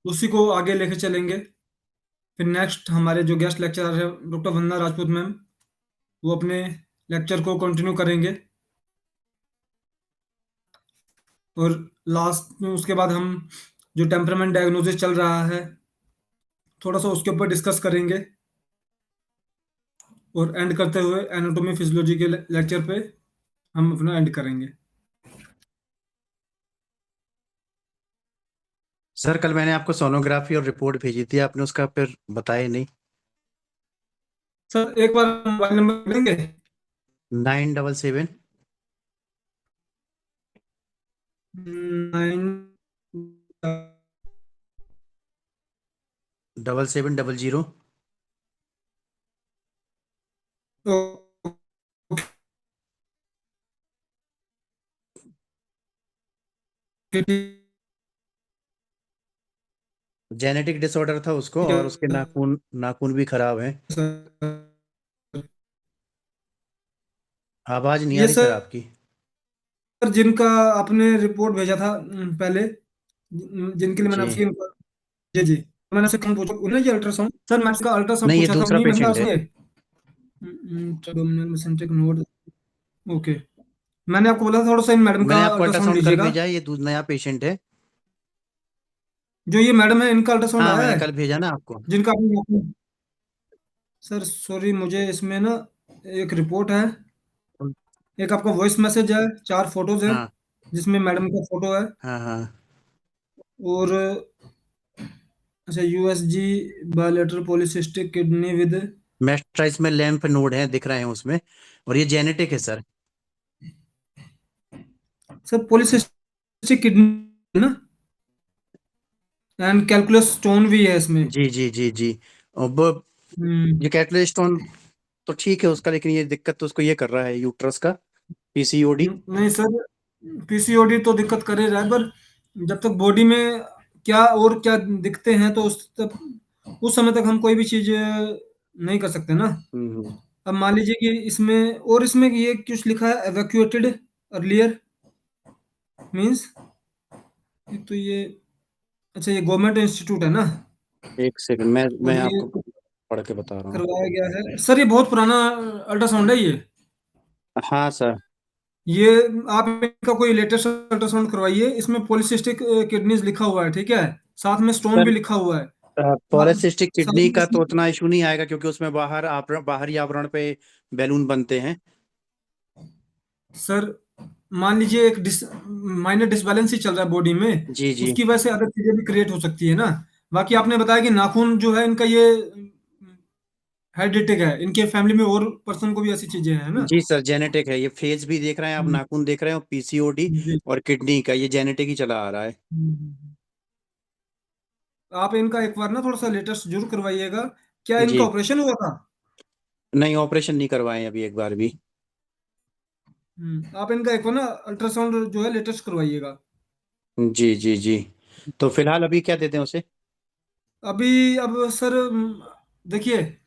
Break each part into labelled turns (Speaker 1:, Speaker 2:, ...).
Speaker 1: उसी को आगे लेके चलेंगे। फिर नेक्स्ट हमारे जो गेस्ट लेक्चरर है डॉक्टर वंदना राजपूत मैम, वो अपने लेक्चर को कंटिन्यू करेंगे। और लास्ट में उसके बाद हम जो टेम्परामेंट डायग्नोसिस चल रहा है, थोड़ा सा उसके ऊपर डिस्कस करेंगे। और एंड करते हुए एनाटॉमी फिजियोलॉजी के लेक्चर पे हम अपना एंड करेंगे।
Speaker 2: सर कल मैंने आपको सोनोग्राफी और रिपोर्ट भेजी थी, आपने उसका फिर बताया नहीं।
Speaker 1: सर एक बार मोबाइल नंबर देंगे?
Speaker 2: 977
Speaker 1: नाइन।
Speaker 2: 7700। जेनेटिक डिसऑर्डर था उसको,
Speaker 1: ठीक
Speaker 2: और उसके
Speaker 1: है
Speaker 2: नाखून नाखून भी खराब हैं।
Speaker 1: सर।
Speaker 2: आवाज नहीं आ
Speaker 1: ये
Speaker 2: रही सर
Speaker 1: सर
Speaker 2: आपकी।
Speaker 1: जिनका आपने रिपोर्ट भेजा था पहले, जिनके लिए मैंने
Speaker 2: जी।
Speaker 1: आपसे जी जी, मैंने आपसे कौन पूछा उन्हें, ये अल्ट्रासाउंड सर, मैंने उसका अल्ट्रासाउंड
Speaker 2: नहीं, ये
Speaker 1: पूछा था,
Speaker 2: दूसरा
Speaker 1: उन्हीं में था
Speaker 2: पेशेंट है।
Speaker 1: उसमें। Abdominal mesenteric node. ओके, मैंने आपको बोला था थोड़ा सा इन मैडम का
Speaker 2: मैंने आपको
Speaker 1: अल्ट्रासाउंड
Speaker 2: अल्ट्रासाउंड कल
Speaker 1: लीजिएगा।
Speaker 2: भेजा है, ये नया पेशेंट है।
Speaker 1: जो ये मैडम है इनका अल्ट्रासाउंड
Speaker 2: हाँ,
Speaker 1: आया
Speaker 2: मैंने
Speaker 1: है,
Speaker 2: कल भेजा ना आपको।
Speaker 1: जिनका आपने। सर सॉरी, मुझे इसमें ना एक रिपोर्ट है, एक आपका वॉइस मैसेज है, चार फोटोज है,
Speaker 2: हाँ
Speaker 1: जिसमें मैडम का फोटो है।
Speaker 2: हाँ हाँ।
Speaker 1: और अच्छा, USG bilateral polycystic kidney with.
Speaker 2: मेस्टाइस में लैंप नोड है, दिख रहे हैं उसमें। और ये जेनेटिक है सर।
Speaker 1: सर पॉलीसिस्टिक किडनी ना, एंड कैलकुलस स्टोन भी है इसमें।
Speaker 2: जी जी जी जी। और वो
Speaker 1: हम्म।
Speaker 2: ये कैटलिस्ट स्टोन तो ठीक है उसका, लेकिन ये दिक्कत तो उसको ये कर रहा है, यूट्रस का पीसीओडी।
Speaker 1: नहीं सर, पीसीओडी तो दिक्कत कर ही रहा है, पर जब तक बॉडी में क्या और क्या दिखते हैं तो उस तक, उस समय तक हम कोई भी चीज नहीं कर सकते ना।
Speaker 2: हम्म।
Speaker 1: अब मान लीजिए कि इसमें, और इसमें ये कुछ लिखा है एवैक्यूएटेड अर्लियर, मींस, तो ये, अच्छा ये गवर्नमेंट इंस्टीट्यूट है ना,
Speaker 2: एक सेकंड, मैं
Speaker 1: और ये
Speaker 2: आपको पढ़ के बता रहा हूँ।
Speaker 1: करवाया गया है सर। ये बहुत पुराना अल्ट्रासाउंड है ये।
Speaker 2: हाँ सर।
Speaker 1: ये आप इनका कोई लेटेस्ट अल्ट्रासाउंड करवाइए, इसमें पॉलीसिस्टिक किडनीज लिखा हुआ है, ठीक है, साथ में स्टोन
Speaker 2: सर
Speaker 1: भी लिखा हुआ है।
Speaker 2: पॉलिसिस्टिक
Speaker 1: साथ
Speaker 2: किडनी
Speaker 1: में
Speaker 2: का तो उतना इशू नहीं आएगा, क्योंकि उसमें बाहर आवरण, बाहरी आवरण पे बैलून बनते हैं।
Speaker 1: सर मान लीजिए एक माइनर डिसबैलेंस ही चल रहा है बॉडी में,
Speaker 2: जी जी
Speaker 1: उसकी वजह से अदर चीजें भी क्रिएट हो सकती है ना। बाकी आपने बताया कि नाखून जो है इनका ये हेरिडिटिक है, इनके फैमिली में और पर्सन को भी ऐसी चीजें हैं ना।
Speaker 2: जी सर, जेनेटिक है ये। फेस भी देख रहे हैं आप,
Speaker 1: हम्म,
Speaker 2: नाखून देख रहे हैं, और पीसीओडी
Speaker 1: जी।
Speaker 2: और किडनी का ये जेनेटिक ही चला आ रहा है।
Speaker 1: हम्म। आप इनका एक बार ना थोड़ा सा लेटेस्ट जरूर करवाइएगा। क्या इनका
Speaker 2: जी।
Speaker 1: ऑपरेशन हुआ था?
Speaker 2: नहीं, ऑपरेशन नहीं करवाए अभी एक बार भी।
Speaker 1: आप इनका एक बार ना अल्ट्रासाउंड जो है लेटेस्ट करवाइएगा।
Speaker 2: जी जी जी। तो फिलहाल अभी क्या देते हैं उसे।
Speaker 1: अभी अब सर देखिए,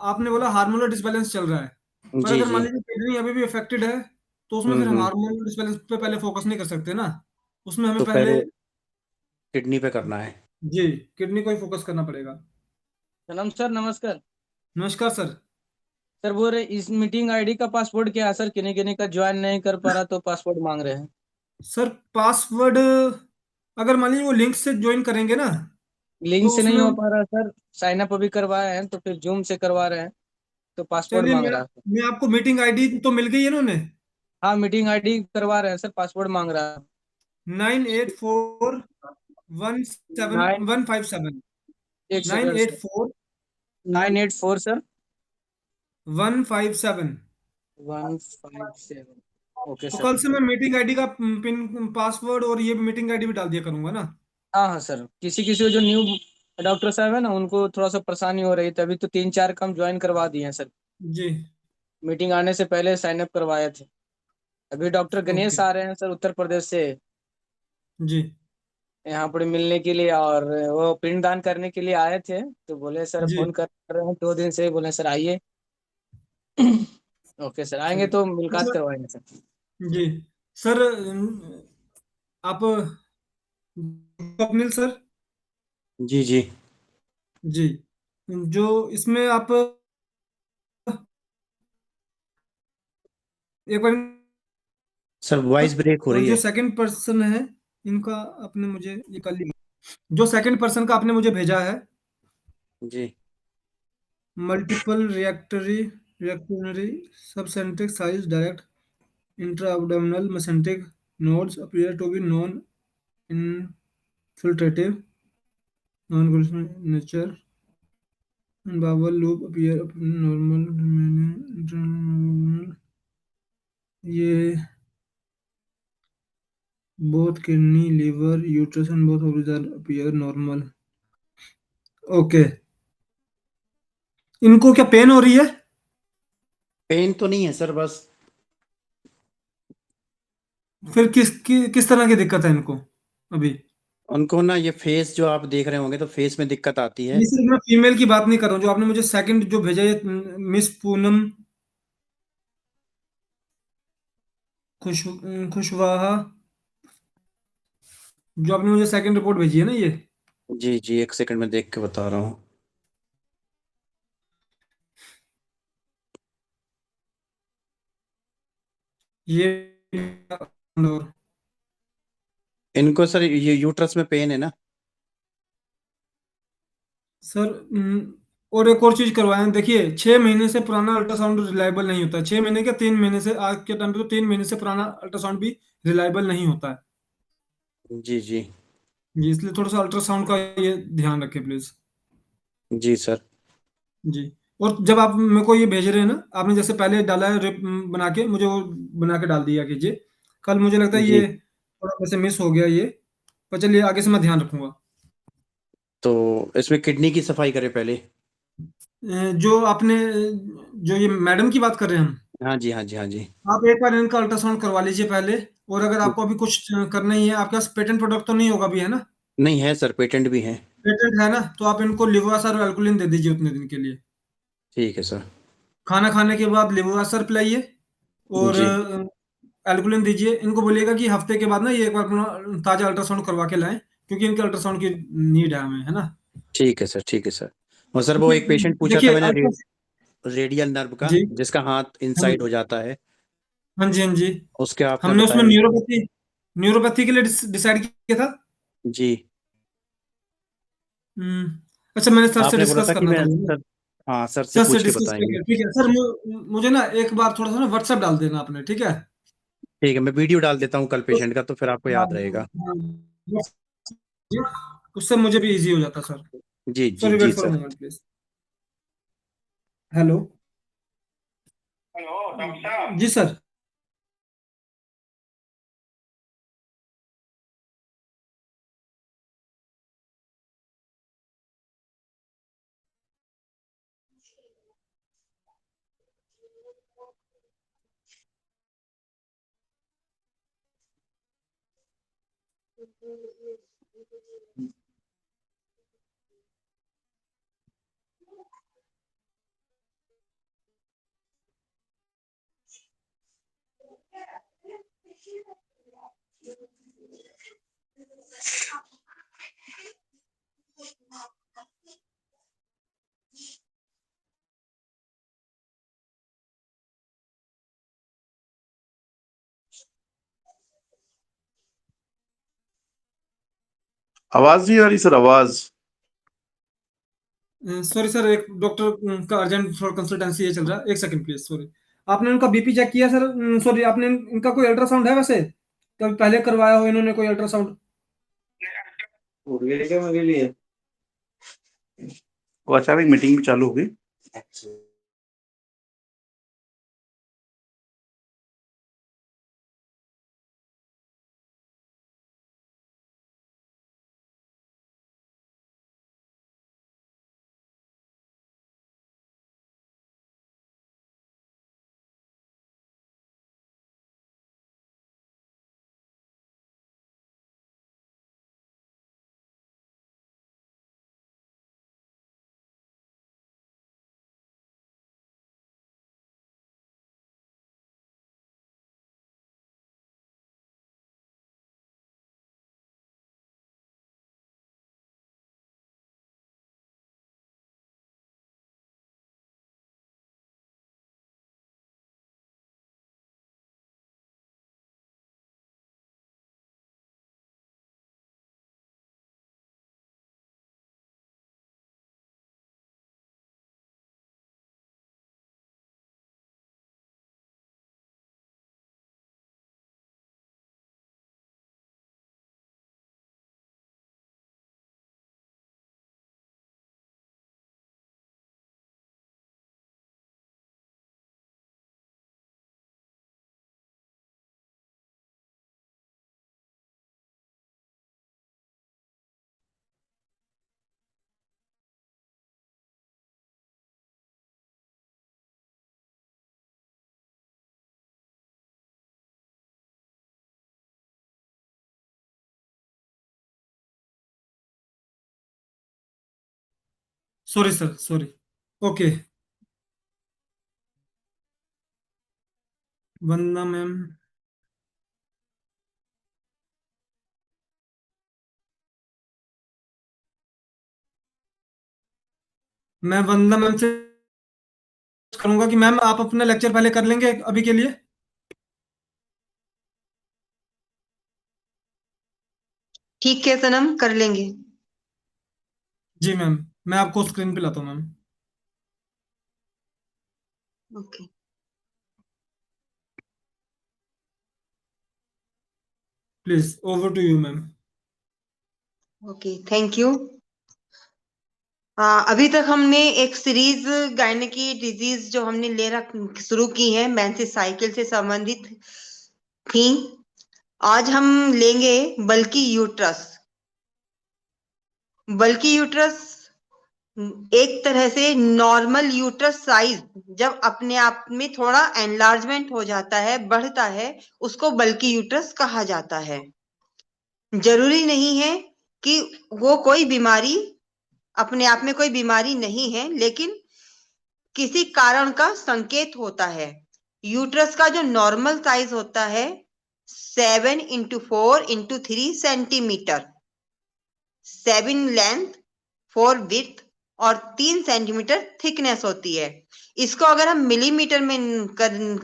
Speaker 1: आपने बोला हार्मोनल डिसबैलेंस चल रहा है, पर
Speaker 2: जी
Speaker 1: अगर मान
Speaker 2: जी।
Speaker 1: लीजिए किडनी अभी भी अफेक्टेड है, तो उसमें फिर हम
Speaker 2: हम्म।
Speaker 1: हार्मोनल डिसबैलेंस पे पहले फोकस नहीं कर सकते ना। उसमें हमें
Speaker 2: तो
Speaker 1: पहले,
Speaker 2: पहले किडनी पे करना है।
Speaker 1: जी, किडनी को ही फोकस करना पड़ेगा।
Speaker 3: सलाम सर, नमस्कार।
Speaker 1: नमस्कार सर।
Speaker 3: सर बोल रहे इस मीटिंग आईडी का पासवर्ड क्या है सर? किन्हीं किन्हीं का ज्वाइन नहीं कर पा रहा तो पासवर्ड मांग रहे हैं।
Speaker 1: सर पासवर्ड, अगर मान लीजिए वो लिंक से ज्वाइन करेंगे ना,
Speaker 3: लिंक
Speaker 1: तो
Speaker 3: से नहीं
Speaker 1: उसमें
Speaker 3: हो पा रहा सर। साइन अप अभी करवाए हैं तो फिर जूम से करवा रहे हैं, तो पासवर्ड
Speaker 1: चलिए,
Speaker 3: मांग
Speaker 1: मैं
Speaker 3: रहा है।
Speaker 1: मैं आपको मीटिंग आईडी तो मिल गई है ना उन्हें।
Speaker 3: हाँ, मीटिंग आईडी करवा रहे हैं सर, पासवर्ड मांग रहा है।
Speaker 1: 9841
Speaker 3: नाइन
Speaker 1: 157।
Speaker 3: एक
Speaker 1: nine
Speaker 3: second
Speaker 1: eight
Speaker 3: sir.
Speaker 1: Four
Speaker 3: 984 सर।
Speaker 1: 157।
Speaker 3: 157। ओके
Speaker 1: तो
Speaker 3: सर।
Speaker 1: कल से मैं मीटिंग आईडी का पिन पासवर्ड और ये मीटिंग आईडी भी डाल दिया करूंगा ना।
Speaker 3: हाँ हाँ सर, किसी किसी को जो न्यू डॉक्टर साहब है ना, उनको थोड़ा सा परेशानी हो रही थी, अभी तो 3 4 कम ज्वाइन करवा दिए हैं सर।
Speaker 1: जी।
Speaker 3: मीटिंग आने से पहले साइन अप करवाए थे। अभी डॉक्टर
Speaker 1: ओके।
Speaker 3: गणेश आ रहे हैं सर, उत्तर प्रदेश से,
Speaker 1: जी
Speaker 3: यहाँ पर मिलने के लिए, और वो पिंडदान करने के लिए आए थे, तो बोले सर
Speaker 1: जी।
Speaker 3: फोन कर रहे हैं 2 दिन से, बोले सर आइए। ओके सर, आएंगे
Speaker 1: चलिए।
Speaker 3: तो मुलाकात
Speaker 1: अच्छा।
Speaker 3: करवाएंगे सर।
Speaker 1: जी सर, आप स्वप्निल सर,
Speaker 2: जी जी।
Speaker 1: जी। जो इसमें आप एक बार
Speaker 2: सर वॉइस ब्रेक हो
Speaker 1: और
Speaker 2: रही
Speaker 1: जो
Speaker 2: है।
Speaker 1: सेकंड पर्सन है इनका आपने मुझे ये कर लिया, जो सेकंड पर्सन का आपने मुझे भेजा है,
Speaker 2: जी
Speaker 1: multiple reactive subcentric size direct intra abdominal mesenteric nodes appear to be non-infiltrative, non-granulated in nature, and bowel loop appear normal remaining internal. ये both kidney, liver, uterus and both ovaries are appear normal. Okay, इनको क्या pen हो रही है?
Speaker 2: Pen तो नहीं है sir, बस
Speaker 1: फिर किस तरह की दिक्कत है इनको अभी?
Speaker 2: उनको ना ये फेस जो आप देख रहे होंगे तो फेस में दिक्कत आती है।
Speaker 1: ये सिर्फ मैं फीमेल की बात नहीं कर रहा हूँ, जो आपने मुझे सेकंड जो भेजा है, मिस पूनम खुश खुशवाहा, जो आपने मुझे सेकंड रिपोर्ट भेजी है ना,
Speaker 2: जी जी, एक सेकंड में देख के बता रहा हूँ।
Speaker 1: ये और
Speaker 2: इनको सर ये यूट्रस में पेन है ना।
Speaker 1: सर और एक और चीज करवाएं, देखिए 6 महीने से पुराना अल्ट्रासाउंड रिलायबल नहीं होता है, 6 महीने क्या 3 महीने से, आज के टाइम पे तो 3 महीने से पुराना अल्ट्रासाउंड भी रिलायबल नहीं होता है।
Speaker 2: जी जी।
Speaker 1: जी, इसलिए थोड़ा सा अल्ट्रासाउंड का ये ध्यान रखें प्लीज।
Speaker 2: Ji sir.
Speaker 1: जी। और जब आप मेरे को ये भेज रहे हैं ना, आपने जैसे पहले डाला है बना के, मुझे वो बना के डाल दिया कीजिए। कल मुझे लगता है
Speaker 2: जी,
Speaker 1: ये थोड़ा वैसे मिस हो गया ये, पर चलिए आगे से मैं ध्यान रखूंगा।
Speaker 2: तो इसमें किडनी की सफाई करें पहले।
Speaker 1: जो आपने जो ये मैडम की बात कर रहे हैं हम,
Speaker 2: हाँ जी हाँ जी हाँ जी।
Speaker 1: आप एक बार इनका अल्ट्रासाउंड करवा लीजिए पहले। और अगर आपको अभी कुछ करना ही है, आपके पास पेटेंट प्रोडक्ट तो नहीं होगा अभी, है ना?
Speaker 2: नहीं है सर, पेटेंट भी है।
Speaker 1: पेटेंट है ना, तो आप इनको लिवोआसर और एल्कुलिन दे दीजिए उतने दिन के लिए।
Speaker 2: ठीक है सर।
Speaker 1: खाना खाने के बाद लिवोआसर पिलाइए और
Speaker 2: जी
Speaker 1: एल्कुलिन दीजिए। इनको बोलिएगा कि हफ्ते के बाद ना ये एक बार अपना ताजा अल्ट्रासाउंड करवा के लाएं, क्योंकि इनके अल्ट्रासाउंड की नीड है हमें, है ना?
Speaker 2: ठीक है सर, ठीक है सर। और सर वो
Speaker 1: क्योंकि
Speaker 2: एक पेशेंट पूछा था
Speaker 1: देखिए
Speaker 2: मैंने,
Speaker 1: अल्ट्रा
Speaker 2: रेडियल नर्व का,
Speaker 1: जी।
Speaker 2: जिसका हाथ
Speaker 1: हाँ
Speaker 2: इनसाइड हो जाता है,
Speaker 1: हाँ जी, हाँ जी।
Speaker 2: उसके आपने
Speaker 1: हमने उसमें
Speaker 2: बताया।
Speaker 1: न्यूरोपैथी के लिए डिसाइड किया था।
Speaker 2: जी।
Speaker 1: हम्म। अच्छा, मैंने सर से
Speaker 2: आपने बोला
Speaker 1: डिस्कस
Speaker 2: था कि
Speaker 1: करना था
Speaker 2: मैं
Speaker 1: ये।
Speaker 2: सर, हाँ सर से
Speaker 1: सर से
Speaker 2: पूछ के
Speaker 1: डिस्कस
Speaker 2: बताएंगे।
Speaker 1: करके ठीक है सर, मुझे ना एक बार थोड़ा सा ना व्हाट्सएप डाल देना आपने, ठीक है?
Speaker 2: ठीक है, मैं वीडियो डाल देता हूँ कल
Speaker 1: उस
Speaker 2: पेशेंट का, तो फिर आपको
Speaker 1: हाँ,
Speaker 2: याद रहेगा।
Speaker 1: हाँ, उससे मुझे भी इजी हो जाता सर।
Speaker 2: जी जी
Speaker 1: सॉरी,
Speaker 2: जी
Speaker 1: wait for a
Speaker 2: sir.
Speaker 1: Moment please. Hello. जी सर।
Speaker 4: आवाज नहीं आ रही सर, आवाज।
Speaker 1: सॉरी सर, एक डॉक्टर का अर्जेंट थोड़ा कंसल्टेंसी ये चल रहा है, एक सेकंड प्लीज, सॉरी। आपने उनका बीपी चेक किया सर? सॉरी, आपने इनका कोई अल्ट्रासाउंड है वैसे? कभी पहले करवाया हो इन्होंने कोई अल्ट्रासाउंड?
Speaker 4: वो अचानक मीटिंग भी चालू हो गई।
Speaker 1: Sorry sir, sorry. ओके। वंदना मैम। मैं वंदना मैम से करूंगा कि मैम आप अपना लेक्चर पहले कर लेंगे अभी के लिए।
Speaker 5: ठीक है सनम, कर लेंगे।
Speaker 1: जी मैम, मैं आपको स्क्रीन पे लाता हूँ ma'am.
Speaker 5: Okay.
Speaker 1: Please over to you ma'am.
Speaker 5: Okay, thank you. अभी तक हमने एक सीरीज गायनेकी डिजीज जो हमने शुरू की है मेंसेस साइकिल से संबंधित थी। आज हम लेंगे बल्कि यूट्रस। बल्कि यूट्रस एक तरह से नॉर्मल यूट्रस साइज जब अपने आप में थोड़ा एनलार्जमेंट हो जाता है, बढ़ता है, उसको बल्कि यूट्रस कहा जाता है। जरूरी नहीं है कि वो कोई बीमारी, अपने आप में कोई बीमारी नहीं है, लेकिन किसी कारण का संकेत होता है। यूट्रस का जो नॉर्मल साइज होता है 7x4x3 सेंटीमीटर, 7 लेंथ, 4 विड्थ और 3 सेंटीमीटर थिकनेस होती है। इसको अगर हम मिलीमीटर में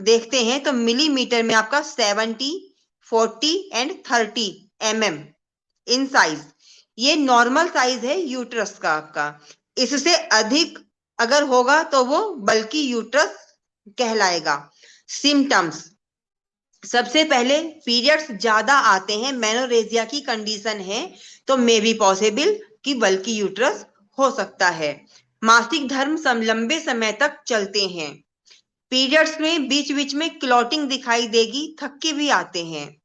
Speaker 5: देखते हैं तो मिलीमीटर में आपका 70, 40 एंड 30 mm इन साइज। ये नॉर्मल साइज है यूट्रस का आपका। इससे अधिक अगर होगा तो वो बल्कि यूट्रस कहलाएगा। सिम्टम्स, सबसे पहले पीरियड्स ज्यादा आते हैं, मेनोरेजिया की कंडीशन है तो मे बी पॉसिबल कि बल्कि यूट्रस हो सकता है। मासिक धर्म लंबे समय तक चलते हैं। पीरियड्स में बीच बीच में क्लॉटिंग दिखाई देगी, थक्के भी आते हैं।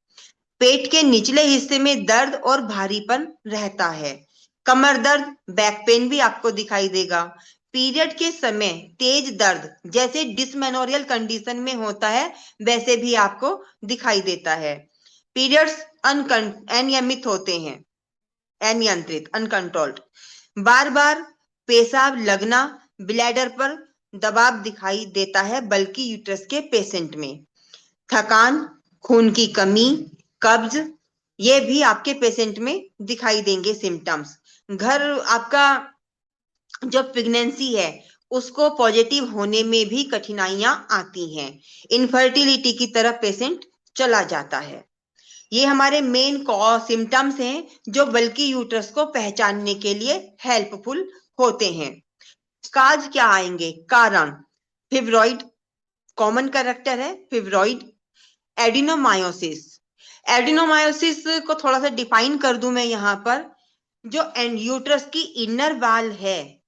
Speaker 5: पेट के निचले हिस्से में दर्द और भारीपन रहता है। कमर दर्द, बैक पेन भी आपको दिखाई देगा। पीरियड के समय तेज दर्द जैसे डिसमेनोरियल कंडीशन में होता है वैसे भी आपको दिखाई देता है। पीरियड्स अनियमित होते हैं, अनियंत्रित, अनकंट्रोल्ड। बार बार पेशाब लगना, ब्लैडर पर दबाव दिखाई देता है बल्कि यूट्रस के पेशेंट में। थकान, खून की कमी, कब्ज, ये भी आपके पेशेंट में दिखाई देंगे सिम्टम्स। घर आपका जो प्रेगनेंसी है उसको पॉजिटिव होने में भी कठिनाइयां आती हैं। इनफर्टिलिटी की तरफ पेशेंट चला जाता है। ये हमारे मेन सिम्टम्स हैं जो बल्कि यूट्रस को पहचानने के लिए हेल्पफुल होते हैं। काज क्या आएंगे? कारण, फिब्रॉइड कॉमन कैरेक्टर है, फिब्रॉइड। एडिनोमायोसिस, एडिनोमायोसिस को थोड़ा सा डिफाइन कर दूं मैं यहाँ पर। जो यूट्रस की इनर वॉल है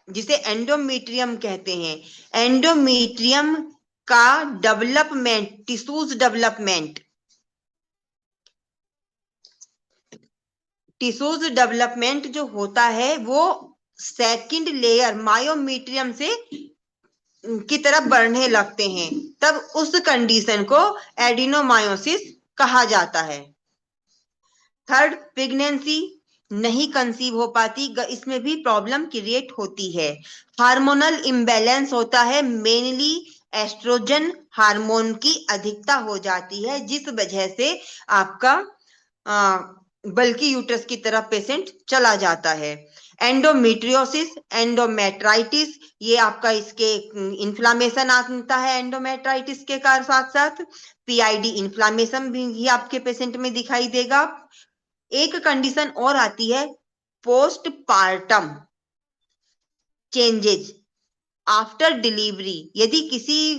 Speaker 5: जिसे एंडोमेट्रियम कहते हैं, एंडोमेट्रियम का डेवलपमेंट, टिश्यूज डेवलपमेंट जो होता है वो सेकंड लेयर मायोमेट्रियम से की तरफ बढ़ने लगते हैं, तब उस कंडीशन को एडिनोमायोसिस कहा जाता है। थर्ड, प्रेगनेंसी नहीं कंसीव हो पाती, इसमें भी प्रॉब्लम क्रिएट होती है। हार्मोनल इम्बैलेंस होता है, मेनली एस्ट्रोजन हार्मोन की अधिकता हो जाती है जिस वजह से आपका बल्कि यूट्रस की तरफ पेशेंट चला जाता है। एंडोमेट्रियोसिस, एंडोमेट्राइटिस, ये आपका इसके इन्फ्लामेशन आता है एंडोमेट्राइटिस के साथ साथ। पीआईडी इन्फ्लामेशन भी आपके पेशेंट में दिखाई देगा। एक कंडीशन और आती है पोस्टपार्टम चेंजेस आफ्टर डिलीवरी। यदि किसी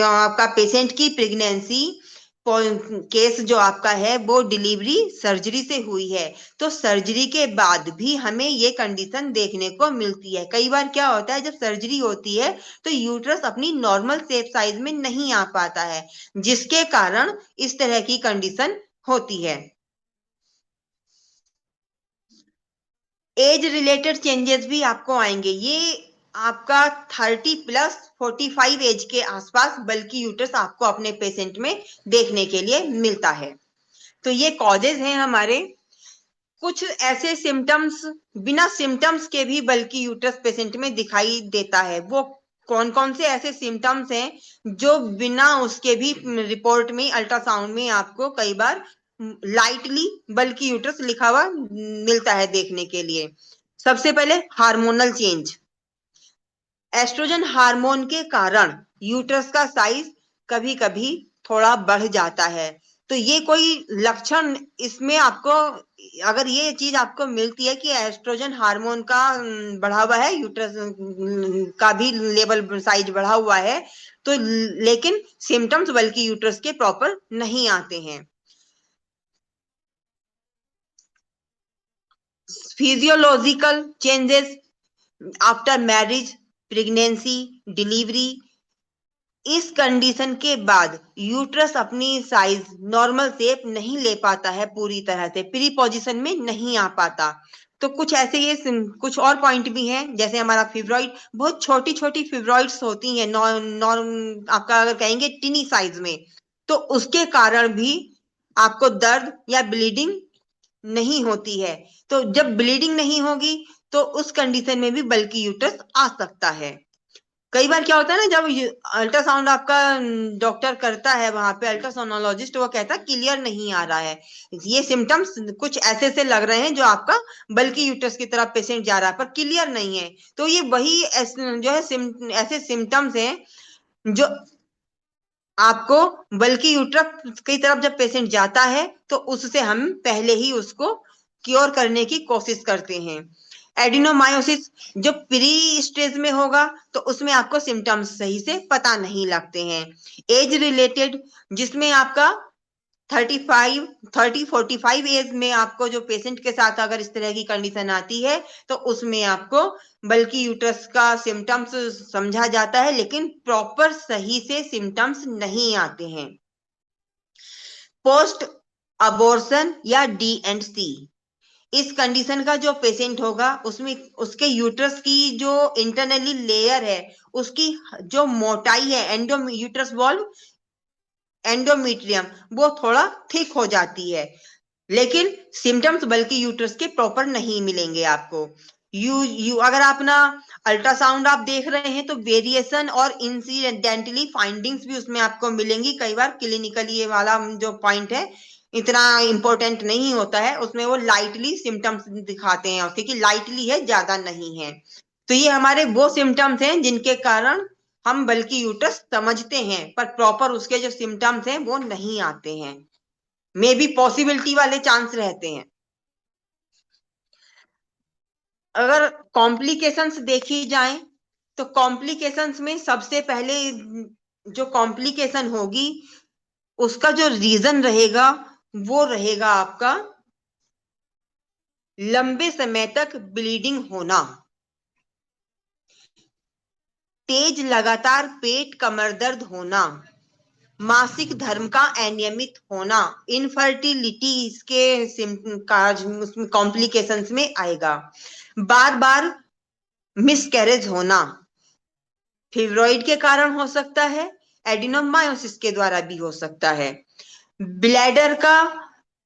Speaker 5: आपका पेशेंट की प्रेगनेंसी केस जो आपका है वो डिलीवरी सर्जरी से हुई है तो सर्जरी के बाद भी हमें ये कंडीशन देखने को मिलती है। कई बार क्या होता है जब सर्जरी होती है तो यूट्रस अपनी नॉर्मल शेप साइज में नहीं आ पाता है जिसके कारण इस तरह की कंडीशन होती है। एज रिलेटेड चेंजेस भी आपको आएंगे। ये आपका 30+45 एज के आसपास बल्कि यूट्रस आपको अपने पेशेंट में देखने के लिए मिलता है। तो ये कॉजेज हैं हमारे कुछ ऐसे सिम्टम्स बिना सिम्टम्स के भी बल्कि यूट्रस पेशेंट में दिखाई देता है। वो कौन कौन से ऐसे सिम्टम्स हैं जो बिना उसके भी रिपोर्ट में, अल्ट्रासाउंड में आपको कई बार लाइटली बल्कि यूट्रस लिखा हुआ मिलता है देखने के लिए। सबसे पहले हार्मोनल चेंज। एस्ट्रोजन हार्मोन के कारण यूट्रस का साइज कभी कभी थोड़ा बढ़ जाता है। तो ये कोई लक्षण इसमें आपको, अगर ये चीज आपको मिलती है कि एस्ट्रोजन हार्मोन का बढ़ा हुआ है, यूट्रस का भी लेवल साइज बढ़ा हुआ है, तो लेकिन सिम्टम्स बल्कि यूट्रस के प्रॉपर नहीं आते हैं। Physiological changes after marriage, pregnancy, delivery. इस कंडीशन के बाद यूट्रस अपनी साइज नॉर्मल शेप नहीं ले पाता है, पूरी तरह से प्री पोजीशन में नहीं आ पाता। तो कुछ ऐसे ये कुछ और पॉइंट भी हैं, जैसे हमारा फिब्रॉइड, बहुत छोटी छोटी फिब्रॉइड्स होती हैं, आपका अगर कहेंगे टिनी साइज में, तो उसके कारण भी आपको दर्द या ब्लीडिंग नहीं होती है। तो जब ब्लीडिंग नहीं होगी तो उस कंडीशन में भी बल्कि यूट्रस आ सकता है। कई बार क्या होता है ना, जब अल्ट्रासाउंड आपका डॉक्टर करता है, वहां पे अल्ट्रासोनोलॉजिस्ट वो कहता है क्लियर नहीं आ रहा है, ये सिम्टम्स कुछ ऐसे से लग रहे हैं जो आपका बल्कि यूट्रस की तरफ पेशेंट जा रहा है, पर क्लियर नहीं है। तो ये वही जो है ऐसे सिम्टम्स हैं जो आपको बल्कि यूट्रस की तरफ जब पेशेंट जाता है तो उससे हम पहले ही उसको क्योर करने की कोशिश करते हैं। एडिनोमायोसिस जो प्री स्टेज में होगा तो उसमें आपको सिम्टम्स सही से पता नहीं लगते हैं। एज रिलेटेड, जिसमें आपका 30-45 एज में आपको जो पेशेंट के साथ अगर इस तरह की कंडीशन आती है तो उसमें आपको बल्कि यूट्रस का सिम्टम्स समझा जाता है, लेकिन प्रॉपर सही से सिम्टम्स नहीं आते हैं। पोस्ट अबॉर्शन या डी&सी, इस कंडीशन का जो पेशेंट होगा उसमें उसके यूट्रस की जो इंटरनली लेयर है, उसकी जो मोटाई है, यूट्रस वॉल्व एंडोमेट्रियम, वो थोड़ा थिक हो जाती है, लेकिन सिम्टम्स बल्कि यूट्रस के प्रॉपर नहीं मिलेंगे आपको। अगर आप ना अल्ट्रासाउंड आप देख रहे हैं तो वेरिएशन और इंसिडेंटली फाइंडिंग्स भी उसमें आपको मिलेंगी। कई बार क्लिनिकली ये वाला जो पॉइंट है इतना इंपॉर्टेंट नहीं होता है, उसमें वो लाइटली सिम्टम्स दिखाते हैं, क्योंकि लाइटली है, ज्यादा नहीं है। तो ये हमारे वो सिम्टम्स हैं जिनके कारण हम बल्कि यूट्रस समझते हैं, पर प्रॉपर उसके जो सिम्टम्स हैं वो नहीं आते हैं, मे बी पॉसिबिलिटी वाले चांस रहते हैं। अगर कॉम्प्लिकेशंस देखी जाए तो कॉम्प्लिकेशंस में सबसे पहले जो कॉम्प्लिकेशन होगी उसका जो रीजन रहेगा वो रहेगा आपका लंबे समय तक ब्लीडिंग होना, तेज लगातार पेट कमर दर्द होना, मासिक धर्म का अनियमित होना, इनफर्टिलिटी इसके कॉम्प्लिकेशंस में आएगा। बार बार मिसकैरेज होना फिब्रॉइड के कारण हो सकता है, एडिनोमायोसिस के द्वारा भी हो सकता है। ब्लैडर का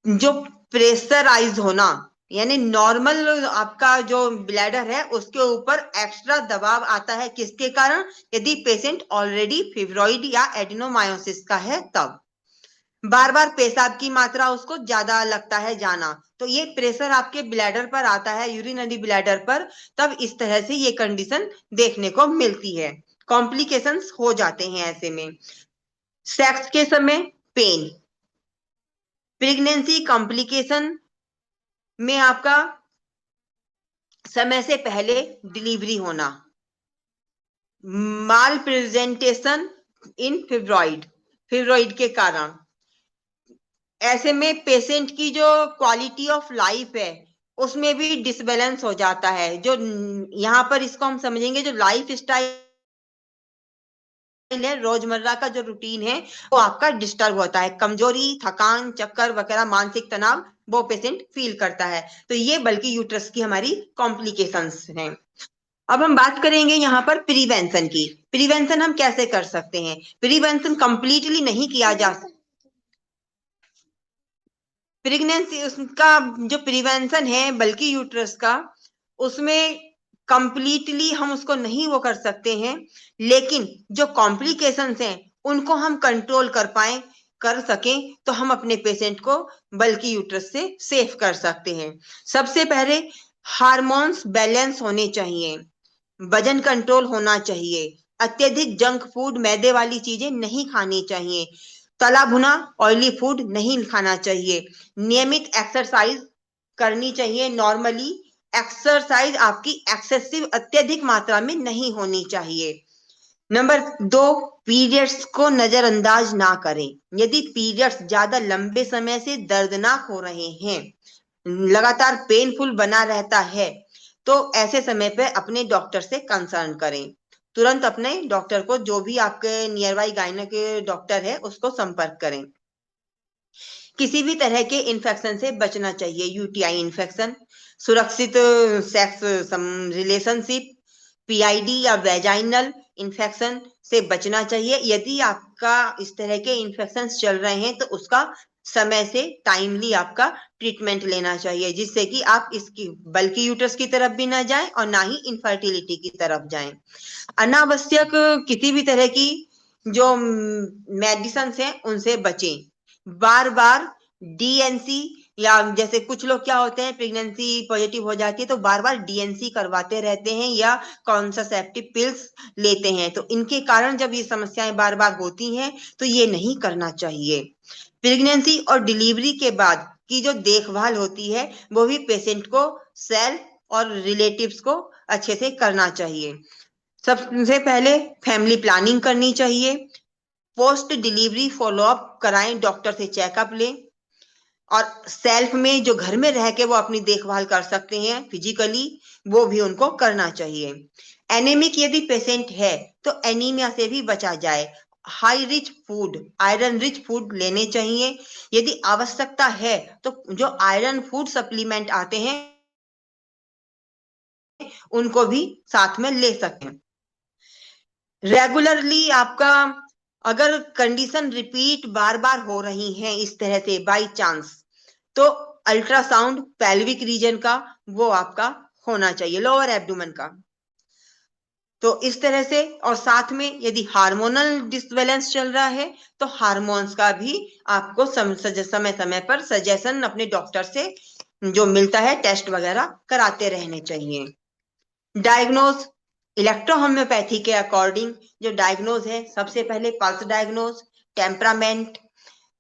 Speaker 5: जो प्रेशराइज होना, यानी नॉर्मल आपका जो ब्लैडर है उसके ऊपर एक्स्ट्रा दबाव आता है, किसके कारण? यदि पेशेंट ऑलरेडी फिब्रॉइड या एडिनोमायोसिस का है तब। बार बार पेशाब की मात्रा उसको ज्यादा लगता है जाना, तो ये प्रेशर आपके ब्लैडर पर आता है, यूरिनरी ब्लैडर पर, तब इस तरह से ये कंडीशन देखने को मिलती है। कॉम्प्लिकेशंस हो जाते हैं ऐसे में। सेक्स के समय पेन, प्रेगनेंसी कॉम्प्लिकेशन में आपका समय से पहले डिलीवरी होना, माल प्रेजेंटेशन इन फिब्रॉइड के कारण, ऐसे में पेशेंट की जो क्वालिटी ऑफ लाइफ है उसमें भी डिसबैलेंस हो जाता है। जो यहाँ पर इसको हम समझेंगे जो लाइफ स्टाइल है, रोजमर्रा का जो रूटीन है वो आपका डिस्टर्ब होता है, कमजोरी, थकान, चक्कर वगैरह, मानसिक तनाव वो पेशेंट फील करता है। तो ये बल्कि यूट्रस की हमारी कॉम्प्लिकेशंस हैं। अब हम बात करेंगे यहाँ पर प्रिवेंशन की। प्रिवेंशन हम कैसे कर सकते हैं? प्रिवेंशन कंप्लीटली नहीं किया जा सकता, प्रेगनेंसी उसका जो प्रिवेंशन है बल्कि यूट्रस का, उसमें कंप्लीटली हम उसको नहीं वो कर सकते हैं, लेकिन जो कॉम्प्लिकेशंस हैं उनको हम कंट्रोल कर सकें तो हम अपने पेशेंट को बल्कि यूट्रस से सेफ कर सकते हैं। सबसे पहले हार्मोन्स बैलेंस होने चाहिए, वजन कंट्रोल होना चाहिए, अत्यधिक जंक फूड मैदे वाली चीजें नहीं खानी चाहिए, तला भुना ऑयली फूड नहीं खाना चाहिए, नियमित एक्सरसाइज करनी चाहिए। नॉर्मली एक्सरसाइज आपकी एक्सेसिव अत्यधिक मात्रा में नहीं होनी चाहिए। नंबर 2, पीरियड्स को नजरअंदाज ना करें। यदि पीरियड्स ज्यादा लंबे समय से दर्दनाक हो रहे हैं, लगातार पेनफुल बना रहता है, तो ऐसे समय पे अपने डॉक्टर से कंसर्न करें। तुरंत अपने डॉक्टर को, जो भी आपके नियर बाई गायनेक डॉक्टर है, उसको संपर्क करें। किसी भी तरह के इन्फेक्शन से बचना चाहिए, यूटीआई इन्फेक्शन, सुरक्षित सेक्स रिलेशनशिप, पीआईडी या वेजाइनल इन्फेक्शन से बचना चाहिए। यदि आपका इस तरह के इन्फेक्शन चल रहे हैं तो उसका समय से टाइमली आपका ट्रीटमेंट लेना चाहिए, जिससे कि आप इसकी बल्कि यूट्रस की तरफ भी ना जाएं और ना ही इनफर्टिलिटी की तरफ जाएं। अनावश्यक किसी भी तरह की जो मेडिसिन हैं उनसे बचें। बार बार डीएनसी, या जैसे कुछ लोग क्या होते हैं, प्रेगनेंसी पॉजिटिव हो जाती है तो बार बार डीएनसी करवाते रहते हैं या कॉन्ट्रासेप्टिव पिल्स लेते हैं, तो इनके कारण जब ये समस्याएं बार बार होती हैं तो ये नहीं करना चाहिए। प्रेगनेंसी और डिलीवरी के बाद की जो देखभाल होती है वो भी पेशेंट को, सेल्फ और रिलेटिव्स को अच्छे से करना चाहिए। सबसे पहले फैमिली प्लानिंग करनी चाहिए, पोस्ट डिलीवरी फॉलोअप कराएं, डॉक्टर से चेकअप लें, और सेल्फ में जो घर में रह के वो अपनी देखभाल कर सकते हैं फिजिकली, वो भी उनको करना चाहिए। एनीमिक यदि पेशेंट है तो एनीमिया से भी बचा जाए। High rich food, iron rich food लेने चाहिए। यदि आवश्यकता है तो जो आयरन फूड सप्लीमेंट आते हैं उनको भी साथ में ले सकते हैं। रेगुलरली आपका अगर कंडीशन रिपीट बार बार हो रही है इस तरह से बाय चांस, तो अल्ट्रासाउंड पेल्विक रीजन का वो आपका होना चाहिए, लोअर एब्डोमेन का। तो इस तरह से, और साथ में यदि हार्मोनल डिसबैलेंस चल रहा है तो हार्मोन्स का भी आपको समय समय पर सजेशन अपने डॉक्टर से जो मिलता है, टेस्ट वगैरह कराते रहने चाहिए। डायग्नोज इलेक्ट्रोहोम्योपैथी के अकॉर्डिंग जो डायग्नोज है, सबसे पहले pulse diagnose, temperament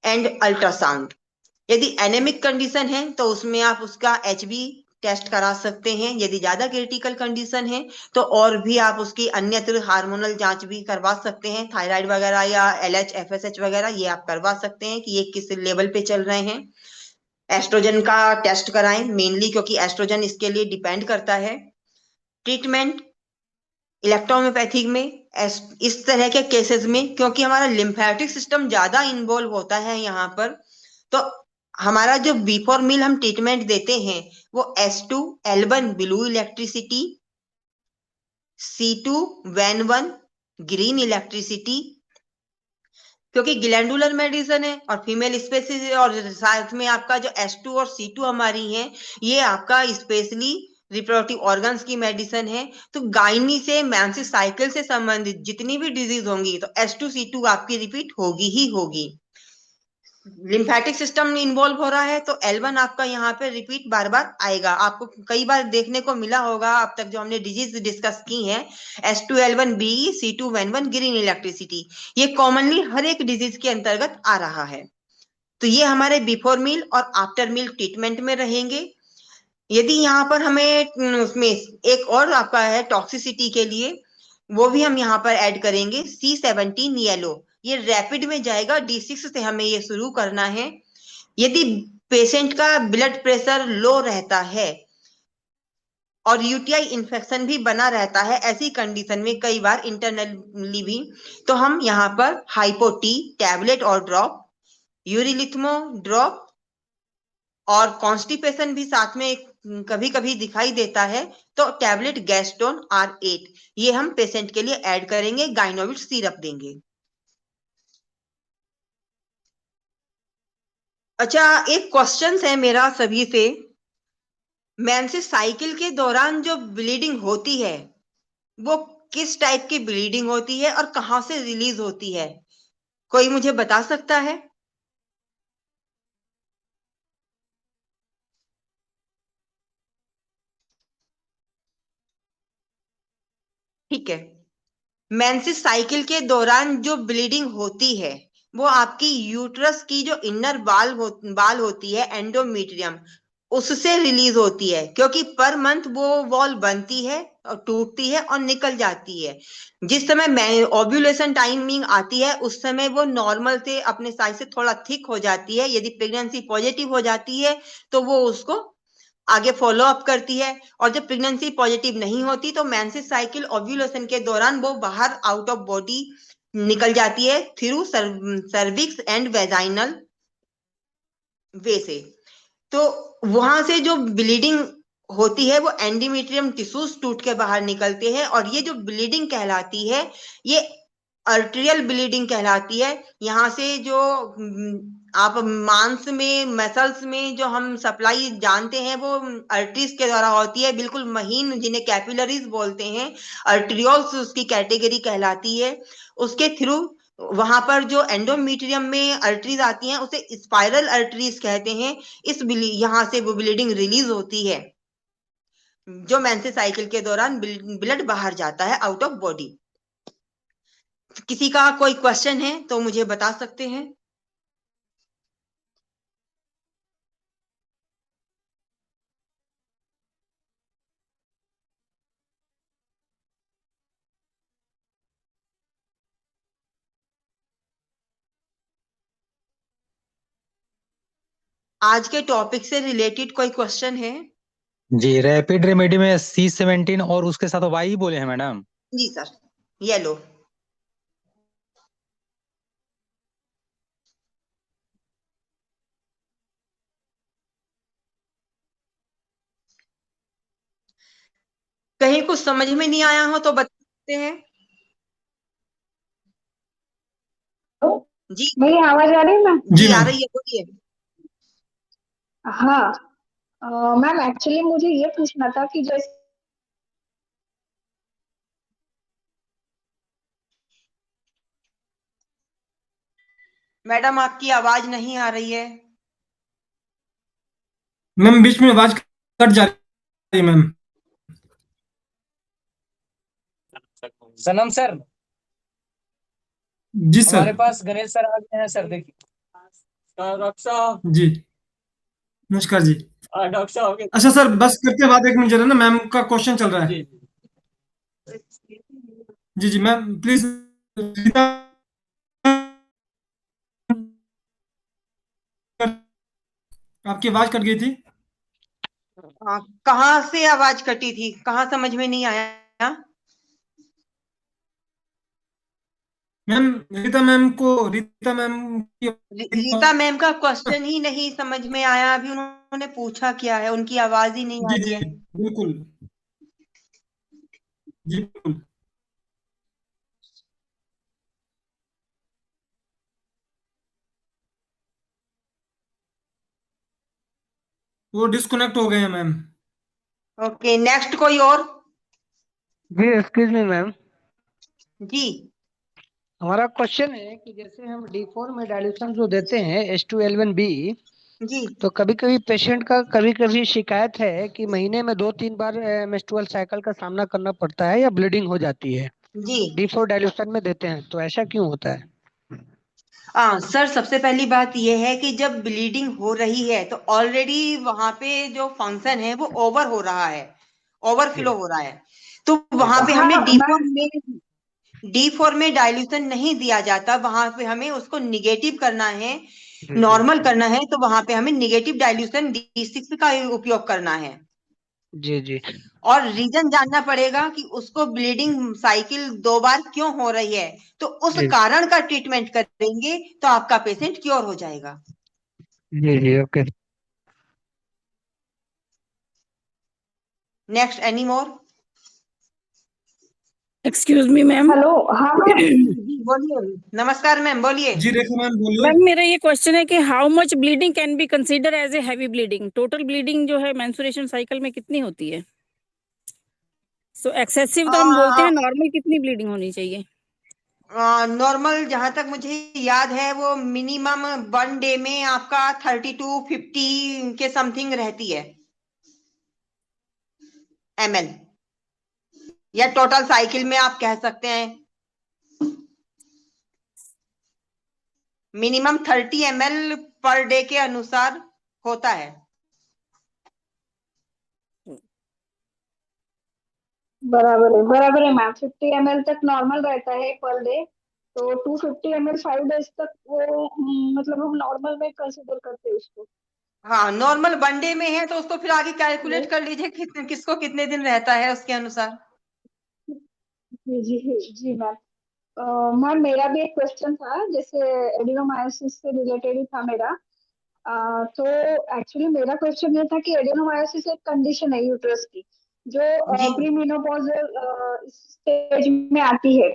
Speaker 5: and ultrasound. यदि एनेमिक कंडीशन है तो उसमें आप उसका HB टेस्ट करा सकते हैं। यदि ज्यादा क्रिटिकल कंडीशन है तो और भी आप उसकी अन्यत्र हार्मोनल जांच भी करवा सकते हैं, थायराइड वगैरह या LH FSH वगैरह, ये आप करवा सकते हैं कि ये किस लेवल पे चल रहे हैं। एस्ट्रोजन का टेस्ट कराएं मेनली, क्योंकि एस्ट्रोजन इसके लिए डिपेंड करता है। ट्रीटमेंट इलेक्ट्रोहोम्योपैथिक में इस तरह के केसेस में, क्योंकि हमारा लिम्फेटिक सिस्टम ज्यादा इन्वॉल्व होता है यहाँ पर, तो हमारा जो बिफोर मील हम ट्रीटमेंट देते हैं वो S2L1 blue electricity, C2Ven1 green electricity, क्योंकि ग्लैंडुलर मेडिसिन है और फीमेल स्पेसिस, और साथ में आपका जो S2 और C2 हमारी है, ये आपका स्पेशली रिप्रोडक्टिव ऑर्गन्स की मेडिसिन है। तो गायनी से, मेंस्ट्रुअल साइकिल से संबंधित जितनी भी डिजीज होंगी तो S2 C2 आपकी रिपीट होगी ही होगी। लिम्फेटिक सिस्टम इन्वॉल्व हो रहा है तो L1 आपका यहाँ पे रिपीट बार बार आएगा। आपको कई बार देखने को मिला होगा अब तक जो हमने डिजीज डिस्कस की है, S2L1BE, C2Ven1 ग्रीन इलेक्ट्रिसिटी, ये कॉमनली हर एक डिजीज के अंतर्गत आ रहा है। तो ये हमारे बिफोर मील और आफ्टर मील ट्रीटमेंट में रहेंगे। यदि यहाँ पर हमें उसमें एक और आपका है टॉक्सिसिटी के लिए, वो भी हम यहाँ पर ऐड करेंगे, C17 येलो, ये रैपिड में जाएगा, D6 से हमें ये शुरू करना है। यदि पेशेंट का ब्लड प्रेशर लो रहता है और यूटीआई इन्फेक्शन भी बना रहता है, ऐसी कंडीशन में कई बार इंटरनली भी, तो हम यहाँ पर हाइपो-T टैबलेट और ड्रॉप, यूरिलिथ्मो ड्रॉप, और कॉन्स्टिपेशन भी साथ में कभी कभी दिखाई देता है तो टैबलेट गैस्टोन R8, ये हम पेशेंट के लिए ऐड करेंगे, गाइनोविट सिरप देंगे। अच्छा, एक क्वेश्चन है मेरा सभी से। मेंसेस साइकिल के दौरान जो ब्लीडिंग होती है वो किस टाइप की ब्लीडिंग होती है और कहाँ से रिलीज होती है? कोई मुझे बता सकता है? ठीक है। मेंसेस साइकिल के दौरान जो ब्लीडिंग होती है वो आपकी यूट्रस की जो इनर बाल होती है, एंडोमेट्रियम, उससे रिलीज होती है, क्योंकि पर मंथ वो वॉल बनती है और टूटती है और निकल जाती है। जिस समय ओव्यूलेशन टाइमिंग आती है उस समय वो नॉर्मल से अपने साइज से थोड़ा थिक हो जाती है। यदि प्रेगनेंसी पॉजिटिव हो जाती है तो वो उसको आगे फॉलो अप करती है, और जब प्रेगनेंसी पॉजिटिव नहीं होती तो मेंसेस साइकिल ओव्यूलेशन के दौरान वो बाहर आउट ऑफ बॉडी निकल जाती है थ्रू सर्विक्स एंड वेजाइनल वे से। तो वहां से जो ब्लीडिंग होती है वो एंडोमेट्रियम टिश्यूज टूट के बाहर निकलते हैं, और ये जो ब्लीडिंग कहलाती है ये अर्टेरियल ब्लीडिंग कहलाती है। यहाँ से जो आप मांस में, मसल्स में जो हम सप्लाई जानते हैं वो अर्टरीज के द्वारा होती है, बिल्कुल महीन, जिन्हें कैपिलरीज बोलते हैं। अर्ट्रियोल्स उसकी कैटेगरी कहलाती है। उसके थ्रू वहां पर जो एंडोमेट्रियम में अर्टरीज आती हैं उसे स्पाइरल अर्टरीज कहते हैं। यहाँ से वो ब्लीडिंग रिलीज होती है, जो मेंसेस साइकिल के दौरान ब्लड बाहर जाता है आउट ऑफ बॉडी। किसी का कोई क्वेश्चन है तो मुझे बता सकते हैं। आज के टॉपिक से रिलेटेड कोई क्वेश्चन है?
Speaker 6: जी, रैपिड रेमेडी में C17 और उसके साथ वाई बोले हैं मैडम।
Speaker 5: जी सर, येलो। कहीं कुछ समझ में नहीं आया हो तो बता सकते हैं। जी
Speaker 7: मेरी आवाज आ रही है मैम?
Speaker 1: जी
Speaker 5: जी आ
Speaker 1: मैम।
Speaker 5: रही है, बोलिए।
Speaker 7: हाँ। मैम एक्चुअली मुझे ये पूछना था कि जैसे
Speaker 5: मैडम आपकी आवाज नहीं आ रही है।
Speaker 1: मैम बीच में आवाज कट जा रही है मैम।
Speaker 3: सनम सर,
Speaker 1: जी सर।
Speaker 3: हमारे पास गणेश सर आ गए हैं सर, देखिए। डॉक्टर साहब।
Speaker 1: जी नमस्कार जी।
Speaker 3: डॉक्टर साहब
Speaker 1: अच्छा सर, बस करके बाद एक मिनट जरा ना, मैम का क्वेश्चन चल रहा है।
Speaker 3: जी।
Speaker 1: जी जी मैम प्लीज। आपकी आवाज कट गई थी।
Speaker 5: कहाँ से आवाज कटी थी, कहाँ समझ में नहीं आया?
Speaker 1: मैम रीता मैम की
Speaker 5: रीता मैम का क्वेश्चन ही नहीं समझ में आया। अभी उन्होंने पूछा क्या है, उनकी आवाज ही नहीं आ
Speaker 1: जी
Speaker 5: रही
Speaker 1: जी
Speaker 5: है।
Speaker 1: बिल्कुल। जी बिल्कुल। वो डिस्कनेक्ट हो गए हैं मैम।
Speaker 5: ओके, नेक्स्ट कोई और?
Speaker 8: जी एक्सक्यूज मी मैम,
Speaker 5: जी
Speaker 8: हमारा क्वेश्चन है कि जैसे हम D4 में डाइल्यूशन जो देते हैं H2L1B,
Speaker 5: जी
Speaker 8: तो कभी कभी पेशेंट का कभी कभी शिकायत है कि महीने में 2-3 बार मेंस्ट्रुअल साइकिल का सामना करना पड़ता है या ब्लीडिंग हो जाती है।
Speaker 5: जी
Speaker 8: D4 डाइल्यूशन में देते हैं तो ऐसा क्यों होता है?
Speaker 5: सर, सबसे पहली बात यह है कि जब ब्लीडिंग हो रही है तो ऑलरेडी वहां पे जो फंक्शन है वो ओवर हो रहा है, ओवरफ्लो हो रहा है। तो वहां पे हमें
Speaker 7: हाँ
Speaker 5: डी फोर में डाइल्यूशन नहीं दिया जाता। वहां पे हमें उसको निगेटिव करना है,
Speaker 8: जी जी
Speaker 5: नॉर्मल करना है, तो वहां पे हमें निगेटिव डाइल्यूशन D6 का उपयोग करना है।
Speaker 8: जी जी
Speaker 5: और रीजन जानना पड़ेगा कि उसको ब्लीडिंग साइकिल 2 बार क्यों हो रही है, तो उस
Speaker 8: जी
Speaker 5: कारण का ट्रीटमेंट करेंगे तो आपका पेशेंट क्योर हो जाएगा।
Speaker 8: जी जी okay.
Speaker 5: Next, any more?
Speaker 9: Excuse me ma'am.
Speaker 7: Hello, हाँ मैम।
Speaker 5: जी बोलिए। नमस्कार मैम, बोलिए।
Speaker 1: जी रेखा मैम बोलिए।
Speaker 9: मैम मेरा ये क्वेश्चन है कि how much bleeding can be consider as a heavy bleeding? Total bleeding जो है मेंस्ट्रुएशन साइकिल में कितनी होती है? सो एक्सेसिव तो हम बोलते हैं, नॉर्मल कितनी ब्लीडिंग होनी चाहिए?
Speaker 5: नॉर्मल जहां तक मुझे याद है वो मिनिमम 1 डे में आपका 30 to 50 के समथिंग रहती है ml, या टोटल साइकिल में आप कह सकते हैं मिनिमम 30 ml पर डे के अनुसार होता है।
Speaker 7: बराबर है मैम। 50 ml तक नॉर्मल रहता है पर डे, तो 250 ml 5 डेज तक वो मतलब हम नॉर्मल में कंसिडर करते हैं उसको।
Speaker 5: हाँ, नॉर्मल 1 डे में है तो उसको फिर आगे कैलकुलेट कर लीजिए किसको कितने दिन रहता है उसके अनुसार।
Speaker 7: जी जी जी मैम। मैम मेरा भी एक क्वेश्चन था, जैसे एडिनोमायोसिस से रिलेटेड ही था मेरा। तो एक्चुअली मेरा क्वेश्चन ये था कि एडिनोमायोसिस एक कंडीशन है यूट्रस की, जो
Speaker 5: जी
Speaker 7: प्रीमेनोपॉजल स्टेज में आती है।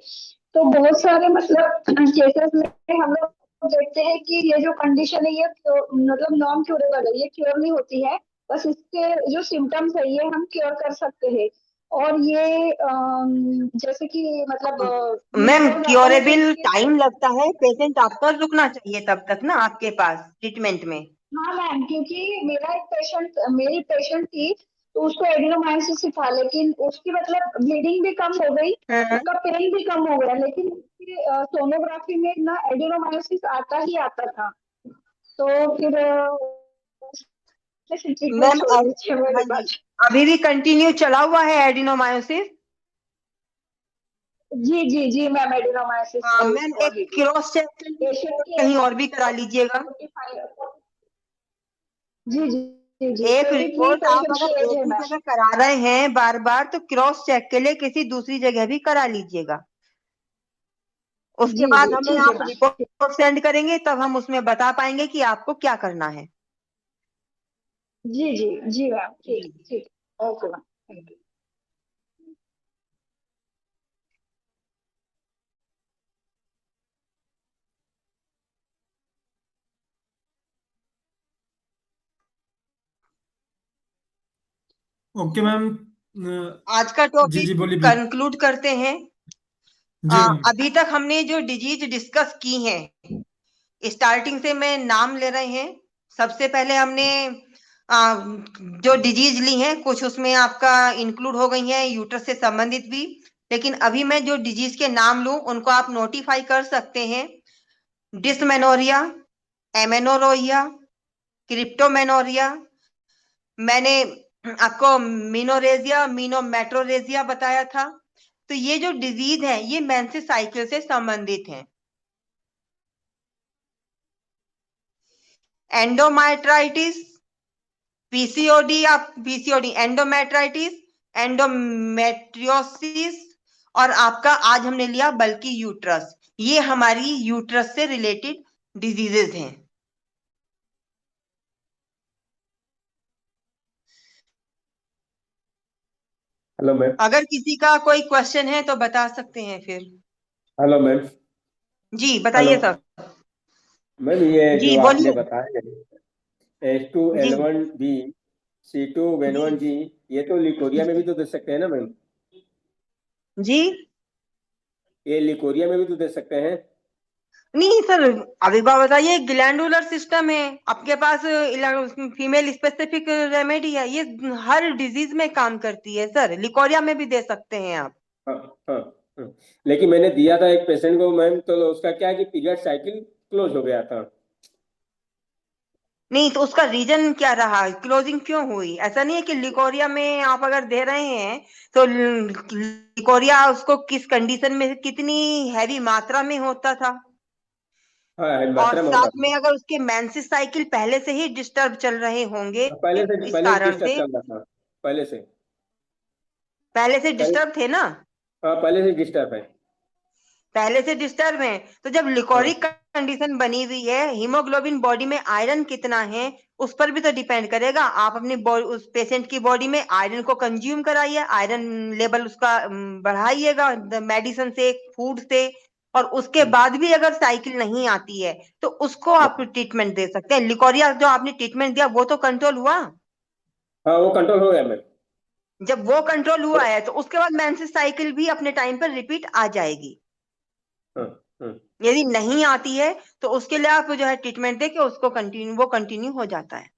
Speaker 7: तो बहुत सारे मतलब केसेस में हम लोग देखते हैं कि ये जो कंडीशन है ये मतलब नॉन क्यूरेबल है, ये क्योर नहीं होती है। बस इसके जो सिम्टम्स है ये हम क्योर कर सकते हैं। और ये जैसे कि मतलब
Speaker 5: मैम,
Speaker 7: मीटर ज्यादा होगा
Speaker 5: क्योरेबल
Speaker 7: इसके।
Speaker 5: टाइम लगता है, पेशेंट आपका रुकना चाहिए तब तक ना आपके पास ट्रीटमेंट में।
Speaker 7: हाँ मैम, क्योंकि मेरी पेशेंट थी, तो उसको एडिनोमायोसिस था, लेकिन उसकी मतलब ब्लीडिंग भी कम हो गई,
Speaker 5: हाँ।
Speaker 7: उसका पेन भी कम हो गया, लेकिन उसकी सोनोग्राफी में ना एडिनोमायोसिस आता ही आता था। तो फिर ट्रीटमेंट
Speaker 5: मैम
Speaker 7: छोड़ दीजिए मेरे
Speaker 5: हाँ जी,
Speaker 7: पास।
Speaker 5: अभी भी कंटिन्यू चला हुआ है एडिनोमायोसिस?
Speaker 7: जी जी जी मैम, एडिनोमायोसिस
Speaker 5: हाँ
Speaker 7: है
Speaker 5: मैम,
Speaker 7: उसको
Speaker 5: एक
Speaker 7: अभी भी।
Speaker 5: क्रॉस चेक
Speaker 7: पेशेंट की
Speaker 5: कहीं
Speaker 7: एज
Speaker 5: और भी करा लीजिएगा।
Speaker 7: 45। जी जी जी जी,
Speaker 5: एक
Speaker 7: 43
Speaker 5: रिपोर्ट आप
Speaker 7: पेशेंट की
Speaker 5: अगर
Speaker 7: एज
Speaker 5: एक
Speaker 7: है
Speaker 5: ही
Speaker 7: मैम।
Speaker 5: जगह करा रहे हैं बार बार, तो क्रॉस चेक के लिए किसी दूसरी जगह भी करा लीजिएगा। उसके
Speaker 7: जी
Speaker 5: बाद
Speaker 7: जी
Speaker 5: हमें
Speaker 7: ठीक है
Speaker 5: आप
Speaker 7: मैम।
Speaker 5: रिपोर्ट सेंड करेंगे, तब हम उसमें बता पाएंगे कि आपको क्या करना है।
Speaker 7: जी जी जी मैम, ठीक
Speaker 5: जी
Speaker 7: ठीक। Okay ma'am, thank you.
Speaker 1: Okay ma'am.
Speaker 5: आज का
Speaker 1: जी जी
Speaker 5: टॉपिक
Speaker 1: बोलिए प्लीज।
Speaker 5: कंक्लूड करते हैं।
Speaker 1: जी मैम।
Speaker 5: अभी तक हमने जो डिजीज डिस्कस की हैं, स्टार्टिंग से मैं नाम ले रहे हैं। सबसे पहले हमने जो डिजीज ली हैं, कुछ उसमें आपका इंक्लूड हो गई हैं यूट्रस से संबंधित भी। लेकिन अभी मैं जो डिजीज के नाम लूं उनको आप नोटिफाई कर सकते हैं। डिस्मेनोरिया, एमेनोरोइया, क्रिप्टोमेनोरिया, मैंने आपको मिनोरेजिया, मिनोमेट्रोरेजिया बताया था। तो ये जो डिजीज है ये मेंसेस साइकिल से संबंधित है। एंडोमेट्राइटिस, पीसीओडी या पीसीओडी, एंडोमेट्राइटिस, एंडोमेट्रियोसिस, और आपका आज हमने लिया बल्कि यूट्रस। ये हमारी यूट्रस से रिलेटेड डिजीजेस हैं।
Speaker 10: Hello ma'am.
Speaker 5: अगर किसी का कोई क्वेश्चन है तो बता सकते हैं फिर।
Speaker 10: Hello ma'am.
Speaker 5: जी
Speaker 10: हेलो
Speaker 5: बताइए सर।
Speaker 10: मैम, ये
Speaker 5: जी
Speaker 10: जो आपने
Speaker 5: बोलिए।
Speaker 10: बताया H2
Speaker 5: जी
Speaker 10: L1 B C2 N1
Speaker 5: जी
Speaker 10: G, ये तो लिकोरिया में भी तो दे सकते हैं ना मैम?
Speaker 5: जी
Speaker 10: ये लिकोरिया में भी तो दे सकते हैं?
Speaker 5: नहीं सर, अभी बात बताइए। ग्लैंडुलर सिस्टम है आपके पास, फीमेल स्पेसिफिक रेमेडी है, ये हर डिजीज में काम करती है सर। लिकोरिया में भी दे सकते हैं आप।
Speaker 10: हाँ हाँ हाँ। लेकिन मैंने दिया था एक पेशेंट को मैम, तो उसका क्या है कि पीरियड साइकिल क्लोज हो गया था।
Speaker 5: नहीं तो उसका रीजन क्या रहा, क्लोजिंग क्यों हुई? ऐसा नहीं है कि लिकोरिया में आप अगर दे रहे हैं तो लिकोरिया उसको किस कंडीशन में, कितनी हैवी मात्रा में होता था,
Speaker 10: हाँ,
Speaker 5: और
Speaker 10: मात्रा में होता
Speaker 5: साथ
Speaker 10: था।
Speaker 5: में अगर उसके मेंसेस साइकिल पहले से ही डिस्टर्ब चल रहे होंगे इस
Speaker 10: पहले से
Speaker 5: कारण
Speaker 10: डिस्टर्ब
Speaker 5: से।
Speaker 10: चल रहा था। पहले से।
Speaker 5: पहले से
Speaker 10: पहले।
Speaker 5: डिस्टर्ब थे ना?
Speaker 10: हाँ, पहले से डिस्टर्ब है।
Speaker 5: पहले से डिस्टर्ब है। तो जब लिकोरिक कंडीशन बनी हुई है, हीमोग्लोबिन बॉडी में आयरन कितना है उस पर भी तो डिपेंड करेगा। आप अपनी उस पेशेंट की बॉडी में आयरन को कंज्यूम कराइए, आयरन लेवल उसका बढ़ाइएगा मेडिसिन से, फूड से, और उसके बाद भी अगर साइकिल नहीं आती है तो उसको आप ट्रीटमेंट दे सकते हैं। लिकोरिया जो आपने ट्रीटमेंट दिया वो तो कंट्रोल हुआ।
Speaker 10: हाँ, वो कंट्रोल हो गया मैम।
Speaker 5: जब वो कंट्रोल हुआ है तो उसके बाद मेंसेस साइकिल भी अपने टाइम पर रिपीट आ जाएगी। यदि नहीं आती है तो उसके लिए आप जो है ट्रीटमेंट दे के उसको कंटिन्यू हो जाता है।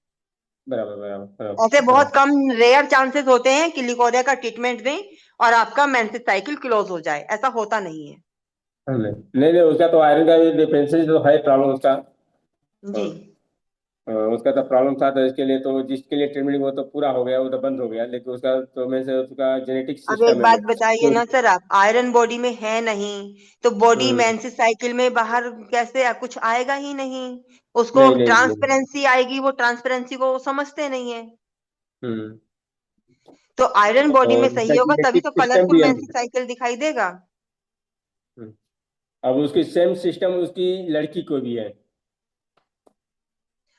Speaker 10: बराबर बराबर।
Speaker 5: ऐसे बहुत कम रेयर चांसेस होते हैं कि लिकोरिया का ट्रीटमेंट दें और आपका मेंसेस साइकिल क्लोज हो जाए, ऐसा होता नहीं है।
Speaker 10: नहीं, उसका तो आयरन का डिफिशियंसी तो है प्रॉब्लम उसका
Speaker 5: जी।
Speaker 10: उसका तो प्रॉब्लम था, तो इसके लिए तो जिसके लिए ट्रीटमेंट वो तो पूरा हो गया, वो तो बंद हो गया, लेकिन उसका तो मैं से उसका जेनेटिक
Speaker 5: अब
Speaker 10: सिस्टम
Speaker 5: एक
Speaker 10: है
Speaker 5: बात बताइए ना सर, आप आयरन बॉडी में है नहीं तो बॉडी
Speaker 10: हम्म।
Speaker 5: मेंसेस साइकिल में बाहर कैसे कुछ आएगा ही नहीं। उसको
Speaker 10: नहीं नहीं नहीं।
Speaker 5: ट्रांसपेरेंसी आएगी, वो ट्रांसपेरेंसी को वो समझते नहीं है।
Speaker 10: हम्म।
Speaker 5: तो आयरन बॉडी में
Speaker 10: और उसका
Speaker 5: सही होगा तभी
Speaker 10: जेनेटिक
Speaker 5: तो
Speaker 10: सिस्टम
Speaker 5: कलरफुल
Speaker 10: भी है।
Speaker 5: मेंसेस साइकिल दिखाई देगा।
Speaker 10: अब उसकी सेम सिस्टम उसकी लड़की को भी है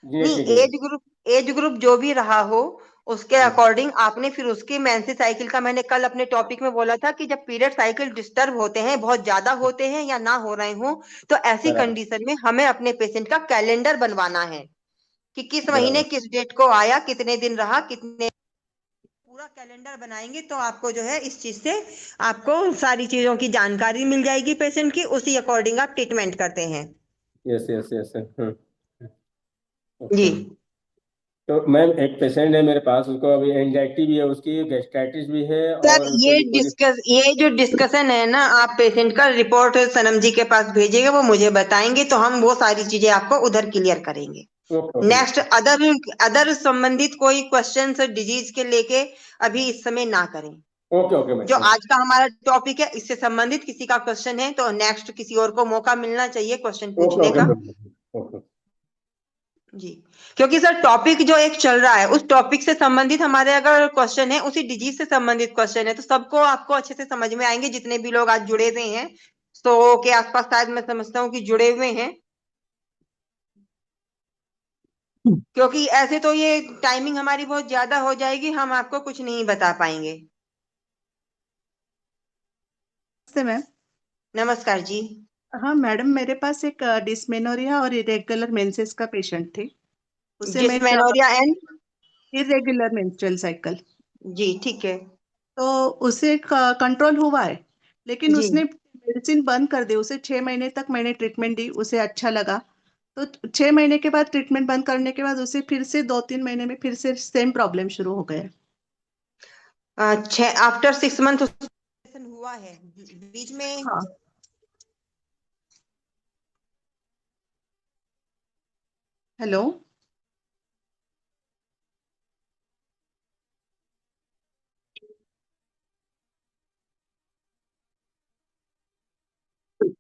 Speaker 5: नहीं,
Speaker 10: जेनेटिकली।
Speaker 5: एज ग्रुप जो भी रहा हो उसके अकॉर्डिंग आपने फिर उसकी मेंसेस साइकिल का, मैंने कल अपने टॉपिक में बोला था कि जब पीरियड साइकिल डिस्टर्ब होते हैं, बहुत ज्यादा होते हैं या ना हो रहे हो, तो ऐसी
Speaker 10: बराबर
Speaker 5: कंडीशन में हमें अपने पेशेंट का कैलेंडर बनवाना है कि किस महीने
Speaker 10: बराबर।
Speaker 5: किस डेट को आया, कितने दिन रहा, कितने, पूरा कैलेंडर बनाएंगे तो आपको जो है इस चीज से आपको सारी चीजों की जानकारी मिल जाएगी पेशेंट की, उसी अकॉर्डिंग आप ट्रीटमेंट करते हैं।
Speaker 10: Yes yes yes.
Speaker 5: जी।
Speaker 10: ओके। तो मैम एक पेशेंट है मेरे पास, उसको अभी एंजाइटी भी है, उसकी गैस्ट्राइटिस भी है,
Speaker 5: सर
Speaker 10: और उसको
Speaker 5: ये जो डिस्कशन है ना, आप पेशेंट का रिपोर्ट सनम जी के पास भेजिएगा, वो मुझे बताएंगे तो हम वो सारी चीजें आपको उधर क्लियर करेंगे।
Speaker 10: ओके
Speaker 5: नेक्स्ट अदर संबंधित कोई क्वेश्चन डिजीज के लेके अभी इस समय ना करें।
Speaker 10: Okay okay ma'am.
Speaker 5: जो आज का हमारा टॉपिक है इससे संबंधित किसी का क्वेश्चन है तो नेक्स्ट किसी और को मौका मिलना चाहिए क्वेश्चन
Speaker 10: ओके
Speaker 5: पूछने
Speaker 10: ओके
Speaker 5: का।
Speaker 10: ओके।
Speaker 5: जी। क्योंकि सर टॉपिक जो एक चल रहा है उस टॉपिक से संबंधित हमारे अगर क्वेश्चन है, उसी डिजीज से संबंधित क्वेश्चन है, तो सबको आपको अच्छे से समझ में आएंगे जितने भी लोग आज जुड़े हुए हैं। 100 के आसपास शायद मैं समझता हूँ कि जुड़े हुए हैं। क्योंकि ऐसे तो ये टाइमिंग हमारी बहुत ज्यादा हो जाएगी, हम आपको कुछ नहीं बता पाएंगे।
Speaker 11: नमस्ते मैम।
Speaker 5: नमस्कार जी।
Speaker 11: हाँ मैडम, मेरे पास एक डिस्मेनोरिया और इरेगुलर मेंसेस का पेशेंट थे। उसे मैं
Speaker 5: dysmenorrhoea and
Speaker 11: irregular menstrual cycle.
Speaker 5: जी ठीक है।
Speaker 11: तो उसे कंट्रोल हुआ है, लेकिन
Speaker 5: जी।
Speaker 11: उसने मेडिसिन बंद कर दी। उसे 6 महीने तक मैंने ट्रीटमेंट दी, उसे अच्छा लगा। तो 6 महीने के बाद ट्रीटमेंट बंद करने के बाद उसे फिर से 2-3 महीने में फिर से सेम प्रॉब्लम शुरू हो गया।
Speaker 5: आफ्टर 6 मंथ हुआ है बीच में।
Speaker 11: हाँ। हेलो।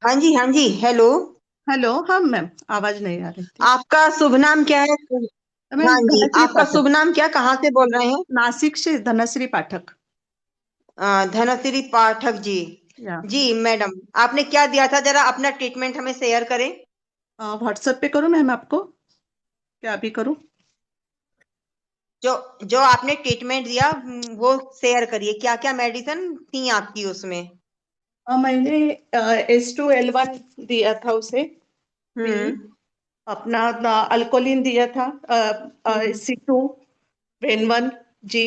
Speaker 5: हाँ जी हाँ जी। हेलो।
Speaker 11: हेलो। हाँ मैम, आवाज नहीं आ रही थी।
Speaker 5: आपका शुभ नाम क्या है?
Speaker 11: मैम
Speaker 5: हाँ जी,
Speaker 11: धनश्री
Speaker 5: आपका
Speaker 11: पाठक,
Speaker 5: शुभ नाम क्या, कहाँ से बोल रहे हैं?
Speaker 11: नासिक से धनश्री पाठक।
Speaker 5: धनश्री पाठक जी।
Speaker 11: या
Speaker 5: जी मैडम, आपने क्या दिया था, जरा अपना ट्रीटमेंट हमें शेयर करें।
Speaker 11: व्हाट्सएप पे करूँ मैम आपको, क्या अभी करूँ?
Speaker 5: जो जो आपने ट्रीटमेंट दिया वो शेयर करिए, क्या क्या मेडिसिन थी आपकी उसमें।
Speaker 11: मैंने S2L1 दिया था उसे, बी अपना अल्कोलिन दिया था, C2 वेन1 जी,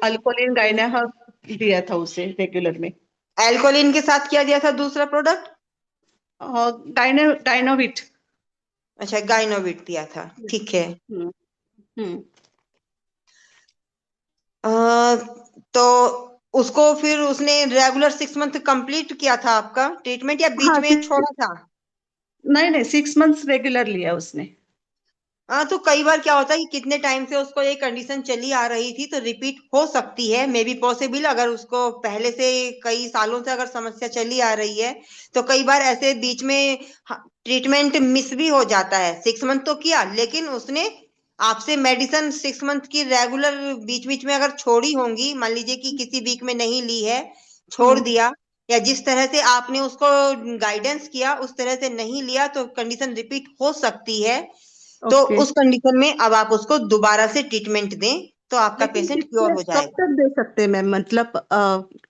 Speaker 11: अल्कोलिन गाइनाहब दिया था उसे रेगुलर में।
Speaker 5: एल्कोलिन के साथ क्या दिया था दूसरा प्रोडक्ट?
Speaker 11: गाइनोविट।
Speaker 5: अच्छा, गाइनोविट दिया था, ठीक है। तो उसको फिर उसने रेगुलर 6 मंथ कंप्लीट किया था आपका ट्रीटमेंट या बीच
Speaker 11: हाँ,
Speaker 5: में छोड़ा था?
Speaker 11: नहीं नहीं, 6 मंथ्स रेगुलर लिया उसने।
Speaker 5: हाँ, तो कई बार क्या होता है कि कितने टाइम से उसको ये कंडीशन चली आ रही थी तो रिपीट हो सकती है, मे बी पॉसिबल। अगर उसको पहले से कई सालों से अगर समस्या चली आ रही है तो कई बार ऐसे बीच में ट्रीटमेंट मिस भी हो जाता है। 6 मंथ तो किया लेकिन उसने आपसे मेडिसिन 6 मंथ की रेगुलर बीच बीच में अगर छोड़ी होंगी, मान लीजिए कि किसी वीक में नहीं ली है, छोड़ दिया, या जिस तरह से आपने उसको गाइडेंस किया उस तरह से नहीं लिया तो कंडीशन रिपीट हो सकती है। तो
Speaker 11: ओके,
Speaker 5: उस कंडीशन में अब आप उसको दोबारा से ट्रीटमेंट दें तो आपका
Speaker 11: लेकिन
Speaker 5: पेशेंट क्योर हो
Speaker 11: कब
Speaker 5: जाएगा।
Speaker 11: तक दे सकते हैं मैम? मतलब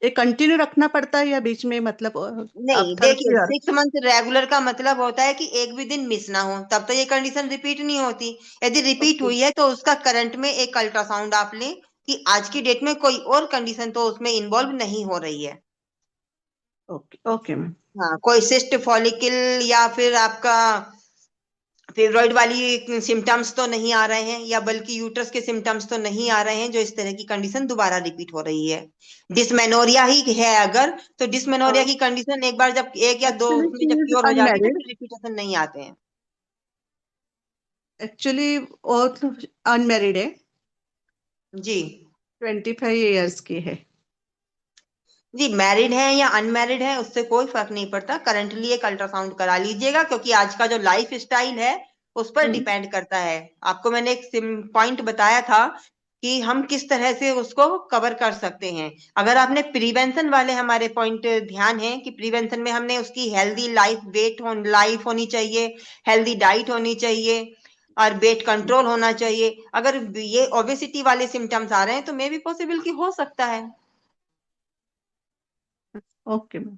Speaker 11: ये कंटिन्यू रखना पड़ता है या बीच में मतलब
Speaker 5: नहीं,
Speaker 11: आफ्टर
Speaker 5: देखिए
Speaker 11: ईयर?
Speaker 5: 6 मंथ रेगुलर का मतलब होता है कि एक भी दिन मिस ना हो, तब तो ये कंडीशन रिपीट नहीं होती। यदि रिपीट
Speaker 11: ओके,
Speaker 5: हुई है तो उसका करंट में एक अल्ट्रासाउंड आप लें कि आज की डेट में कोई और कंडीशन तो उसमें इन्वॉल्व नहीं हो रही है।
Speaker 11: Okay, okay ma'am.
Speaker 5: हाँ, कोई सिस्ट फॉलिकल या फिर आपका फिब्रॉइड वाली सिम्टम्स तो नहीं आ रहे हैं, या बल्कि यूट्रस के सिम्टम्स तो नहीं आ रहे हैं जो इस तरह की कंडीशन दोबारा रिपीट हो रही है। डिस्मेनोरिया ही है अगर, तो डिस्मेनोरिया की कंडीशन एक बार जब एक या दो
Speaker 11: एक्चुअली
Speaker 5: उसमें
Speaker 11: शी
Speaker 5: जब
Speaker 11: इज
Speaker 5: क्योर हो जाती है तो
Speaker 11: अनमैरिड।
Speaker 5: फिर रिपीटेशन नहीं आते हैं।
Speaker 11: एक्चुअली वो अनमैरिड है,
Speaker 5: जी
Speaker 11: 25 ईयर्स की है।
Speaker 5: जी, मैरिड है या अनमैरिड है उससे कोई फर्क नहीं पड़ता। करंटली एक अल्ट्रासाउंड करा लीजिएगा क्योंकि आज का जो लाइफ स्टाइल है उस पर डिपेंड करता है। आपको मैंने एक पॉइंट बताया था कि हम किस तरह से उसको कवर कर सकते हैं। अगर आपने प्रिवेंशन वाले हमारे पॉइंट ध्यान है कि प्रिवेंशन में हमने उसकी हेल्दी लाइफ होनी चाहिए, हेल्दी डाइट होनी चाहिए और वेट कंट्रोल होना चाहिए। अगर ये ओबेसिटी वाले सिम्टम्स आ रहे हैं तो मे भी पॉसिबल कि हो सकता है।
Speaker 11: Okay ma'am.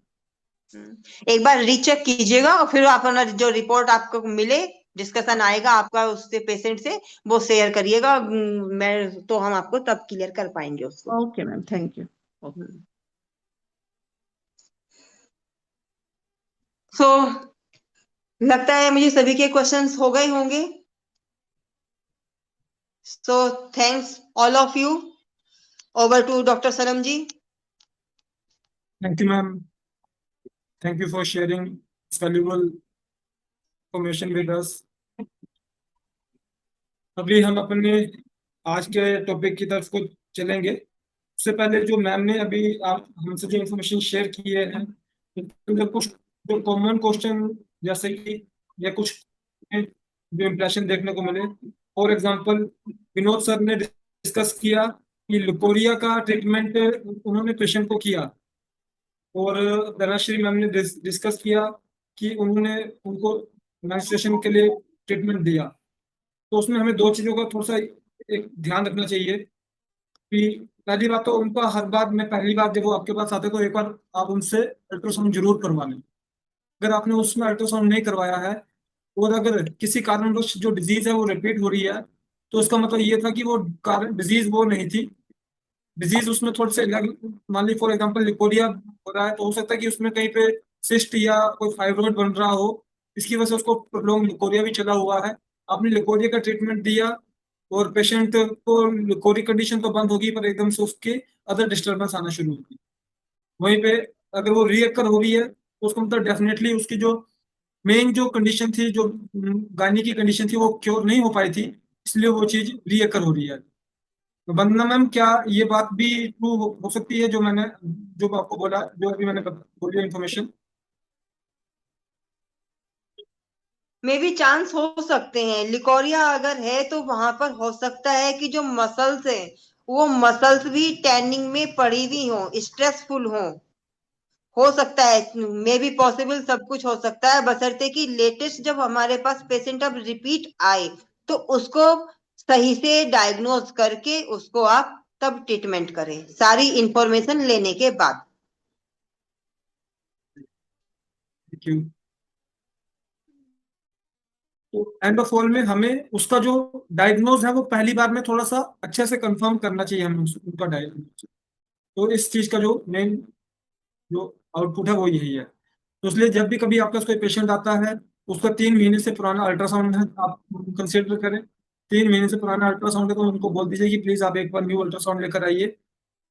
Speaker 5: एक बार रीचेक कीजिएगा और फिर अपना जो रिपोर्ट आपको मिले, डिस्कशन आएगा आपका उससे पेशेंट से, वो शेयर करिएगा। मैं तो हम आपको तब क्लियर कर पाएंगे उसको।
Speaker 11: Okay ma'am, thank you.
Speaker 5: So लगता है मुझे सभी के क्वेश्चंस हो गए होंगे। So thanks all of you. Over to doctor Saram ji.
Speaker 1: Thank you, ma'am. Thank you for sharing this valuable information with us. अभी हम अपने आज के टॉपिक की तरफ को चलेंगे। उससे पहले जो मैम ने अभी आप हमसे जो इंफॉर्मेशन शेयर किए हैं, तो कुछ जो कॉमन क्वेश्चन जैसे कि या कुछ जो इम्प्रेशन देखने को मिले। फॉर एग्जांपल, विनोद सर ने डिस्कस किया कि लुकोरिया का ट्रीटमेंट उन्होंने पेशेंट को किया, और धनश्री मैम ने डिस्कस किया कि उन्होंने उनको मेंस्ट्रुएशन के लिए ट्रीटमेंट दिया। तो उसमें हमें दो चीजों का थोड़ा सा एक ध्यान रखना चाहिए कि पहली बात तो उनका हर बार में पहली बार जब वो आपके पास आते तो एक बार आप उनसे अल्ट्रासाउंड जरूर करवा लें। अगर आपने उसमें अल्ट्रासाउंड नहीं करवाया है और अगर किसी कारणवश जो डिजीज है वो रिपीट हो रही है, तो इसका मतलब ये था कि वो कारण डिजीज वो नहीं थी। डिजीज उसमें थोड़े से मान ली फॉर एग्जाम्पल लिकोरिया हो रहा है तो हो सकता है कि उसमें कहीं पे सिस्ट या कोई फाइब्रोइड बन रहा हो, इसकी वजह से उसको प्रोलॉन्ग लिकोरिया भी चला हुआ है। आपने लिकोरिया का ट्रीटमेंट दिया और पेशेंट को लिकोरी कंडीशन तो बंद होगी पर एकदम से उसके अदर डिस्टर्बेंस आना शुरू होगी। वहीं पे अगर वो रीअकर हो रही है तो उसका मतलब डेफिनेटली उसकी जो मेन जो कंडीशन थी, जो गायनी की कंडीशन थी, वो क्योर नहीं हो पाई थी, इसलिए वो चीज रीअकर हो रही है। तो वंदना मैम, क्या ये बात भी ट्रू हो सकती है जो मैंने जो आपको बोला, जो अभी मैंने बोली इन्फॉर्मेशन?
Speaker 5: में भी चांस हो सकते हैं। लिकोरिया अगर है तो वहां पर हो सकता है कि जो मसल्स है वो मसल्स भी टैनिंग में पड़ी हुई हो, स्ट्रेसफुल हो सकता है। मे बी पॉसिबल, सब कुछ हो सकता है, बशर्ते कि लेटेस्ट जब हमारे पास पेशेंट अब रिपीट आए तो उसको सही से डायग्नोज करके उसको आप तब ट्रीटमेंट करें, सारी इंफॉर्मेशन लेने के बाद।
Speaker 1: Thank you. तो एंड ऑफ ऑल में हमें उसका जो डायग्नोज है वो पहली बार में थोड़ा सा अच्छे से कंफर्म करना चाहिए हमें उनका डायग्नोज। तो इस चीज का जो मेन जो आउटपुट है वो यही है। तो इसलिए जब भी कभी आपका कोई पेशेंट आता है, उसका 3 महीने से पुराना अल्ट्रासाउंड है आप कंसिडर करें। 3 महीने से पुराना अल्ट्रासाउंड है तो उनको बोल दीजिए कि प्लीज आप एक बार न्यू अल्ट्रासाउंड लेकर आइए।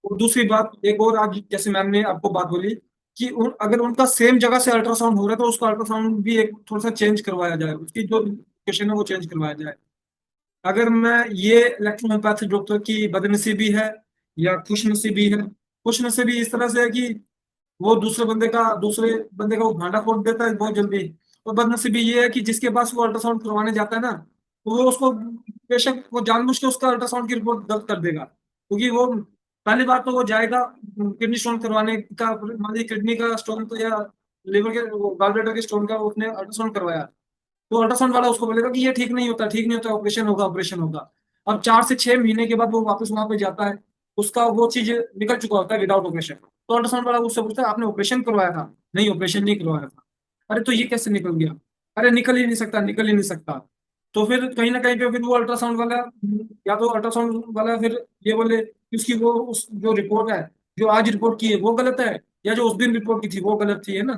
Speaker 1: और दूसरी बात, एक और आज जैसे मैम ने आपको बात बोली कि अगर उनका सेम जगह से अल्ट्रासाउंड हो रहा है तो उसका अल्ट्रासाउंड भी एक थोड़ा सा चेंज करवाया जाए, उसकी जो लोकेशन है वो चेंज करवाया जाए। अगर मैं ये इलेक्ट्रोहोम्योपैथी डॉक्टर की बदनसीबी है या खुशनसीबी है, खुशनसीबी इस तरह से है कि वो दूसरे बंदे का वो भांडा फोड़ देता है बहुत जल्दी। और बदनसीबी ये है कि जिसके पास वो अल्ट्रासाउंड करवाने जाता है ना, तो वो उसको बेशक वो जानबूझ के उसका अल्ट्रासाउंड की रिपोर्ट गलत कर देगा, क्योंकि वो पहली बात तो वो जाएगा किडनी स्टोन करवाने का, मान लीजिए किडनी का स्टोन तो या लिवर के गॉल ब्लैडर के स्टोन का उसने अल्ट्रासाउंड करवाया, तो अल्ट्रासाउंड वाला उसको बोलेगा कि ये ठीक नहीं होता, ठीक नहीं होता, ऑपरेशन होगा, ऑपरेशन होगा। अब 4 से 6 महीने के बाद वो वापस वहां पे जाता है, उसका वो चीज निकल चुका होता है विदाउट ऑपरेशन, तो अल्ट्रासाउंड वाला उससे पूछता है आपने ऑपरेशन करवाया था? नहीं, ऑपरेशन नहीं करवाया था। अरे तो ये कैसे निकल गया? अरे निकल ही नहीं सकता, निकल ही नहीं सकता। तो फिर कहीं ना कहीं पे फिर वो अल्ट्रासाउंड वाला, या तो अल्ट्रासाउंड वाला फिर ये बोले कि उसकी वो उस जो रिपोर्ट है, जो आज रिपोर्ट की है वो गलत है, या जो उस दिन रिपोर्ट की थी वो गलत थी, है ना।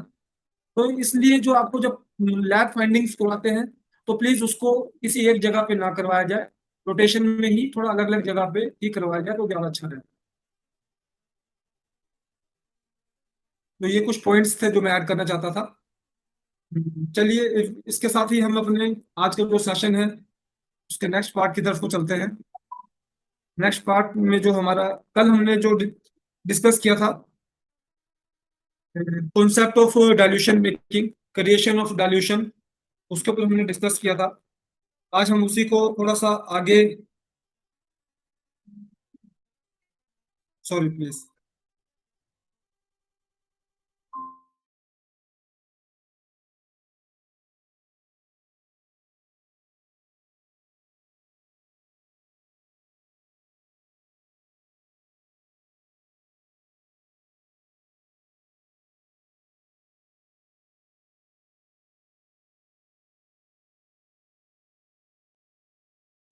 Speaker 1: तो इसलिए जो आपको जब लैब फाइंडिंग्स करवाते हैं, तो प्लीज उसको किसी एक जगह पे ना करवाया जाए, रोटेशन में ही थोड़ा अलग अलग जगह पे ही करवाया जाए तो ज्यादा अच्छा रहेगा। तो ये कुछ पॉइंट्स थे जो मैं ऐड करना चाहता था। चलिए इसके साथ ही हम अपने आज का जो सेशन है उसके नेक्स्ट पार्ट की तरफ को चलते हैं। नेक्स्ट पार्ट में जो हमारा कल हमने जो डिस्कस किया था, concept of dilution making, creation of dilution, उसके ऊपर हमने डिस्कस किया था। आज हम उसी को थोड़ा सा आगे, सॉरी प्लीज,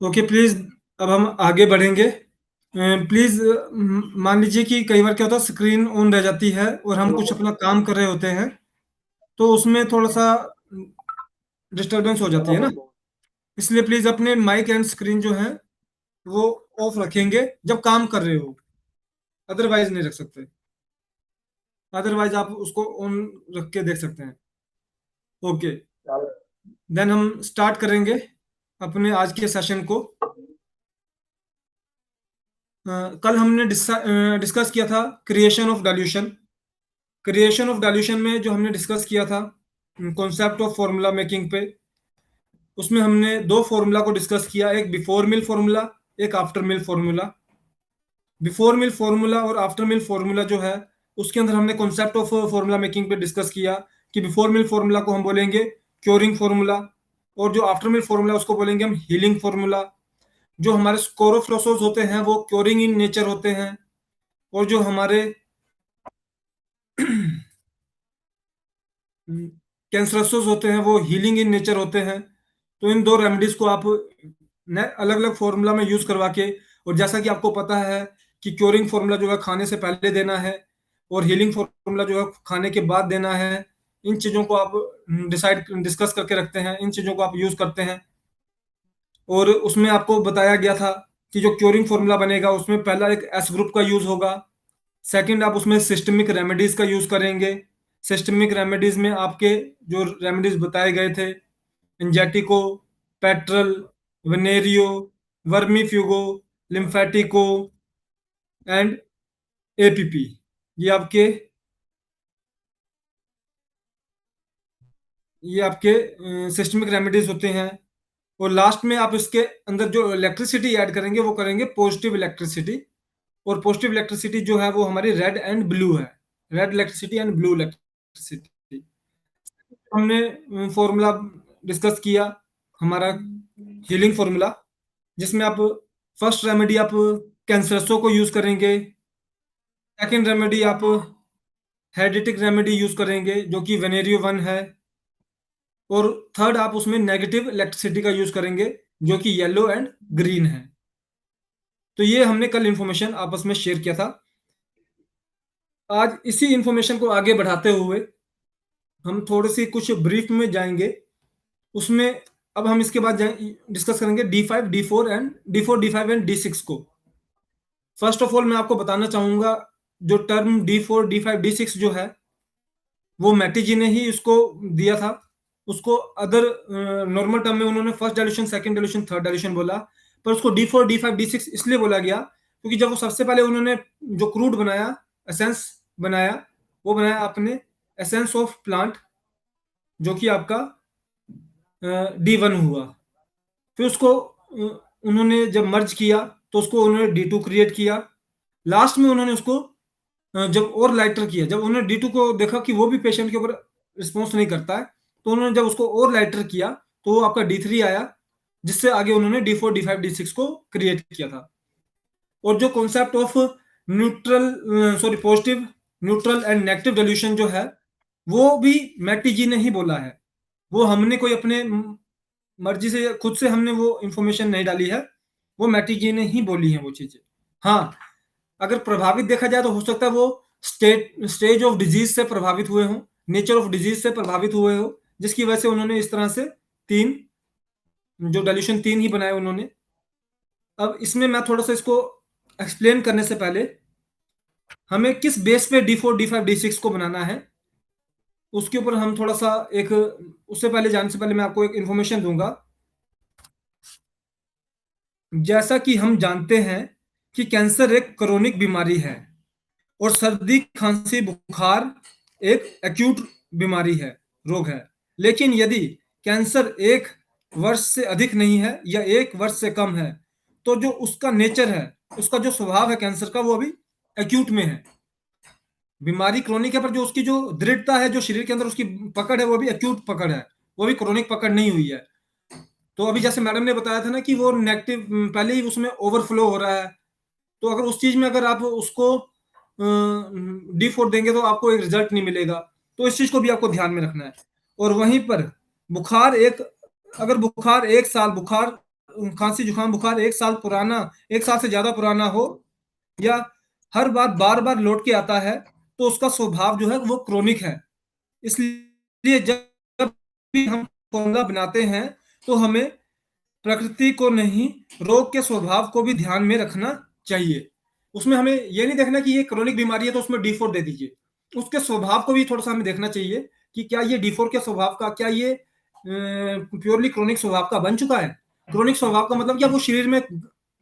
Speaker 1: ओके प्लीज, अब हम आगे बढ़ेंगे। प्लीज मान लीजिए कि कई बार क्या होता है स्क्रीन ऑन रह जाती है और हम कुछ अपना काम कर रहे होते हैं, तो उसमें थोड़ा सा डिस्टरबेंस हो जाती है ना, इसलिए प्लीज अपने माइक एंड स्क्रीन जो है वो ऑफ रखेंगे जब काम कर रहे हो, अदरवाइज नहीं रख सकते, अदरवाइज आप उसको ऑन रख के देख सकते हैं। ओके, देन हम स्टार्ट करेंगे अपने आज के सेशन को। कल हमने डिस्कस किया था creation of dilution. Creation of dilution में जो हमने डिस्कस किया था कॉन्सेप्ट ऑफ फॉर्मूला मेकिंग पे, उसमें हमने दो फॉर्मूला को डिस्कस किया, एक बिफोर मिल फॉर्मूला, एक आफ्टर मिल फॉर्मूला। बिफोर मिल फॉर्मूला और आफ्टर मिल फॉर्मूला जो है उसके अंदर हमने कॉन्सेप्ट ऑफ फॉर्मूला मेकिंग पे डिस्कस किया कि बिफोर मिल फॉर्मूला को हम बोलेंगे क्योरिंग फॉर्मूला, और जो आफ्टर मिल फॉर्मूला उसको बोलेंगे हम हीलिंग फॉर्मूला। जो हमारे स्कोरोफ्लोसोस होते हैं वो क्योरिंग इन नेचर होते हैं, और जो हमारे कैंसरसोस होते हैं वो हीलिंग इन नेचर होते हैं। तो इन दो रेमेडीज को आप अलग अलग फॉर्मूला में यूज करवा के, और जैसा कि आपको पता है कि क्योरिंग फॉर्मूला जो है खाने से पहले देना है और हीलिंग फॉर्मूला जो है खाने के बाद देना है, इन चीजों को आप डिस्कस करके रखते हैं, इन चीजों को आप यूज करते हैं। और उसमें आपको बताया गया था कि जो क्योरिंग फॉर्मूला बनेगा उसमें पहला एक एस ग्रुप का यूज होगा, सेकंड आप उसमें सिस्टमिक रेमेडीज का यूज करेंगे। सिस्टमिक रेमेडीज में आपके जो रेमेडीज बताए गए थे इंजेटिको, पेट्रल, वेनेरियो, वर्मीफ्यूगो, लिम्फेटिको एंड एपीपी, ये आपके सिस्टमिक रेमेडीज होते हैं। और लास्ट में आप इसके अंदर जो इलेक्ट्रिसिटी ऐड करेंगे वो करेंगे पॉजिटिव इलेक्ट्रिसिटी, और पॉजिटिव इलेक्ट्रिसिटी जो है वो हमारी रेड एंड ब्लू है, red electricity and blue electricity. हमने फॉर्मूला डिस्कस किया हमारा हीलिंग फॉर्मूला, जिसमें आप फर्स्ट रेमेडी आप कैंसरसो को यूज करेंगे, सेकंड रेमेडी आप हेरेडिटिक रेमेडी यूज करेंगे जो कि वेनेरियो 1 है, और थर्ड आप उसमें नेगेटिव इलेक्ट्रिसिटी का यूज करेंगे जो कि येलो एंड ग्रीन है। तो ये हमने कल इंफॉर्मेशन आपस में शेयर किया था। आज इसी इंफॉर्मेशन को आगे बढ़ाते हुए हम थोड़ी सी कुछ ब्रीफ में जाएंगे। उसमें अब हम इसके बाद डिस्कस करेंगे D5, D4 and D4, D5 and D6 को। फर्स्ट ऑफ ऑल मैं आपको बताना चाहूंगा जो टर्म D4, D5, D6 जो है वो मैटी जी ने ही इसको दिया था। उसको अदर नॉर्मल टर्म में उन्होंने first dilution, second dilution, third dilution बोला, पर उसको D4, D5, D6 इसलिए बोला गया क्योंकि जब वो सबसे पहले उन्होंने जो क्रूड बनाया, एसेंस बनाया, वो बनाया अपने एसेंस ऑफ प्लांट जो कि आपका D1 हुआ। फिर उसको उन्होंने जब मर्ज किया तो उसको उन्होंने D2 क्रिएट किया, लास्ट में उन्होंने उसको जब और लाइटर किया, जब उन्होंने D2 को देखा कि वो भी पेशेंट के ऊपर रिस्पॉन्स नहीं करता है, तो उन्होंने जब उसको और लाइटर किया तो वो आपका D3 आया, जिससे आगे उन्होंने D4, D5, D6 को क्रिएट किया था। और जो concept of positive, neutral and negative dilution जो है, वो भी मैटी जी ने ही बोला है। वो हमने कोई अपने मर्जी से खुद से हमने वो इंफॉर्मेशन नहीं डाली है, वो मैटी जी ने ही बोली है वो चीजें। हाँ, अगर प्रभावित देखा जाए तो हो सकता है वो स्टेज ऑफ डिजीज से प्रभावित हुए हों, नेचर ऑफ डिजीज से प्रभावित हुए हो, जिसकी वजह से उन्होंने इस तरह से 3 जो डाइल्यूशन 3 ही बनाए उन्होंने। अब इसमें मैं थोड़ा सा इसको एक्सप्लेन करने से पहले हमें किस बेस पे D4, D5, D6 को बनाना है, उसके ऊपर हम थोड़ा सा उससे पहले जाने से पहले मैं आपको एक इंफॉर्मेशन दूंगा। जैसा कि हम जानते हैं कि कैंसर एक क्रोनिक बीमारी है और सर्दी, खांसी, बुखार एक एक्यूट बीमारी है, रोग है। लेकिन यदि कैंसर 1 वर्ष से अधिक नहीं है या 1 वर्ष से कम है, तो जो उसका नेचर है, उसका जो स्वभाव है कैंसर का, वो अभी एक्यूट में है। बीमारी क्रोनिक है, पर जो उसकी जो दृढ़ता है, जो शरीर के अंदर उसकी पकड़ है, वो भी एक्यूट पकड़ है, वो भी क्रोनिक पकड़ नहीं हुई है। तो अभी जैसे मैडम ने बताया था ना कि वो नेगेटिव पहले ही उसमें ओवरफ्लो हो रहा है, तो अगर उस चीज में अगर आप उसको D4 देंगे तो आपको एक रिजल्ट नहीं मिलेगा। तो इस चीज को भी आपको ध्यान में रखना है। और वहीं पर बुखार अगर बुखार 1 साल, बुखार, खांसी, जुकाम, बुखार 1 साल पुराना, 1 साल से ज्यादा पुराना हो या हर बार बार लौट के आता है, तो उसका स्वभाव जो है वो क्रोनिक है। इसलिए जब भी हम फॉर्मूला बनाते हैं तो हमें प्रकृति को नहीं, रोग के स्वभाव को भी ध्यान में रखना चाहिए। उसमें हमें ये नहीं देखना कि ये क्रोनिक बीमारी है तो उसमें D4 दे दीजिए, उसके स्वभाव को भी थोड़ा सा हमें देखना चाहिए कि क्या ये D4 के स्वभाव का, क्या ये प्योरली क्रोनिक स्वभाव का बन चुका है। क्रोनिक स्वभाव का मतलब क्या, वो शरीर में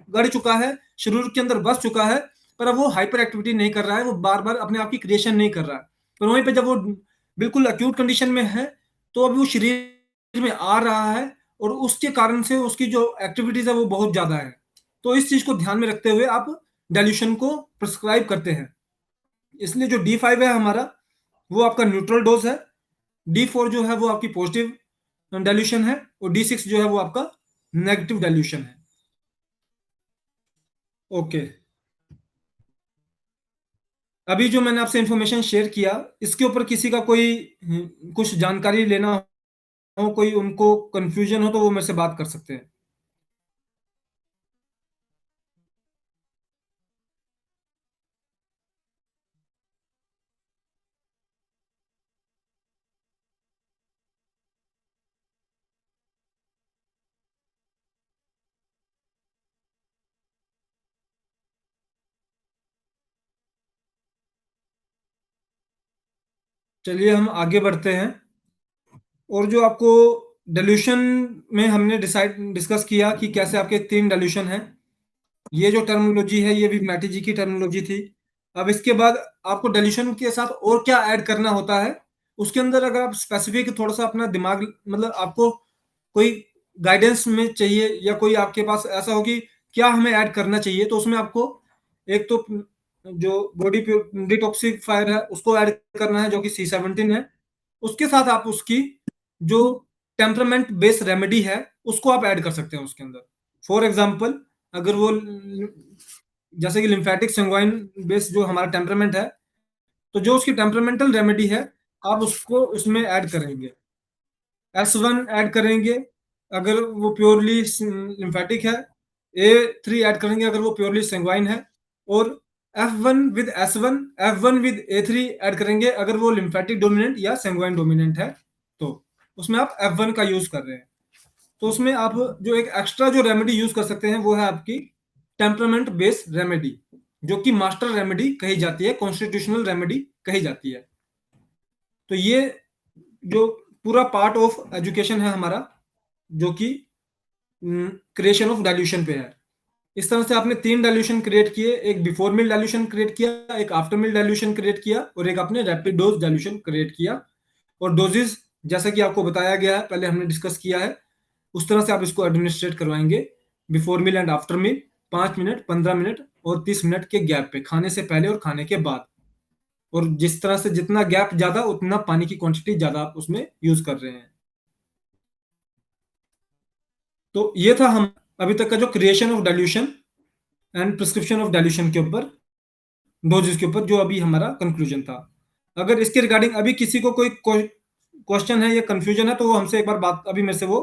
Speaker 1: गड़ चुका है, शरीर के अंदर बस चुका है, पर अब वो हाइपर एक्टिविटी नहीं कर रहा है, वो बार बार अपने आप की क्रिएशन नहीं कर रहा है। पर वहीं पे जब वो बिल्कुल अक्यूट कंडीशन में है, तो अभी वो शरीर में आ रहा है और उसके कारण से उसकी जो एक्टिविटीज है वो बहुत ज्यादा है। तो इस चीज को ध्यान में रखते हुए आप डाइल्यूशन को प्रिस्क्राइब करते हैं। इसलिए जो D5 है हमारा, वो आपका न्यूट्रल डोज है, D4 जो है वो आपकी पॉजिटिव डाइल्यूशन है और D6 जो है वो आपका नेगेटिव डाइल्यूशन है। ओके, अभी जो मैंने आपसे इंफॉर्मेशन शेयर किया, इसके ऊपर किसी का कोई कुछ जानकारी लेना हो, कोई उनको कंफ्यूजन हो, तो वो मेरे से बात कर सकते हैं। चलिए हम आगे बढ़ते हैं। और जो आपको डाइल्यूशन में हमने डिस्कस किया कि कैसे आपके 3 डाइल्यूशन हैं, ये जो टर्मिनोलॉजी है ये भी मैटी जी की टर्मिनोलॉजी थी। अब इसके बाद आपको डाइल्यूशन के साथ और क्या ऐड करना होता है, उसके अंदर अगर आप स्पेसिफिक थोड़ा सा अपना दिमाग, मतलब आपको कोई गाइडेंस में चाहिए या कोई आपके पास ऐसा हो कि क्या हमें ऐड करना चाहिए, तो उसमें आपको एक तो जो बॉडी डिटॉक्सिफायर है उसको ऐड करना है, जो कि C17 है। उसके साथ आप उसकी जो टेम्परामेंट बेस्ड रेमेडी है उसको आप ऐड कर सकते हैं उसके अंदर। फॉर एग्जांपल, अगर वो जैसे कि लिम्फेटिक संगवाइन बेस्ड जो हमारा टेम्परामेंट है, तो जो उसकी टेम्परामेंटल रेमेडी है आप उसको उसमें ऐड करेंगे। S1 ऐड करेंगे अगर वो प्योरली लिम्फेटिक है, A3 ऐड करेंगे अगर वो प्योरली संगवाइन है, और F1 with S1, F1 with A3 add करेंगे अगर वो लिम्फेटिक डोमिनेंट या संगवाइन डोमिनेंट है, तो उसमें आप F1 का यूज कर रहे हैं। तो उसमें आप जो एक एक्स्ट्रा जो रेमेडी यूज कर सकते हैं वो है आपकी टेम्परामेंट बेस्ड रेमेडी, जो कि मास्टर रेमेडी कही जाती है, कॉन्स्टिट्यूशनल रेमेडी कही जाती है। तो ये जो पूरा पार्ट ऑफ एजुकेशन है हमारा, जो कि क्रिएशन ऑफ डाइल्यूशन पे है। इस तरह से आपने 3 डाइल्यूशन क्रिएट किए, एक बिफोर मिल डाइल्यूशन क्रिएट किया, एक आफ्टर मिल डाइल्यूशन क्रिएट किया, और एक आपने रैपिड डोज डाइल्यूशन क्रिएट किया। और डोजेस जैसा कि आपको बताया गया है, पहले हमने डिस्कस किया है, उस तरह से आप इसको एडमिनिस्ट्रेट करवाएंगे, before mill and after mill. 5 minute, 15 minute और 30 मिनट के गैप पे, खाने से पहले और खाने के बाद। और जिस तरह से जितना गैप ज्यादा उतना पानी की क्वांटिटी ज्यादा आप उसमें यूज कर रहे हैं। तो ये था हम अभी तक का जो creation of dilution and prescription of dilution के ऊपर, डोजेस के ऊपर, जो अभी हमारा कंक्लूजन था। अगर इसके रिगार्डिंग अभी किसी को कोई क्वेश्चन है या कंफ्यूजन है तो वो हमसे एक बार बात, अभी मेरे से वो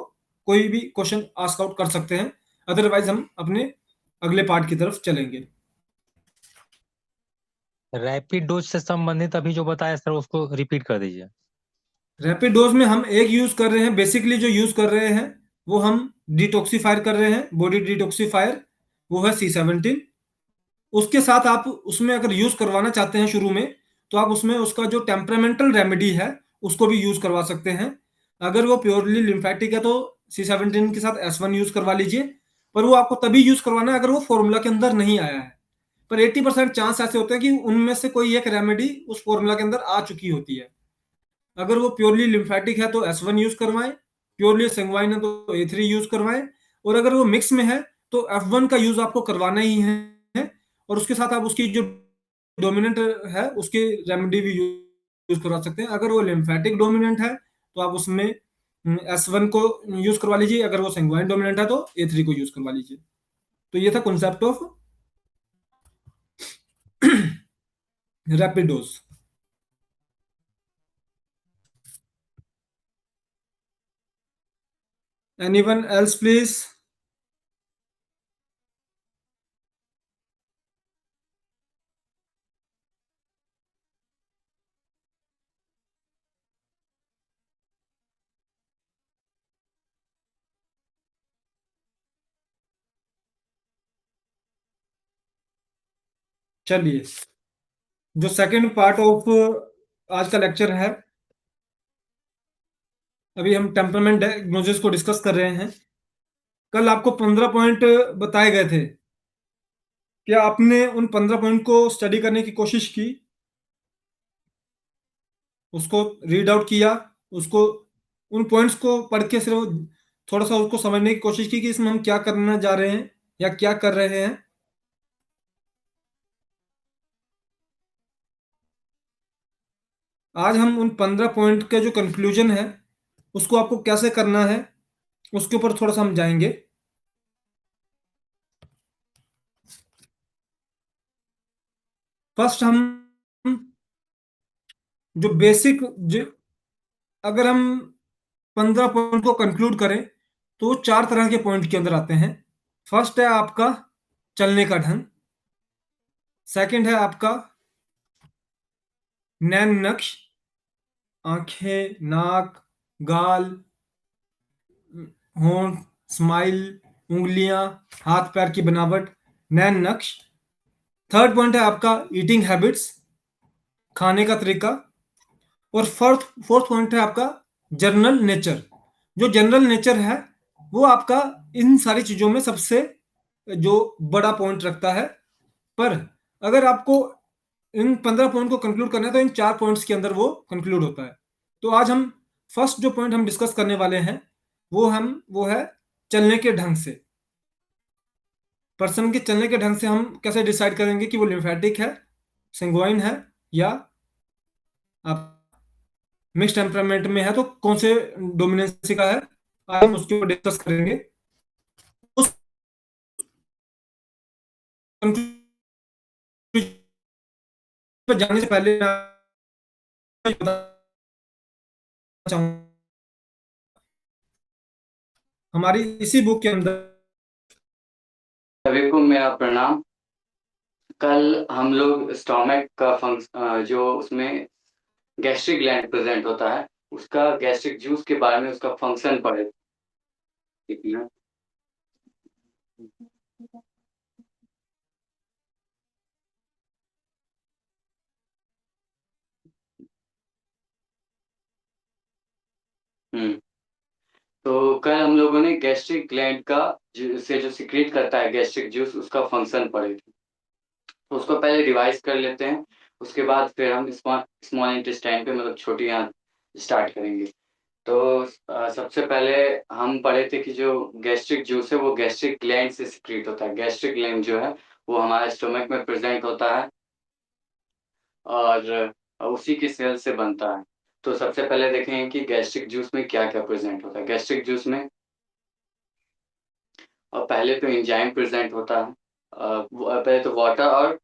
Speaker 1: कोई भी क्वेश्चन आस्क आउट कर सकते हैं, अदरवाइज हम अपने अगले पार्ट की तरफ चलेंगे।
Speaker 6: रैपिड डोज से संबंधित अभी जो बताया सर उसको रिपीट कर दीजिए।
Speaker 1: रैपिड डोज में हम एक यूज कर रहे हैं, बेसिकली जो यूज कर रहे हैं वो हम डिटॉक्सीफायर कर रहे हैं, बॉडी डिटॉक्सीफायर, वो है C17। उसके साथ आप उसमें अगर यूज करवाना चाहते हैं शुरू में, तो आप उसमें उसका जो टेम्परामेंटल रेमेडी है उसको भी यूज करवा सकते हैं। अगर वो प्योरली लिम्फेटिक है तो C17 के साथ S1 यूज करवा लीजिए, पर वो आपको तभी यूज करवाना है अगर वो फॉर्मूला के अंदर नहीं आया है। पर 80% चांस ऐसे होते हैं कि उनमें से कोई एक रेमेडी उस फॉर्मूला के अंदर आ चुकी होती है। अगर वो प्योरली लिम्फेटिक है तो S1 यूज करवाएं, प्योरली संगवाइन है तो A3 यूज करवाएं, और अगर वो मिक्स में है तो F1 का यूज आपको करवाना ही है। और उसके साथ आप उसकी जो डोमिनेंट है उसके रेमेडी भी यूज करवा सकते हैं। अगर वो लिम्फेटिक डोमिनेंट है तो आप उसमें S1 को यूज करवा लीजिए, अगर वो संगवाइन डोमिनेंट है तो A3 को यूज करवा लीजिए। तो ये था concept of rapid dose. Anyone else, please? चलिए, जो सेकंड पार्ट ऑफ आज का लेक्चर है, अभी हम टेम्परामेंट डायग्नोसिस को डिस्कस कर रहे हैं। कल आपको 15 पॉइंट बताए गए थे, क्या आपने उन 15 पॉइंट को स्टडी करने की कोशिश की, उसको रीड आउट किया, उसको उन पॉइंट्स को पढ़ के सिर्फ थोड़ा सा उसको समझने की कोशिश की कि इसमें हम क्या करना जा रहे हैं या क्या कर रहे हैं? आज हम उन 15 पॉइंट के जो कंक्लूजन है उसको आपको कैसे करना है उसके ऊपर थोड़ा सा हम जाएंगे। फर्स्ट हम जो बेसिक, जो अगर हम 15 पॉइंट को कंक्लूड करें तो 4 तरह के पॉइंट के अंदर आते हैं। फर्स्ट है आपका चलने का ढंग, सेकंड है आपका नैन नक्श, आंखें, नाक, गाल, होंठ, स्माइल, उंगलियां, हाथ पैर की बनावट, नैन नक्श। थर्ड पॉइंट है आपका ईटिंग हैबिट्स, खाने का तरीका। और फोर्थ पॉइंट है आपका जनरल नेचर। जो जनरल नेचर है वो आपका इन सारी चीजों में सबसे जो बड़ा पॉइंट रखता है। पर अगर आपको इन 15 पॉइंट को कंक्लूड करना है तो इन 4 पॉइंट्स के अंदर वो कंक्लूड होता है। तो आज हम फर्स्ट जो पॉइंट हम डिस्कस करने वाले हैं वो है चलने के ढंग से। पर्सन के चलने के ढंग से हम कैसे डिसाइड करेंगे कि वो लिम्फेटिक है, संगवाइन है, या आप मिक्स टेम्परामेंट में है, तो कौन से डोमिनेंसी का है, आज हम उसके ऊपर डिस्कस करेंगे। उस पर जाने से पहले मैं बताना चाहूंगा, हमारी इसी बुक के अंदर,
Speaker 12: सभी को मेरा प्रणाम। कल हम लोग स्टोमक का फंक्शन, जो उसमें गैस्ट्रिक ग्लैंड प्रेजेंट होता है, उसका गैस्ट्रिक जूस के बारे में उसका फंक्शन पढ़े। इतना तो कल हम लोगों ने गैस्ट्रिक ग्लैंड का से जो सिक्रेट करता है गैस्ट्रिक जूस, उसका फंक्शन पढ़े थे। तो उसको पहले डिवाइस कर लेते हैं, उसके बाद फिर हम स्मॉल इंटेस्टाइन पे मतलब छोटी आंत स्टार्ट करेंगे। तो सबसे पहले हम पढ़े थे कि जो गैस्ट्रिक जूस है वो गैस्ट्रिक ग्लैंड से सिक्रीट होता है। गैस्ट्रिक ग्लैंड जो है वो हमारे स्टोमक में प्रेजेंट होता है और उसी की सेल से बनता है। तो सबसे पहले देखेंगे कि गैस्ट्रिक जूस में क्या क्या प्रेजेंट होता है। गैस्ट्रिक जूस में पहले तो एंजाइम प्रेजेंट होता है। पहले तो वाटर और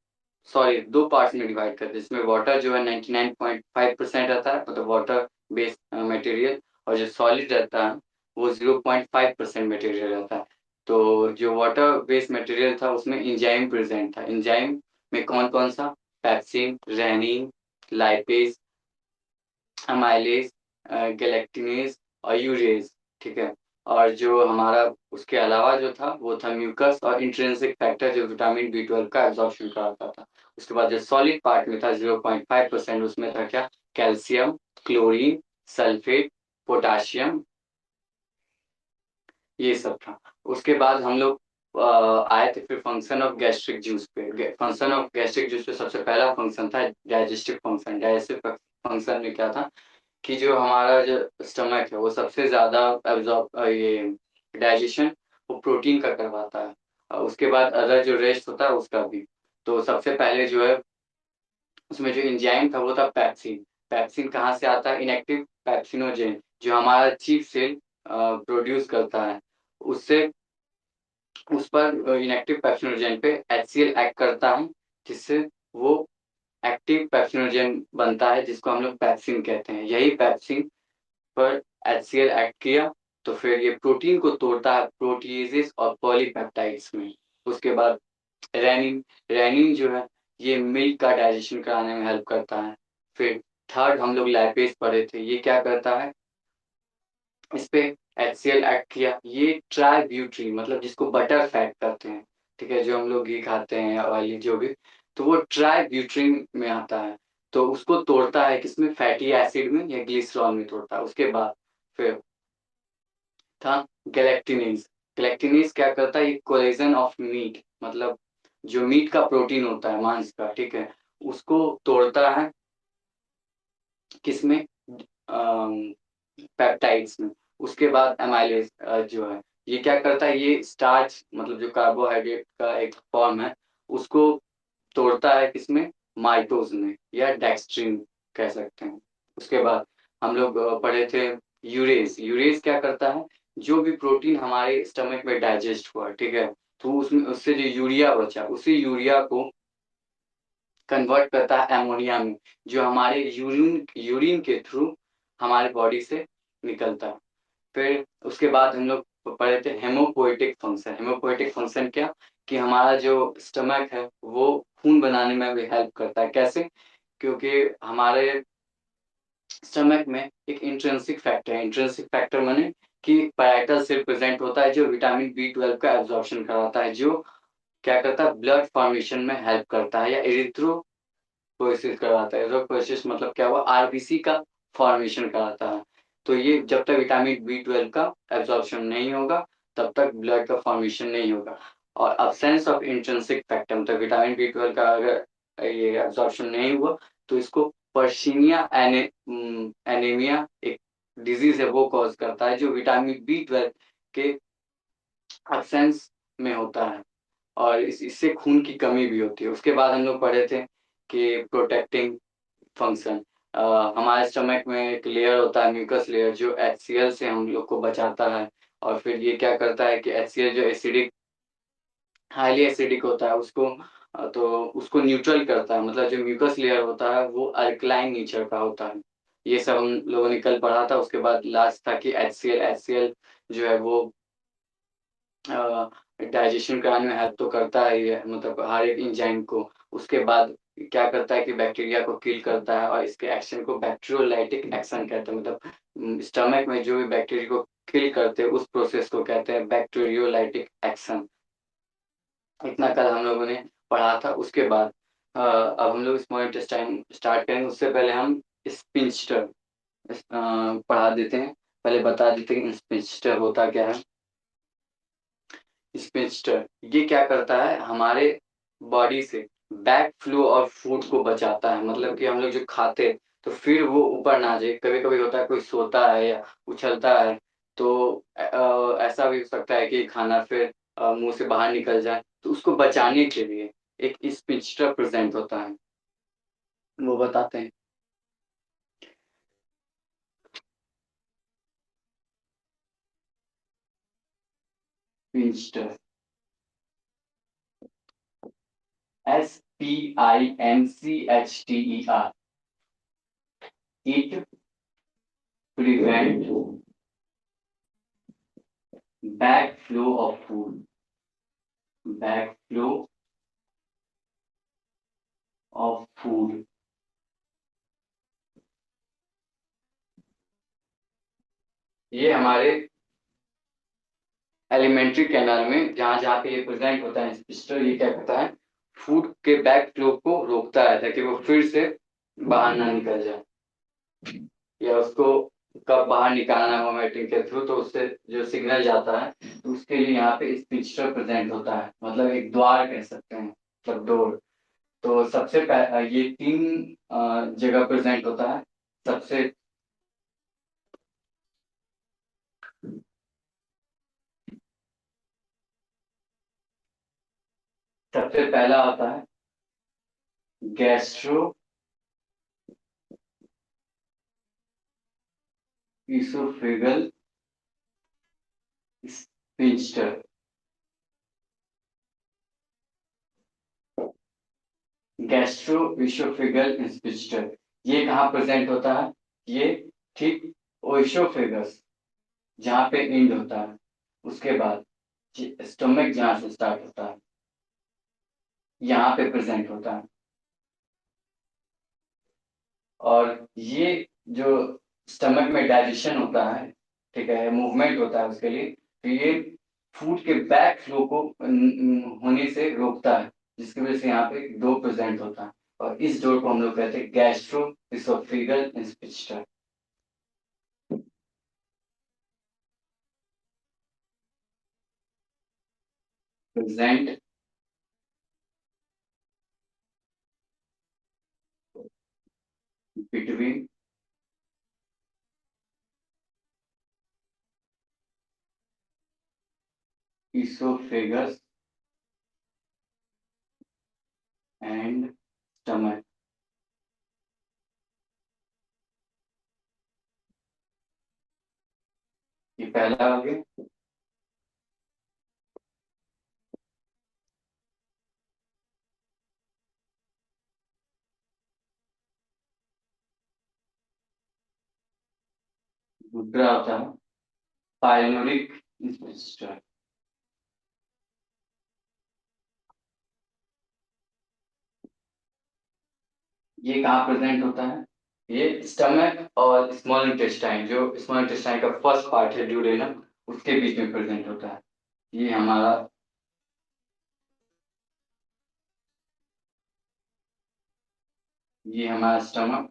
Speaker 12: सॉरी 2 पार्ट्स में डिवाइड करते हैं, जिसमें वाटर जो है 99.5% रहता है, मतलब वाटर बेस्ड मटेरियल, और जो सॉलिड रहता है वो 0.5% मटेरियल रहता है। तो जो वाटर बेस्ड मटेरियल था उसमें एंजाइम प्रेजेंट था। एंजाइम में कौन-कौन सा? पेप्सिन, रेनिन, लाइपेज, अमाइलेज, गैलेक्टिनेज और यूरेज, ठीक है। और जो हमारा उसके अलावा जो था वो था म्यूकस और इंट्रिंसिक फैक्टर जो विटामिन B12 का एब्जॉर्प्शन कराता था। उसके बाद जो सॉलिड पार्ट में था 0.5%, उसमें था क्या? कैल्शियम, क्लोरीन, सल्फेट, पोटाशियम, ये सब था। उसके बाद हम लोग आए थे फिर फंक्शन ऑफ गैस्ट्रिक जूस पे। फंक्शन ऑफ गैस्ट्रिक जूस पे सबसे पहला फंक्शन था डाइजेस्टिव फंक्शन। डाइजेस्टिव फंक्शन में क्या था कि जो हमारा जो स्टमक है वो सबसे ज़्यादा ये डाइजेशन वो प्रोटीन का करवाता है, और उसके बाद अदर जो रेस्ट होता है उसका भी। तो सबसे पहले जो है उसमें जो एंजाइम था वो था पेप्सिन। पेप्सिन कहाँ से आता है? इनएक्टिव पेप्सिनोजेन जो हमारा चीफ सेल प्रोड्यूस करता है, उससे उस पर इनएक्टिव पेप्सिनोजेन पे HCl एक्ट करता है, जिससे वो एक्टिव पेप्सिनोजेन बनता है, जिसको हम लोग पेप्सिन कहते हैं। यही पेप्सिन पर HCl एक्ट किया तो फिर ये प्रोटीन को तोड़ता है प्रोटीएजेस और पॉलीपेप्टाइड्स में। उसके बाद रेनिन, रेनिन जो है ये मिल्क का डाइजेशन कराने में हेल्प करता है। फिर थर्ड हम लोग लैपेज पढ़े थे, ये क्या करता है? इस पे HCl एक्ट किया। ये ट्राइब्यूट्री मतलब जिसको बटर फैट कहते हैं, ठीक है, जो हम लोग घी खाते हैं ऑयली जो भी, तो वो ट्राइब्यूट्रीन में आता है। तो उसको तोड़ता है किसमें? फैटी एसिड में या ग्लिसरॉल में तोड़ता है। उसके बाद फिर था गैलेक्टिनेज। गैलेक्टिनेज क्या करता है? ये कोलेजन ऑफ मीट, मतलब जो मीट का प्रोटीन होता है मांस का, ठीक है, उसको तोड़ता है किसमें? पेप्टाइड्स में। उसके बाद एमाइलेज जो है ये क्या करता है? ये स्टार्च मतलब जो कार्बोहाइड्रेट का एक फॉर्म है उसको तोड़ता है किसमें? माइटोज में या डेक्स्ट्रिन कह सकते हैं। उसके बाद हम लोग पढ़े थे यूरेज। यूरेज क्या करता है? जो भी प्रोटीन हमारे स्टमक में डाइजेस्ट हुआ, ठीक है, तो उसमें उससे जो यूरिया बचा उसी यूरिया को कन्वर्ट करता है एमोनिया में, जो हमारे यूरिन के थ्रू हमारे बॉडी से निकलता है। फिर उसके बाद हम लोग पढ़े थे हेमोपोएटिक फंक्शन। हेमोपोएटिक फंक्शन क्या? कि हमारा जो स्टमक है वो खून बनाने में भी हेल्प करता है। कैसे? क्योंकि हमारे स्टमक में एक इंट्रिंसिक फैक्टर है। इंट्रिंसिक फैक्टर माने कि पैराइटल सेल प्रेजेंट होता है जो विटामिन B12 का एब्जॉर्प्शन कराता है, जो क्या करता है? ब्लड फॉर्मेशन में हेल्प करता है या एरिथ्रोपोइसिस करवाता है। एरिथ्रोपोइसिस मतलब क्या हुआ? RBC का फॉर्मेशन कराता है। तो ये जब तक विटामिन B12 का एब्जॉर्प्शन नहीं होगा तब तक ब्लड का फॉर्मेशन नहीं होगा। और अब्सेंस ऑफ इंट्रिंसिक फैक्टर मतलब विटामिन B12 का अगर ये एब्जॉर्प्शन नहीं हुआ तो इसको पर्शिनिया एनीमिया एक डिजीज है वो कॉज करता है, जो विटामिन B12 के अब्सेंस में होता है, और इससे खून की कमी भी होती है। उसके बाद हम लोग पढ़े थे कि प्रोटेक्टिंग फंक्शन। हमारे स्टमक में एक लेयर होता है म्यूकस लेयर जो HCl से हम लोग को बचाता है, और फिर ये क्या करता है कि HCl जो एसिडिक हाईली एसिडिक होता है उसको तो उसको न्यूट्रल करता है, मतलब जो म्यूकस लेयर होता है वो अल्कलाइन नेचर का होता है। ये सब हम लोगों ने कल पढ़ा था। उसके बाद लास्ट था कि HCl जो है वो डाइजेशन कराने में हेल्प तो करता है ये, मतलब हर एक एंजाइम को। उसके बाद क्या करता है कि बैक्टीरिया को किल करता है, और इसके एक्शन को बैक्टीरियोलाइटिक एक्शन कहते हैं। मतलब स्टमक में जो भी बैक्टीरिया को किल करते हैं उस प्रोसेस को कहते हैं बैक्टीरियोलाइटिक एक्शन। इतना कल हम लोगों ने पढ़ा था। उसके बाद अब हम लोग स्मॉल इंटेस्टाइन स्टार्ट करेंगे। उससे पहले हम स्पिंस्टर पढ़ा देते हैं। पहले बता देते हैं कि स्पिंस्टर होता क्या है। स्पिंस्टर ये क्या करता है? हमारे बॉडी से बैक फ्लो और फूड को बचाता है। मतलब कि हम लोग जो खाते तो फिर वो ऊपर ना जाए। कभी कभी होता है कोई सोता है या उछलता है, तो ऐसा भी हो सकता है कि खाना फिर मुंह से बाहर निकल जाए, तो उसको बचाने के लिए एक स्पिंस्टर प्रेजेंट होता है, वो बताते हैं। Sphincter, SPINCHTER, it prevent backflow of food, backflow of food। ये हमारे एलिमेंट्री कैनाल में जहां जहां पे ये प्रेजेंट होता है स्पिंस्टर, ये क्या करता है, फूड के बैक फ्लो को रोकता है ताकि वो फिर से बाहर ना निकल जाए, या उसको कब बाहर निकालना है वोमिटिंग के थ्रू, तो उससे जो सिग्नल जाता है, तो उसके लिए यहाँ पे स्पिंस्टर प्रेजेंट होता है, मतलब एक द्वार कह सकते हैं, मतलब डोर। तो सबसे ये 3 जगह प्रेजेंट होता है। सबसे सबसे पहला आता है gastro oesophageal sphincter. Gastro oesophageal sphincter ये कहाँ प्रेजेंट होता है, ये ठीक ओइसोफेगस जहाँ पे एंड होता है, उसके बाद स्टोमक जहाँ से स्टार्ट होता है, यहाँ पे प्रेजेंट होता है। और ये जो स्टमक में डाइजेशन होता है, ठीक है, मूवमेंट होता है उसके लिए, तो ये फूड के बैक फ्लो को होने से रोकता है, जिसकी वजह से यहाँ पे डोर प्रेजेंट होता है, और इस डोर को हम लोग कहते हैं gastro oesophageal sphincter. Present between esophagus and stomach। ये पहला हो गया। दूसरा होता है पाइलोरिक स्पिंस्टर। ये कहाँ प्रेजेंट होता है, ये स्टमक और स्मॉल इंटेस्टाइन, जो स्मॉल इंटेस्टाइन का फर्स्ट पार्ट है ड्यूडेनम, उसके बीच में प्रेजेंट होता है। ये हमारा स्टमक,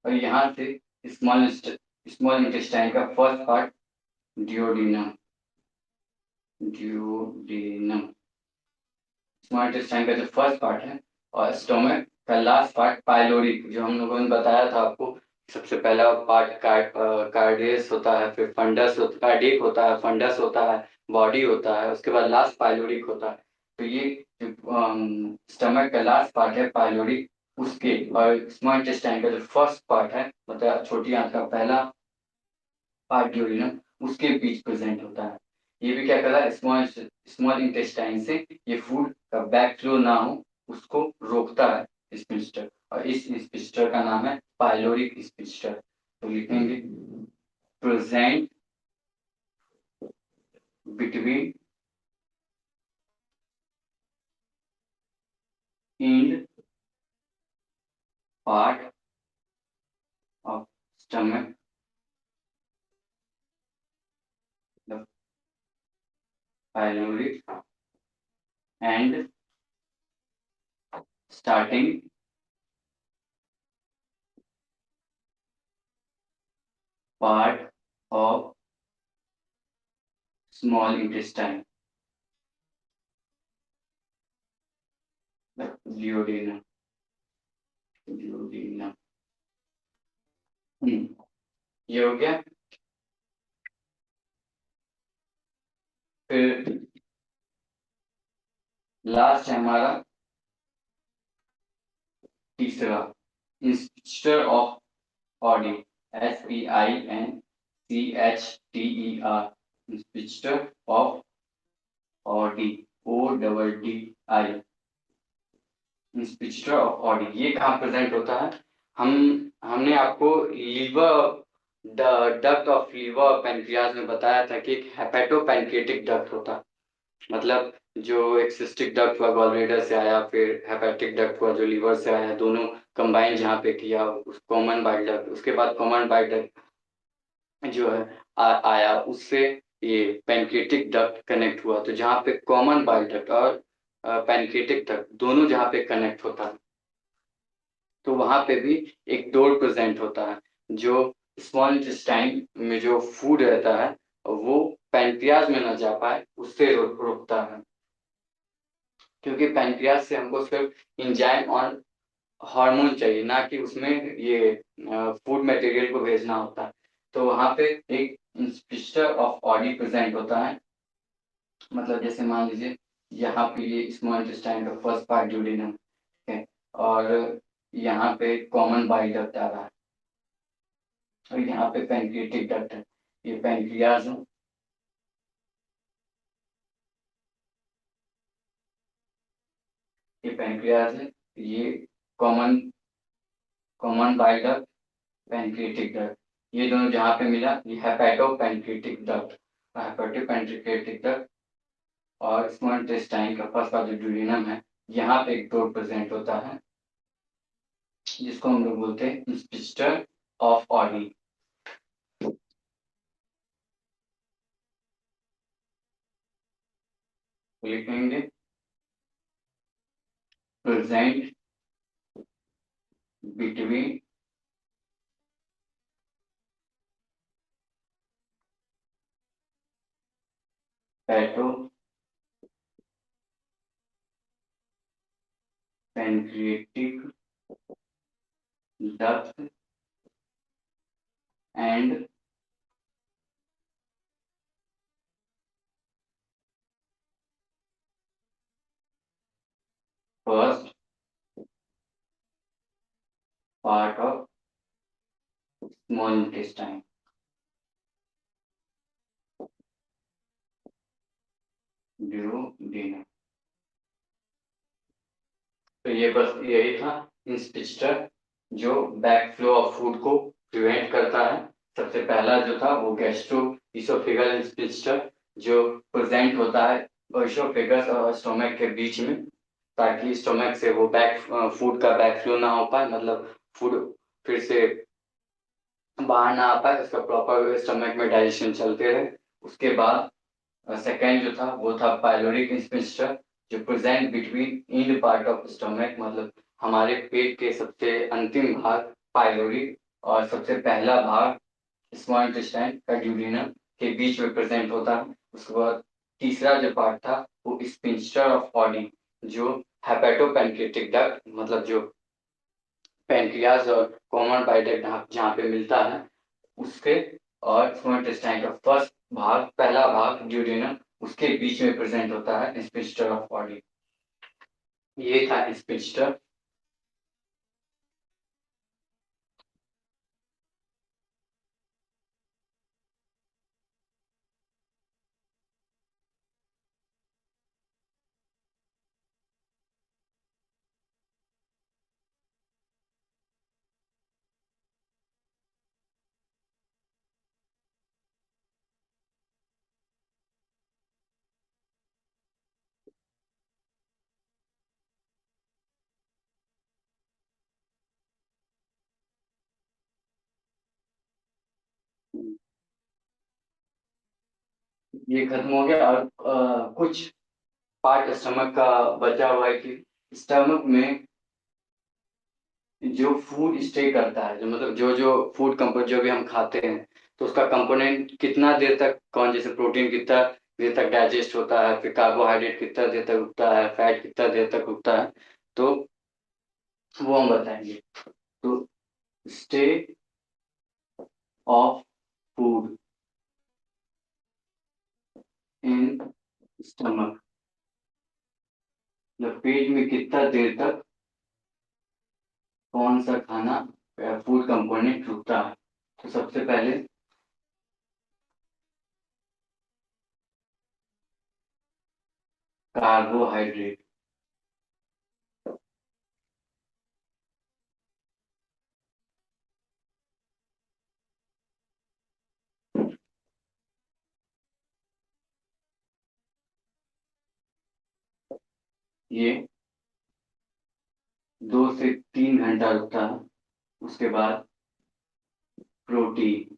Speaker 12: और यहाँ से स्मॉल इंटेस्टाइन का first part duodenum, small intestine का जो फर्स्ट पार्ट है, और स्टोमक का लास्ट पार्ट पाइलोरिक, जो हम लोगों ने बताया था आपको। सबसे पहला पार्ट कार्डियस होता है, फिर फंडस कार्डियक होता है, फंडस होता है, बॉडी होता है, उसके बाद लास्ट पाइलोरिक होता है। तो ये स्टमक का लास्ट पार्ट है पाइलोरिक, उसके और स्मॉल इंटेस्टाइन का जो फर्स्ट पार्ट है, मतलब छोटी आंत का पहला पार्ट ड्यूडेनम, उसके बीच प्रेजेंट होता है। ये भी क्या कर रहा है, स्मॉल इंटेस्टाइन से ये फूड का बैक फ्लो ना हो उसको रोकता है स्पिंस्टर, और इस स्पिंस्टर का नाम है पाइलोरिक स्पिंस्टर। तो लिखेंगे present between end part of stomach, the pyloric, and starting part of small intestine, the duodenum। duodenum। ये हो गया। फिर लास्ट है हमारा तीसरा, sphincter of Oddi, SPINCHTER, sphincter of Oddi, ODDI, sphincter of Oddi. ये कहाँ प्रेजेंट होता है? हमने आपको liver duct of liver pancreas में बताया था कि एक हेपेटोपेनक्रियाटिक डक्ट होता है, मतलब जो एक सिस्टिक डक्ट हुआ गॉलब्लैडर से आया, फिर हेपेटिक डक्ट हुआ जो लीवर से आया, दोनों कंबाइन जहाँ पे किया उस कॉमन बाइल डक्ट, उसके बाद कॉमन बाइल डक्ट जो है आया, उससे ये पेनक्रियाटिक डक्ट कनेक्ट हुआ। तो जहाँ पे कॉमन बाइल डक्ट और पेनक्रियाटिक डक्ट दोनों जहाँ पे कनेक्ट होता है, तो वहां पे भी एक डोर प्रेजेंट होता है, जो स्मॉल इंटेस्टाइन में जो फूड रहता है वो पैनक्रियाज में न जा पाए उससे रोकता है, क्योंकि पैनक्रियाज से हमको सिर्फ एंजाइम और हार्मोन चाहिए, ना कि उसमें ये फूड मटेरियल को भेजना होता है। तो वहां पे एक इंस्पिक्टर ऑफ ऑडी प्रेजेंट होता है, मतलब जैसे मान लीजिए यहाँ पे ये स्मॉल इंटेस्टाइन का फर्स्ट पार्ट ड्यूडेनम है, और यहाँ पे कॉमन बाइल डक्ट आ रहा है, और यहाँ पे पैनक्रियाटिक डक्ट है, ये पैनक्रियाज है। ये पैनक्रियाज है, ये common bile duct, pancreatic duct, ये दोनों जहाँ पे मिला ये हेपेटोपेनक्रियाटिक डक्ट, हेपेटोपेनक्रियाटिक डक्ट और स्मॉल इंटेस्टाइन का फर्स्ट पार्ट जो ड्यूडेनम है, यहाँ पे एक डोर प्रेजेंट होता है जिसको हम लोग बोलते हैं इंस्पिक्टर ऑफ ऑडी। लिखेंगे present between pancreatic duct and first part of small intestine. Duodenum. तो ये बस यही था इंस्पिक्टर जो बैक फ्लो ऑफ फूड को प्रिवेंट करता है। सबसे पहला जो था वो गैस्ट्रो इसोफेगल इंस्पिक्टर जो प्रेजेंट होता है इसोफेगस और स्टोमक के बीच में, ताकि स्टोमक से वो फूड का बैक फ्लो ना हो पाए, मतलब फूड फिर से बाहर ना आ पाए, उसका प्रॉपर स्टोमक में डाइजेशन चलते रहे। उसके बाद सेकेंड जो था वो था पाइलोरिक इंस्पिक्टर जो present between in part of stomach, मतलब हमारे पेट के सबसे अंतिम भाग पाइलोरिक और सबसे पहला भाग स्मॉल इंटेस्टाइन का ड्यूडेनम के बीच में प्रेजेंट होता है। उसके बाद तीसरा जो पार्ट था वो इंस्पिक्टर ऑफ ऑडी जो हेपेटोपेनक्रियाटिक डक्ट, मतलब जो पैनक्रियाज और कॉमन बाइल डक्ट जहाँ पे मिलता है उसके, और स्मॉल इंटेस्टाइन का फर्स्ट भाग पहला भाग ड्यूडेनम उसके बीच में प्रेजेंट होता है इंस्पिक्टर ऑफ ऑडी। ये था इंस्पिक्टर। ये खत्म हो गया, और कुछ पार्ट स्टमक का बचा हुआ है कि स्टमक में जो फूड स्टे करता है, जो मतलब जो फूड कंपोनेंट जो भी हम खाते हैं तो उसका कंपोनेंट कितना देर तक, कौन जैसे प्रोटीन कितना देर तक डाइजेस्ट होता है, फिर कार्बोहाइड्रेट कितना देर तक रुकता है, फैट कितना देर तक रुकता है, तो वो हम बताएंगे। state of food in stomach, मतलब पेट में कितना देर तक कौन सा खाना फूड कंपोनेंट रुकता है। तो सबसे पहले कार्बोहाइड्रेट, ये 2 से 3 घंटा रुकता है। उसके बाद प्रोटीन,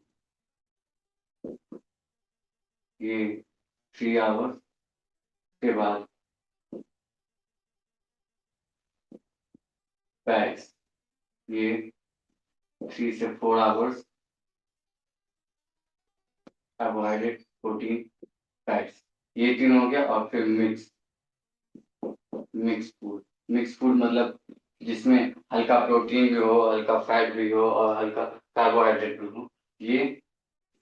Speaker 12: ये 3 आवर्स के बाद फैट्स, ये 3 से 4 आवर्स, कार्बोहाइड्रेट, प्रोटीन, फैट्स, ये 3 हो गया। और फिर मिक्स फूड मतलब जिसमें हल्का प्रोटीन भी हो, हल्का फैट भी हो और हल्का कार्बोहाइड्रेट भी हो। ये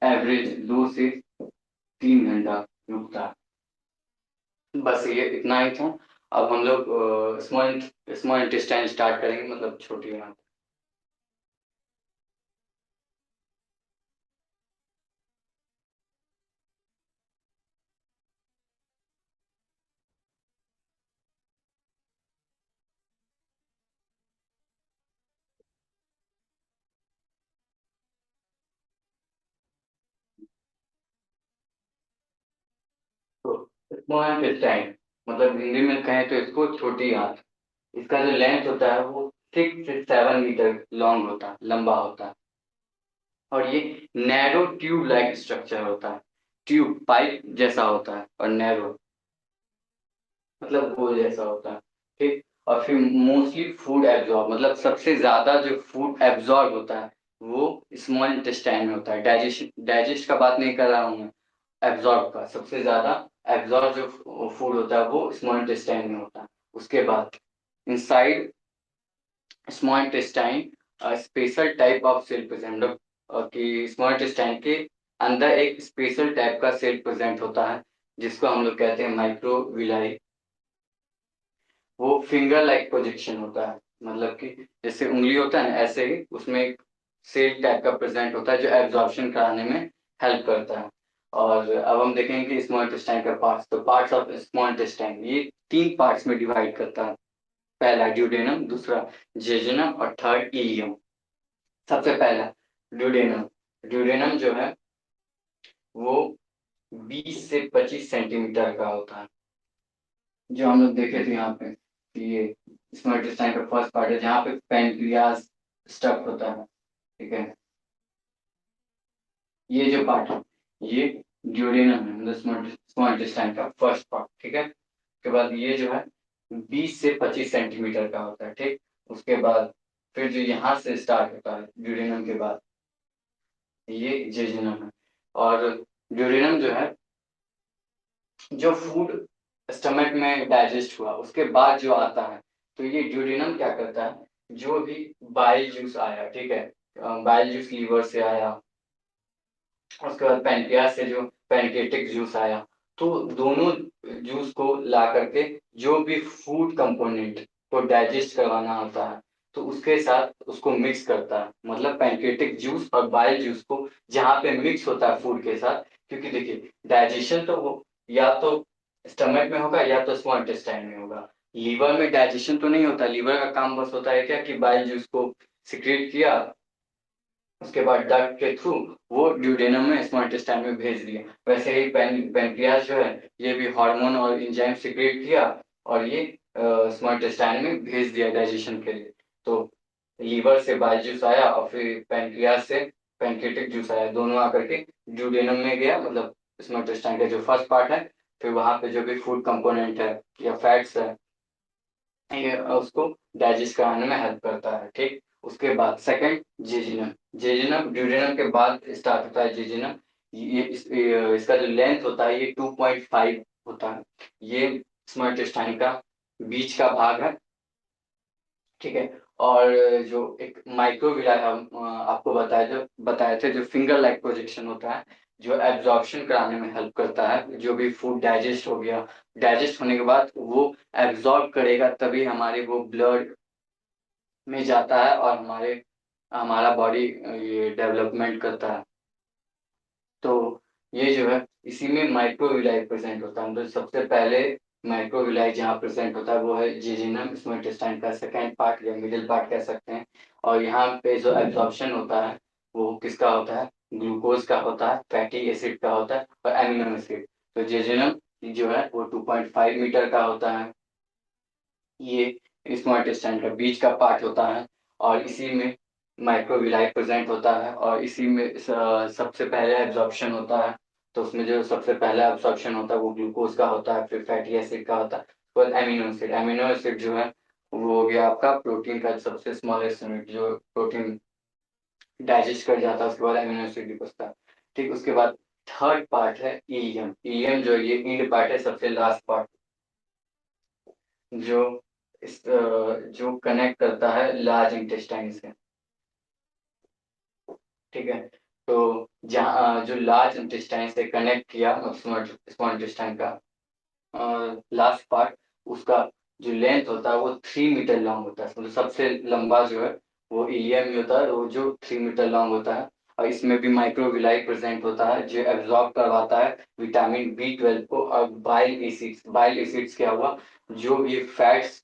Speaker 12: एवरेज 2 से 3 घंटा रुकता है। बस ये इतना ही था। अब हम लोग स्मॉल इंटेस्टाइन स्टार्ट करेंगे, मतलब छोटी आंत। स्मॉल इंटेस्टाइन मतलब हिंदी में कहें तो इसको छोटी आंत। इसका जो लेंथ होता है वो 6 से 7 मीटर लॉन्ग होता है, लंबा होता है। और ये नैरो ट्यूब लाइक स्ट्रक्चर होता है, ट्यूब पाइप जैसा होता है और नैरो मतलब गोल जैसा होता है, ठीक। और फिर मोस्टली फूड एब्जॉर्ब, मतलब सबसे ज्यादा जो फूड एब्जॉर्ब होता है वो स्मॉल इंटेस्टाइन में होता है। डाइजेस्ट का बात नहीं कर रहा हूँ मैं, एब्जॉर्ब का। सबसे ज्यादा एब्जॉर्ब जो फूड होता है वो स्मॉल इंटेस्टाइन में होता है। उसके बाद inside small intestine special type of cell present, कि स्मॉल इंटेस्टाइन के अंदर एक स्पेशल टाइप का सेल प्रेजेंट होता है जिसको हम लोग कहते हैं माइक्रोविलाई। वो फिंगर लाइक प्रोजेक्शन होता है, मतलब कि जैसे उंगली होता है ना, ऐसे ही उसमें एक सेल टाइप का प्रेजेंट होता है जो एब्जॉर्प्शन कराने में हेल्प करता है। और अब हम देखेंगे कि स्मॉल इंटेस्टाइन का पार्ट्स। तो पार्ट्स ऑफ स्मॉल इंटेस्टाइन ये 3 पार्ट्स में डिवाइड करता है। पहला ड्यूडेनम, दूसरा जेजुनम और थर्ड इलियम। सबसे पहला ड्यूडेनम। ड्यूडेनम जो है वो 20 से 25 सेंटीमीटर का होता है, जो हम लोग देखे थे यहाँ पे। ये स्मॉल इंटेस्टाइन का फर्स्ट पार्ट है जहाँ पे पैनक्रियाज स्टक होता है, ठीक है। ये जो पार्ट है ये ड्यूडेनम है, मतलब स्मॉल इंटेस्टाइन का फर्स्ट पार्ट, ठीक है। उसके बाद ये जो है 20 से 25 सेंटीमीटर का होता है, ठीक। उसके बाद फिर जो यहाँ से स्टार्ट होता है ड्यूडेनम के बाद ये जेजुनम है। और ड्यूडेनम जो है जो फूड स्टमक में डाइजेस्ट हुआ उसके बाद जो आता है, तो ये ड्यूडेनम क्या करता है, जो भी बाइल जूस आया, ठीक है, बाइल जूस लीवर से आया, उसके बाद पैनक्रियास से जो पैनक्रियाटिक जूस आया, तो दोनों जूस को ला करके जो भी फूड कंपोनेंट को डाइजेस्ट करवाना होता है तो उसके साथ उसको मिक्स करता है। मतलब पैनक्रियाटिक जूस और बाइल जूस को जहाँ पे मिक्स होता है फूड के साथ, क्योंकि देखिए डाइजेशन तो वो या तो स्टमक में होगा या तो स्मॉल इंटेस्टाइन में होगा। लीवर में डाइजेशन तो नहीं होता, लीवर का काम बस होता है क्या कि बाइल जूस को सिक्रेट किया, उसके बाद डक्ट के थ्रू वो ड्यूडेनम में स्मॉल इंटेस्टाइन में भेज दिया। वैसे ही पैनक्रियास जो है ये भी हार्मोन और एंजाइम सिक्रेट किया और ये स्मॉल इंटेस्टाइन में भेज दिया डाइजेशन के लिए। तो लीवर से बाइल जूस आया और फिर पैनक्रियास से पैनक्रियाटिक जूस आया, दोनों आकर के ड्यूडेनम में गया, मतलब स्मॉल इंटेस्टाइन का जो फर्स्ट पार्ट है। फिर वहां पे जो भी फूड कंपोनेंट है या फैट्स है ये उसको डाइजेस्ट कराने में हेल्प करता है, ठीक। उसके बाद सेकंड जेजुनम। जेजुनम ड्यूडेनम के बाद स्टार्ट होता है जेजुनम। ये इसका जो लेंथ होता है ये 2.5 होता है। ये स्मॉल इंटेस्टाइन का बीच का भाग है ठीक है। और जो एक माइक्रोविलाई हम आपको बताए थे, जो फिंगर लाइक प्रोजेक्शन होता है, जो एब्जॉर्प्शन कराने में हेल्प करता है। जो भी फूड डाइजेस्ट हो गया, डाइजेस्ट होने के बाद वो एब्जॉर्ब करेगा, तभी हमारे वो ब्लड में जाता है और हमारा बॉडी ये डेवलपमेंट करता है। तो ये जो है, इसी में माइक्रोविलाई प्रेजेंट होता है। मतलब सबसे पहले माइक्रोविलाई जहाँ प्रेजेंट होता है वो है जेजिनम स्मॉल इंटेस्टाइन का सेकेंड पार्ट या मिडिल पार्ट कह सकते हैं। और यहाँ पे जो एब्जॉर्प्शन होता है वो किसका होता है? ग्लूकोज का होता है, फैटी एसिड का होता है और एमिनो एसिड। तो जेजिनम जो है वो 2.5 मीटर का होता है। ये स्मॉल इंटेस्टाइन का बीच का पार्ट होता है और इसी में माइक्रोविलाई प्रेजेंट होता है और इसी में सबसे पहले एब्जॉर्प्शन होता है। तो उसमें जो सबसे पहला एब्जॉर्प्शन होता है वो ग्लूकोज का होता है, फिर फैटी एसिड का होता है, फिर एमिनो एसिड जो है वो हो गया आपका प्रोटीन का सबसे स्मॉलेस्ट यूनिट, जो प्रोटीन डाइजेस्ट कर जाता है। उसके बाद एमिनो एसिड भी बचता है। ठीक, उसके बाद थर्ड पार्ट है इलियम। इलियम जो ये इंड पार्ट है, सबसे लास्ट पार्ट, जो कनेक्ट करता है लार्ज इंटेस्टाइन से। ठीक है, तो जहाँ जो लार्ज इंटेस्टाइन से कनेक्ट किया, स्मॉल इंटेस्टाइन का लास्ट पार्ट, उसका जो लेंथ होता है वो 3 मीटर लॉन्ग होता है। मतलब सबसे लंबा जो है वो इलियम ही होता है, वो जो 3 मीटर लॉन्ग होता है। और इसमें भी माइक्रोविलाई प्रेजेंट होता है, जो एब्जॉर्ब करवाता है विटामिन B12 को और बाइल एसिड्स। बाइल एसिड्स क्या हुआ? जो भी फैट्स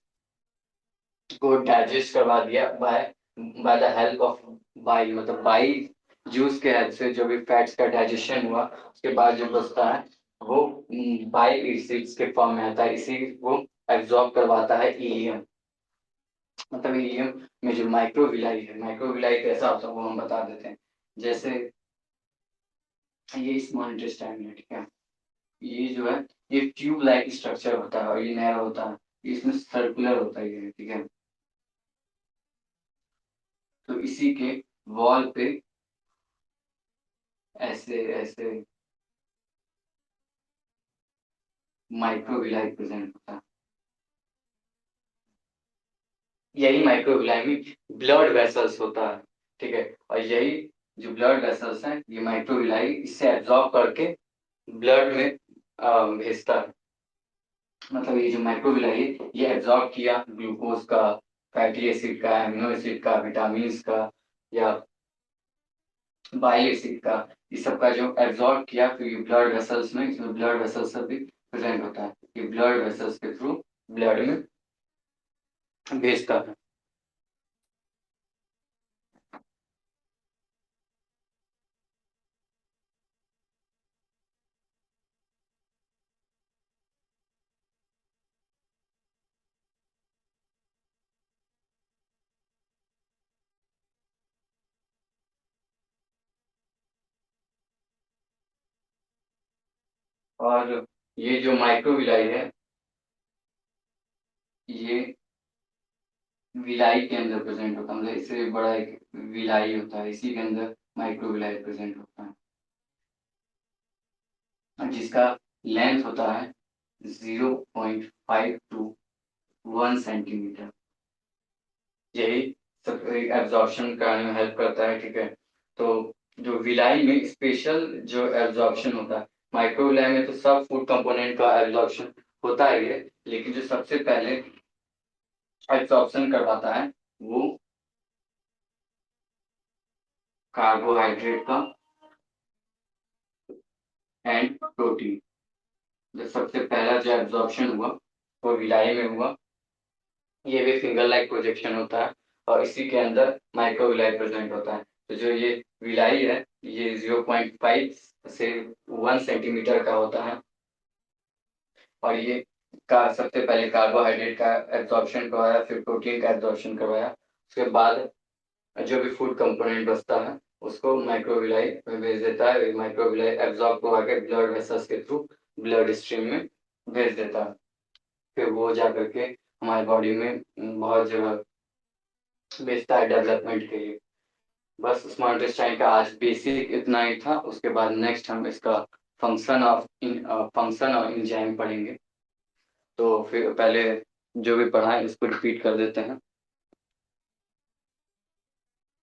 Speaker 12: को डाइजेस्ट करवा दिया by by the help of bile. मतलब बाइल जूस के हेल्प से जो भी फैट्स का डाइजेशन हुआ, उसके बाद जो बचता है वो बाइल एसिड्स के फॉर्म में आता है। इसी वो एब्जॉर्ब करवाता है इलियम। मतलब इलियम में जो माइक्रोविलाई है, माइक्रोविलाई कैसा होता है वो हम बता देते हैं। जैसे ये स्मॉल इंटेस्टाइन है, ठीक है, ये जो है ये ट्यूब लाइक स्ट्रक्चर होता है और ये नैरो होता है, इसमें सर्कुलर होता है ये, ठीक है। तो इसी के वॉल पे ऐसे ऐसे माइक्रोविलाई प्रेजेंट होता है। यही माइक्रोविलाई में ब्लड वेसल्स होता है, ठीक है। और यही जो ब्लड वेसल्स हैं, ये माइक्रोविलाई इससे एब्जॉर्ब करके ब्लड में भेजता है। मतलब ये जो माइक्रोविलाई है, ये एब्जॉर्ब किया ग्लूकोज का, फैटी एसिड का, एमिनो एसिड का, विटामिन का या बाइल एसिड का, इस सब का जो एब्जॉर्ब किया, फिर ये ब्लड वेसल्स में, इसमें ब्लड वेसल्स सब भी प्रेजेंट होता है। ये ब्लड वेसल्स के थ्रू ब्लड में भेजता है। और ये जो माइक्रोविलाई है, ये विलाई के अंदर प्रेजेंट होता है। मतलब इससे बड़ा एक विलाई होता है, इसी के अंदर माइक्रोविलाई प्रेजेंट होता है, जिसका लेंथ होता है 0.5 to 1 सेंटीमीटर। यही सब एब्जॉर्प्शन कराने में हेल्प करता है, ठीक है। तो जो विलाई में स्पेशल जो एब्जॉर्प्शन होता है, माइक्रोविलाई में तो सब फूड कंपोनेंट का एब्जॉर्प्शन होता ही है, लेकिन जो सबसे पहले एब्जॉर्प्शन करवाता है वो कार्बोहाइड्रेट का एंड प्रोटीन। जो सबसे पहला जो एब्जॉर्प्शन हुआ वो विलाई में हुआ। ये भी फिंगर लाइक प्रोजेक्शन होता है और इसी के अंदर माइक्रोविलाई प्रेजेंट होता है। तो जो ये विलाई है, ये 0.5 से 1 सेंटीमीटर का होता है और ये का सबसे पहले कार्बोहाइड्रेट का एब्जॉर्प्शन करवाया, फिर प्रोटीन का एब्जॉर्प्शन करवाया। उसके बाद जो भी फूड कंपोनेंट बचता है उसको माइक्रोविलाई में भेज देता है। माइक्रोविलाई एब्जॉर्ब करवा के ब्लड वेसल्स के थ्रू ब्लड स्ट्रीम में भेज देता है। फिर वो जा करके हमारी बॉडी में बहुत जगह भेजता है डेवलपमेंट के लिए। बस स्मॉल इंटेस्टाइन का आज बेसिक इतना ही था। उसके बाद नेक्स्ट हम इसका फंक्शन और एंजाइम पढ़ेंगे। तो फिर पहले जो भी पढ़ा है इसको रिपीट कर देते हैं।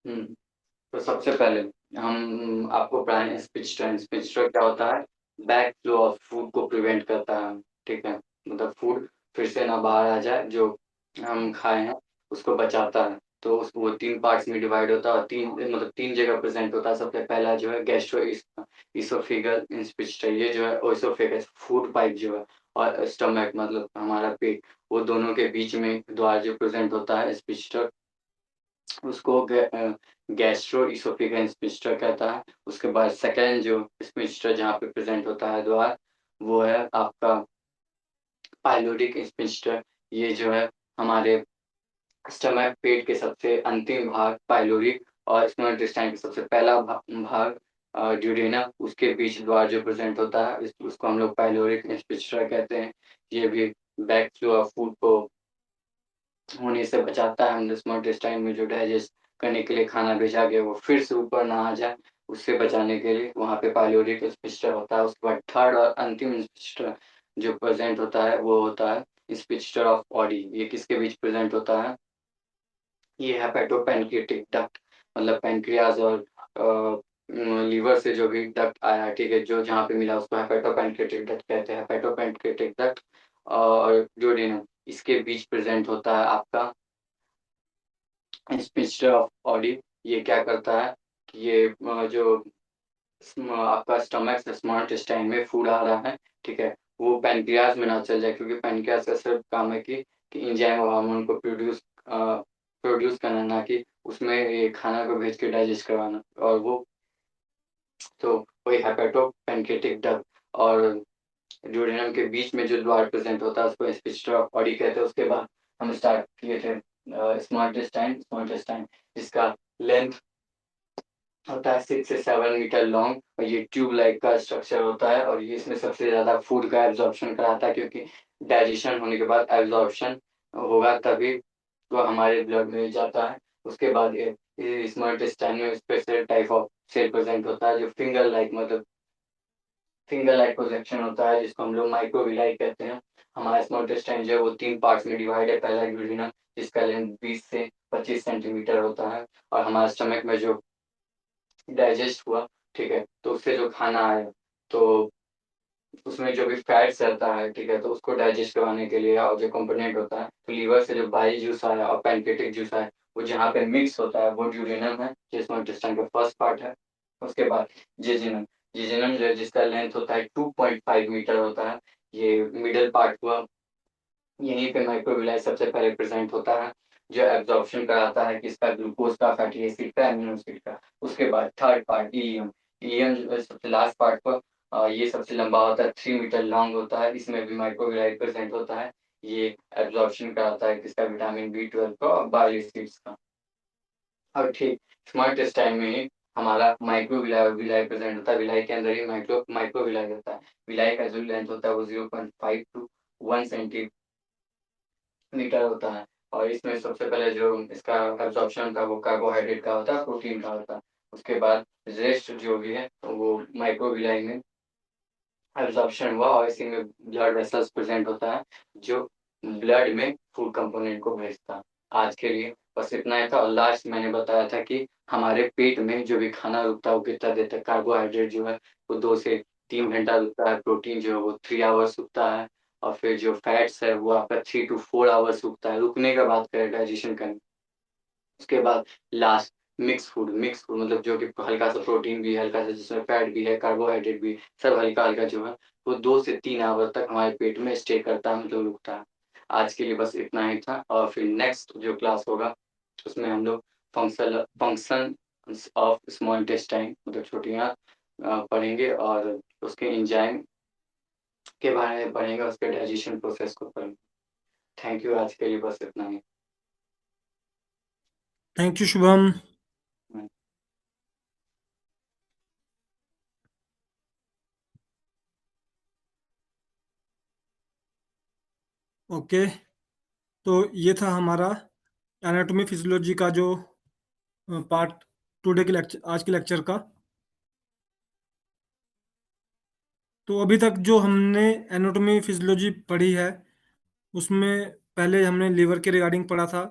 Speaker 12: तो सबसे पहले हम आपको पढ़ाएंगे स्पीच ट्रैक क्या होता है, बैक फ्लो ऑफ फूड को प्रिवेंट करता है, ठीक है, मतलब फूड फिर से ना बाहर आ जाए, जो हम खाए हैं उसको बचाता है। तो वो 3 पार्ट्स में डिवाइड होता है और 3 जगह प्रेजेंट होता है। सबसे पहला जो है गैस्ट्रो इसोफेगल स्पीच ट्रैक, ये जो है ओइसोफेगस फूड पाइप जो है, और स्टमक मतलब हमारा पेट, वो दोनों के बीच में द्वार जो प्रेजेंट होता है स्पीच ट्रैक, उसको गैस्ट्रो इसोफेगल स्पीच ट्रैक कहता है। उसके बाद सेकेंड जो स्पीच ट्रैक जहाँ पे प्रेजेंट होता है द्वार, वो है आपका पाइलोडिक स्पीच ट्रैक। ये जो है हमारे स्टमक पेट के सबसे अंतिम भाग पाइलोरिक, और स्मॉल इंटेस्टाइन का सबसे पहला भाग ड्यूडेनम, उसके बीच द्वार जो प्रेजेंट होता है उसको हम लोग पाइलोरिक स्पीच ट्रैक कहते हैं। ये भी बैक फ्लो ऑफ फूड को होने से बचाता है। हम स्मॉल इंटेस्टाइन में जो डाइजेस्ट करने के लिए खाना भेजा गया वो फिर से ऊपर ना आ जाए, उससे बचाने के लिए वहाँ पे पाइलोरिक स्पीच ट्रैक होता है। उसके बाद थर्ड और अंतिम स्पीच ट्रैक जो प्रेजेंट होता है वो होता है स्पीच ट्रैक ऑफ ऑडी। ये किसके बीच प्रेजेंट होता है, ये हेपेटोपेनक्रियाटिक डक्ट, मतलब पेनक्रियाज और लीवर से जो भी डक्ट आया, ठीक है, जो जहाँ पे मिला उसको हेपेटोपेनक्रियाटिक डक्ट कहते हैं। हेपेटोपेनक्रियाटिक डक्ट और ड्यूडेनम, इसके बीच प्रेजेंट होता है आपका स्पीच ऑफ ऑडी। ये क्या करता है कि ये जो आपका स्टमक से स्मॉल इंटेस्टाइन में फूड आ रहा है, ठीक है, वो पैनक्रियाज में ना चल जाए, क्योंकि पैनक्रियाज का सिर्फ काम है कि एंजाइम और हार्मोन को प्रोड्यूस करना, ना कि उसमें ये खाना को भेज के डाइजेस्ट करवाना। और वो तो वही हेपेटो पैनक्रियाटिक डक्ट और ड्यूडेनम के बीच में जो द्वार प्रेजेंट होता है उसको स्पीच ऑफ ऑडी कहते हैं। उसके बाद हम स्टार्ट किए थे स्मॉल इंटेस्टाइन, जिसका लेंथ होता है 6 से 7 मीटर लॉन्ग, और ये ट्यूब लाइक का स्ट्रक्चर होता है, और ये इसमें सबसे ज्यादा फूड का एब्जॉर्प्शन कराता है, क्योंकि डाइजेशन होने के बाद एब्जॉर्प्शन होगा तभी वो हमारे ब्लड में जाता है। उसके बाद ये स्मॉल इंटेस्टाइन में special type of cell present होता है जो फिंगर लाइक प्रोजेक्शन होता है, जिसको हम लोग माइक्रोविलाई कहते हैं। हमारा स्मॉल इंटेस्टाइन जो है वो 3 पार्ट्स में डिवाइड है। पहला ड्यूडेनम, जिसका लेंथ 20 से 25 सेंटीमीटर होता है, और हमारे स्टमक में जो डाइजेस्ट हुआ, ठीक है, तो उससे जो खाना आया, तो उसमें जो भी फैट्स रहता है, ठीक है, तो उसको डाइजेस्ट करवाने के लिए और जो कंपोनेंट होता है, तो लीवर से जो बाइल जूस आया और पैनक्रियाटिक जूस आया, वो जहाँ पे मिक्स होता है वो ड्यूडेनम है, जिसमें इंटेस्टाइन का फर्स्ट पार्ट है। उसके बाद जेजिनम, जो है जिसका लेंथ होता है 2.5 मीटर होता है, ये मिडल पार्ट हुआ। यहीं पे माइक्रोविलाई सबसे पहले प्रेजेंट होता है, जो एब्जॉर्प्शन कराता है किसका, ग्लूकोज का, फैटी एसिड का, एमिनो एसिड का। उसके बाद थर्ड पार्ट इलियम, जो है सबसे लास्ट पार्ट पर, ये सबसे लंबा होता है, 3 मीटर लॉन्ग होता है, इसमें भी माइक्रोविलाई प्रेजेंट होता है। ये एब्जॉर्प्शन कराता है किसका, विटामिन B12 का और बाइल एसिड्स का। और ठीक स्मॉल इंटेस्टाइन में ही हमारा माइक्रोविलाई प्रेजेंट होता है। विलाई के अंदर ही माइक्रोविलाई होता है। विलाई का जो लेंथ होता है वो 0.5 to 1 सेंटीमीटर होता है, और इसमें सबसे पहले जो इसका एब्जॉर्प्शन था वो कार्बोहाइड्रेट का होता है, प्रोटीन का होता है। उसके बाद रेस्ट जो भी है तो वो माइक्रोविलाई में एब्जॉर्प्शन हुआ, और इसी में ब्लड वेसल्स प्रेजेंट होता है, जो ब्लड में फूड कंपोनेंट को भेजता है। आज के लिए बस इतना ही था। और लास्ट मैंने बताया था कि हमारे पेट में जो भी खाना रुकता है वो कितना देर तक, कार्बोहाइड्रेट जो है वो 2 से 3 घंटा रुकता है, प्रोटीन जो है वो 3 आवर्स रुकता है, और फिर जो फैट्स है वो आपका 3 to 4 आवर्स रुकता है, रुकने का बात करें डाइजेशन करने। उसके बाद लास्ट मिक्स फूड मतलब जो कि हल्का सा प्रोटीन भी है, हल्का सा जिसमें फैट भी है, कार्बोहाइड्रेट भी, सब हल्का हल्का जो है वो 2 से 3 आवर तक हमारे पेट में स्टे करता है, मतलब रुकता है। आज के लिए बस इतना ही था, और फिर नेक्स्ट जो क्लास होगा उसमें हम लोग फंक्शन ऑफ स्मॉल इंटेस्टाइन मतलब छोटी आंत पढ़ेंगे, और उसके एंजाइम के बारे में पढ़ेंगे, उसके डाइजेशन प्रोसेस को पढ़ेंगे। थैंक यू, आज के लिए बस इतना ही।
Speaker 1: Thank you Shubham. ओके, तो ये था हमारा एनाटॉमी फिजियोलॉजी का जो पार्ट टुडे के लेक्चर, आज के लेक्चर का। तो अभी तक जो हमने एनाटॉमी फिजियोलॉजी पढ़ी है उसमें पहले हमने लीवर के रिगार्डिंग पढ़ा था,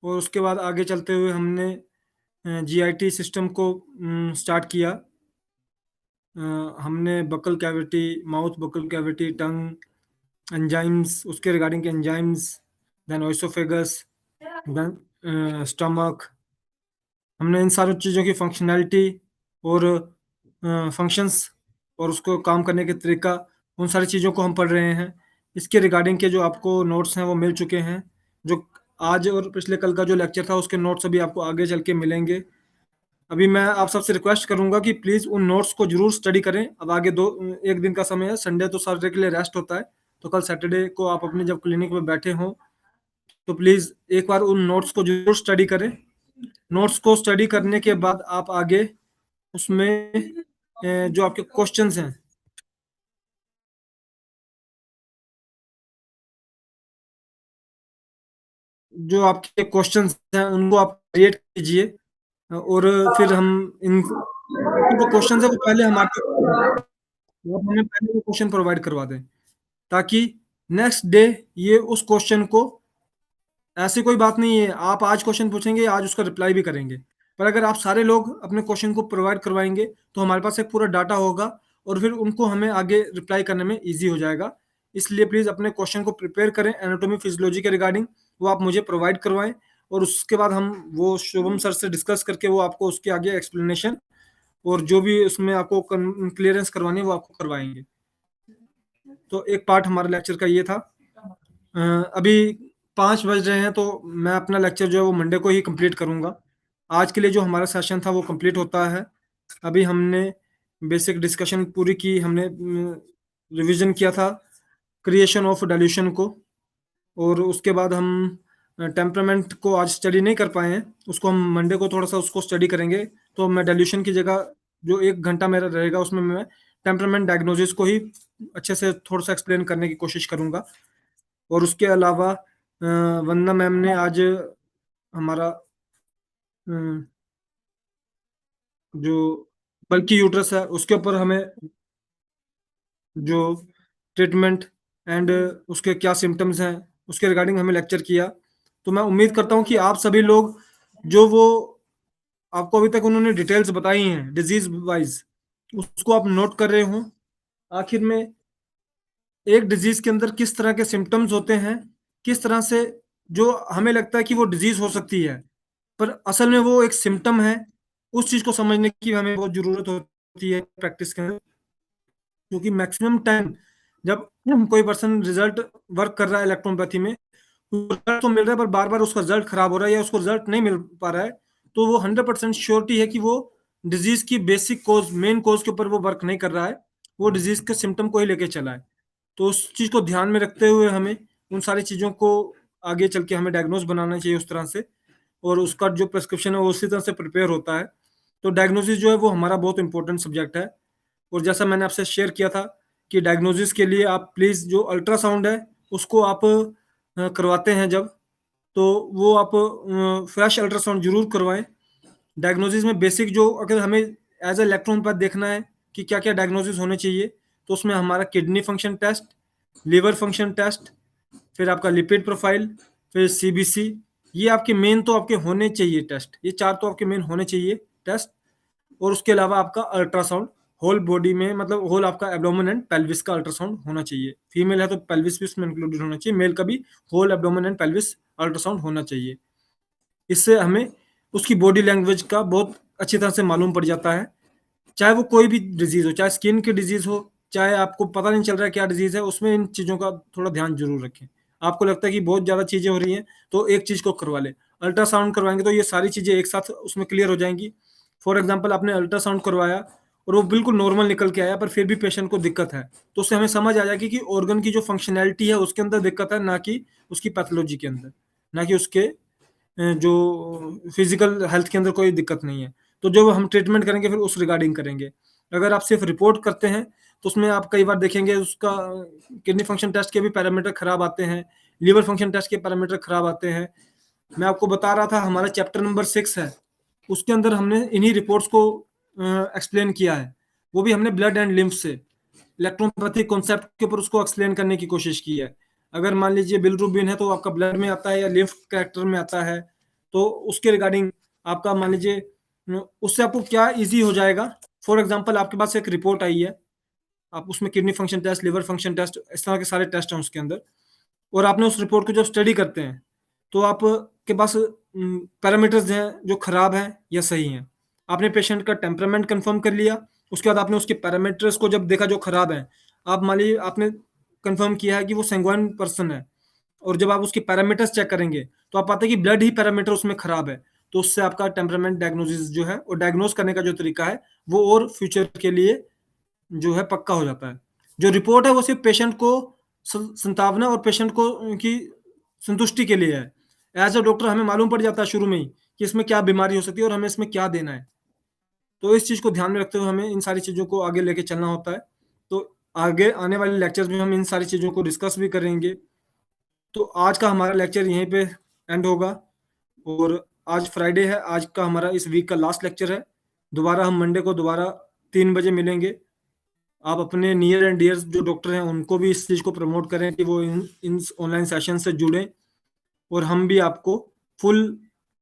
Speaker 1: और उसके बाद आगे चलते हुए हमने GIT सिस्टम को स्टार्ट किया। हमने buccal cavity, mouth buccal cavity, tongue, enzymes, उसके regarding enzymes, then oesophagus, then stomach, हमने इन सारी चीज़ों की फंक्शनैलिटी और फंक्शंस और उसको काम करने के तरीका, उन सारी चीज़ों को हम पढ़ रहे हैं। इसके रिगार्डिंग के जो आपको नोट्स हैं वो मिल चुके हैं। जो आज और पिछले कल का जो लेक्चर था उसके नोट्स अभी आपको आगे चल के मिलेंगे। अभी मैं आप सबसे रिक्वेस्ट करूंगा कि प्लीज़ उन नोट्स को जरूर स्टडी करें। अब आगे एक दिन का समय है, संडे तो सारे के लिए रेस्ट होता है, तो कल सैटरडे को आप अपने जब क्लिनिक में बैठे हों तो प्लीज़ एक बार उन नोट्स को जरूर स्टडी करें। नोट्स को स्टडी करने के बाद आप आगे उसमें जो आपके क्वेश्चंस हैं, जो आपके क्वेश्चंस हैं उनको आप क्रिएट कीजिए और फिर हम इन जो क्वेश्चंस है वो पहले हमें पहले वो क्वेश्चन प्रोवाइड करवा दें, ताकि नेक्स्ट डे ये उस क्वेश्चन को, ऐसी कोई बात नहीं है आप आज क्वेश्चन पूछेंगे आज उसका रिप्लाई भी करेंगे, पर अगर आप सारे लोग अपने क्वेश्चन को प्रोवाइड करवाएंगे तो हमारे पास एक पूरा डाटा होगा और फिर उनको हमें आगे रिप्लाई करने में ईजी हो जाएगा। इसलिए प्लीज़ अपने क्वेश्चन को प्रिपेयर करें एनाटॉमी फिजियोलॉजी के रिगार्डिंग, वो आप मुझे प्रोवाइड करवाएं और उसके बाद हम वो शुभम सर से डिस्कस करके वो आपको उसके आगे एक्सप्लेनेशन और जो भी उसमें आपको क्लियरेंस करवानी है वो आपको करवाएंगे। तो एक पार्ट हमारे लेक्चर का ये था। अभी 5 बज रहे हैं तो मैं अपना लेक्चर जो है वो मंडे को ही कंप्लीट करूंगा। आज के लिए जो हमारा सेशन था वो कंप्लीट होता है। अभी हमने बेसिक डिस्कशन पूरी की, हमने रिवीजन किया था क्रिएशन ऑफ डाइल्यूशन को, और उसके बाद हम टेम्परामेंट को आज स्टडी नहीं कर पाए हैं, उसको हम मंडे को थोड़ा सा उसको स्टडी करेंगे। तो मैं डाइल्यूशन की जगह जो 1 घंटा मेरा रहेगा उसमें मैं टेम्परामेंट डायग्नोसिस को ही अच्छे से थोड़ा सा एक्सप्लेन करने की कोशिश करूंगा। और उसके अलावा वंदना मैम ने आज हमारा जो बल्कि यूट्रस है उसके ऊपर हमें जो ट्रीटमेंट एंड उसके क्या सिम्टम्स हैं उसके रिगार्डिंग हमें लेक्चर किया। तो मैं उम्मीद करता हूं कि आप सभी लोग जो वो आपको अभी तक उन्होंने डिटेल्स बताई हैं डिजीज वाइज, उसको आप नोट कर रहे हो। आखिर में एक डिजीज के अंदर किस तरह के सिम्टम्स होते हैं, किस तरह से जो हमें लगता है कि वो डिजीज हो सकती है पर असल में वो एक सिम्टम है, उस चीज को समझने की हमें बहुत जरूरत होती है प्रैक्टिस के अंदर। क्योंकि मैक्सिमम टाइम जब कोई पर्सन रिजल्ट वर्क कर रहा है इलेक्ट्रोपैथी में, रिजल्ट तो मिल रहा है पर बार बार उसका रिजल्ट खराब हो रहा है या उसको रिजल्ट नहीं मिल पा रहा है, तो वो 100% श्योरिटी है कि वो डिजीज की बेसिक कोज, मेन कोज के ऊपर वो वर्क नहीं कर रहा है, वो डिजीज के सिम्टम को ही लेके चला है। तो उस चीज को ध्यान में रखते हुए हमें उन सारी चीजों को आगे चल के हमें डायग्नोस बनाना चाहिए उस तरह से, और उसका जो प्रिस्क्रिप्शन है वो उसी तरह से प्रिपेयर होता है। तो डायग्नोसिस जो है वो हमारा बहुत इंपॉर्टेंट सब्जेक्ट है। और जैसा मैंने आपसे शेयर किया था कि डायग्नोसिस के लिए आप प्लीज़ जो अल्ट्रासाउंड है उसको आप करवाते हैं जब, तो वो आप फ्रेश अल्ट्रासाउंड जरूर करवाएं। डायग्नोसिस में बेसिक जो अगर हमें एज ए इलेक्ट्रोपैथ देखना है कि क्या क्या डायग्नोसिस होने चाहिए, तो उसमें हमारा kidney function test, liver function test, फिर आपका लिपिड प्रोफाइल, फिर CBC, ये आपके मेन तो आपके होने चाहिए टेस्ट, ये 4 तो आपके मेन होने चाहिए टेस्ट। और उसके अलावा आपका अल्ट्रासाउंड होल बॉडी में, मतलब होल आपका एब्डोमेन एंड पेल्विस का अल्ट्रासाउंड होना चाहिए। फीमेल है तो पेल्विस भी उसमें इंक्लूडेड होना चाहिए, मेल का भी whole abdomen and pelvis ultrasound होना चाहिए। इससे हमें उसकी बॉडी लैंग्वेज का बहुत अच्छी तरह से मालूम पड़ जाता है, चाहे वो कोई भी डिजीज हो, चाहे स्किन की डिजीज हो, चाहे आपको पता नहीं चल रहा है क्या डिजीज है, उसमें इन चीज़ों का थोड़ा ध्यान जरूर रखें। आपको लगता है कि बहुत ज़्यादा चीज़ें हो रही हैं तो एक चीज़ को करवा लें, अल्ट्रासाउंड करवाएंगे तो ये सारी चीज़ें एक साथ उसमें क्लियर हो जाएंगी। फॉर एग्जाम्पल आपने अल्ट्रासाउंड करवाया और वो बिल्कुल नॉर्मल निकल के आया पर फिर भी पेशेंट को दिक्कत है, तो उससे हमें समझ आ जाएगी कि ऑर्गन की जो फंक्शनैलिटी है उसके अंदर दिक्कत है, ना कि उसकी पैथोलॉजी के अंदर, ना कि उसके जो फिजिकल हेल्थ के अंदर कोई दिक्कत नहीं है। तो जो हम ट्रीटमेंट करेंगे फिर उस रिगार्डिंग करेंगे। अगर आप सिर्फ रिपोर्ट करते हैं तो उसमें आप कई बार देखेंगे उसका किडनी फंक्शन टेस्ट के भी पैरामीटर खराब आते हैं, लिवर फंक्शन टेस्ट के पैरामीटर खराब आते हैं। मैं आपको बता रहा था हमारा चैप्टर नंबर 6 है, उसके अंदर हमने इन्हीं रिपोर्ट्स को एक्सप्लेन किया है, वो भी हमने ब्लड एंड लिम्फ से इलेक्ट्रोपैथिक कॉन्सेप्ट के ऊपर उसको एक्सप्लेन करने की कोशिश की है। अगर मान लीजिए बिलिरुबिन है तो आपका ब्लड में आता है या लिम्फ कैरेक्टर में आता है, तो उसके रिगार्डिंग आपका मान लीजिए उससे आपको क्या इजी हो जाएगा। फॉर एग्जांपल आपके पास एक रिपोर्ट आई है, आप उसमें kidney function test, liver function test, इस तरह के सारे टेस्ट हैं उसके अंदर, और आपने उस रिपोर्ट को जब स्टडी करते हैं तो आपके पास पैरामीटर्स हैं जो खराब हैं या सही हैं। आपने पेशेंट का टेम्परामेंट कंफर्म कर लिया, उसके बाद आपने उसके पैरामीटर्स को जब देखा जो खराब है, आप मान लीजिए आपने कंफर्म किया है कि वो सेंगुइन पर्सन है, और जब आप उसके पैरामीटर्स चेक करेंगे तो आप पाते हैं कि ब्लड ही पैरामीटर उसमें खराब है, तो उससे आपका टेम्परामेंट डायग्नोसिस जो है और डायग्नोस करने का जो तरीका है वो और फ्यूचर के लिए जो है पक्का हो जाता है। जो रिपोर्ट है वो सिर्फ पेशेंट को संतावना और पेशेंट को उनकी संतुष्टि के लिए है। एज अ डॉक्टर हमें मालूम पड़ जाता है शुरू में ही कि इसमें क्या बीमारी हो सकती है और हमें इसमें क्या देना है, तो इस चीज को ध्यान में रखते हुए हमें इन सारी चीजों को आगे लेके चलना होता है। तो आगे आने वाले लेक्चर्स में हम इन सारी चीजों को डिस्कस भी करेंगे। तो आज का हमारा लेक्चर यहीं पे एंड होगा, और आज फ्राइडे है, आज का हमारा इस वीक का लास्ट लेक्चर है। दोबारा हम मंडे को दोबारा 3 बजे मिलेंगे। आप अपने नियर एंड डियर जो डॉक्टर हैं उनको भी इस चीज को प्रमोट करें कि वो इन ऑनलाइन सेशन से जुड़ें, और हम भी आपको फुल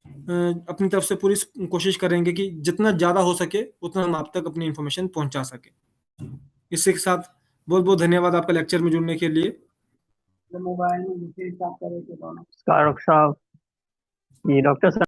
Speaker 1: अपनी तरफ से पूरी कोशिश करेंगे कि जितना ज्यादा हो सके उतना हम आप तक अपनी इंफॉर्मेशन पहुंचा सके। इसी के साथ बहुत बहुत धन्यवाद आपका लेक्चर में जुड़ने के लिए।
Speaker 13: मोबाइल में डॉक्टर साहब, ये डॉक्टर साहब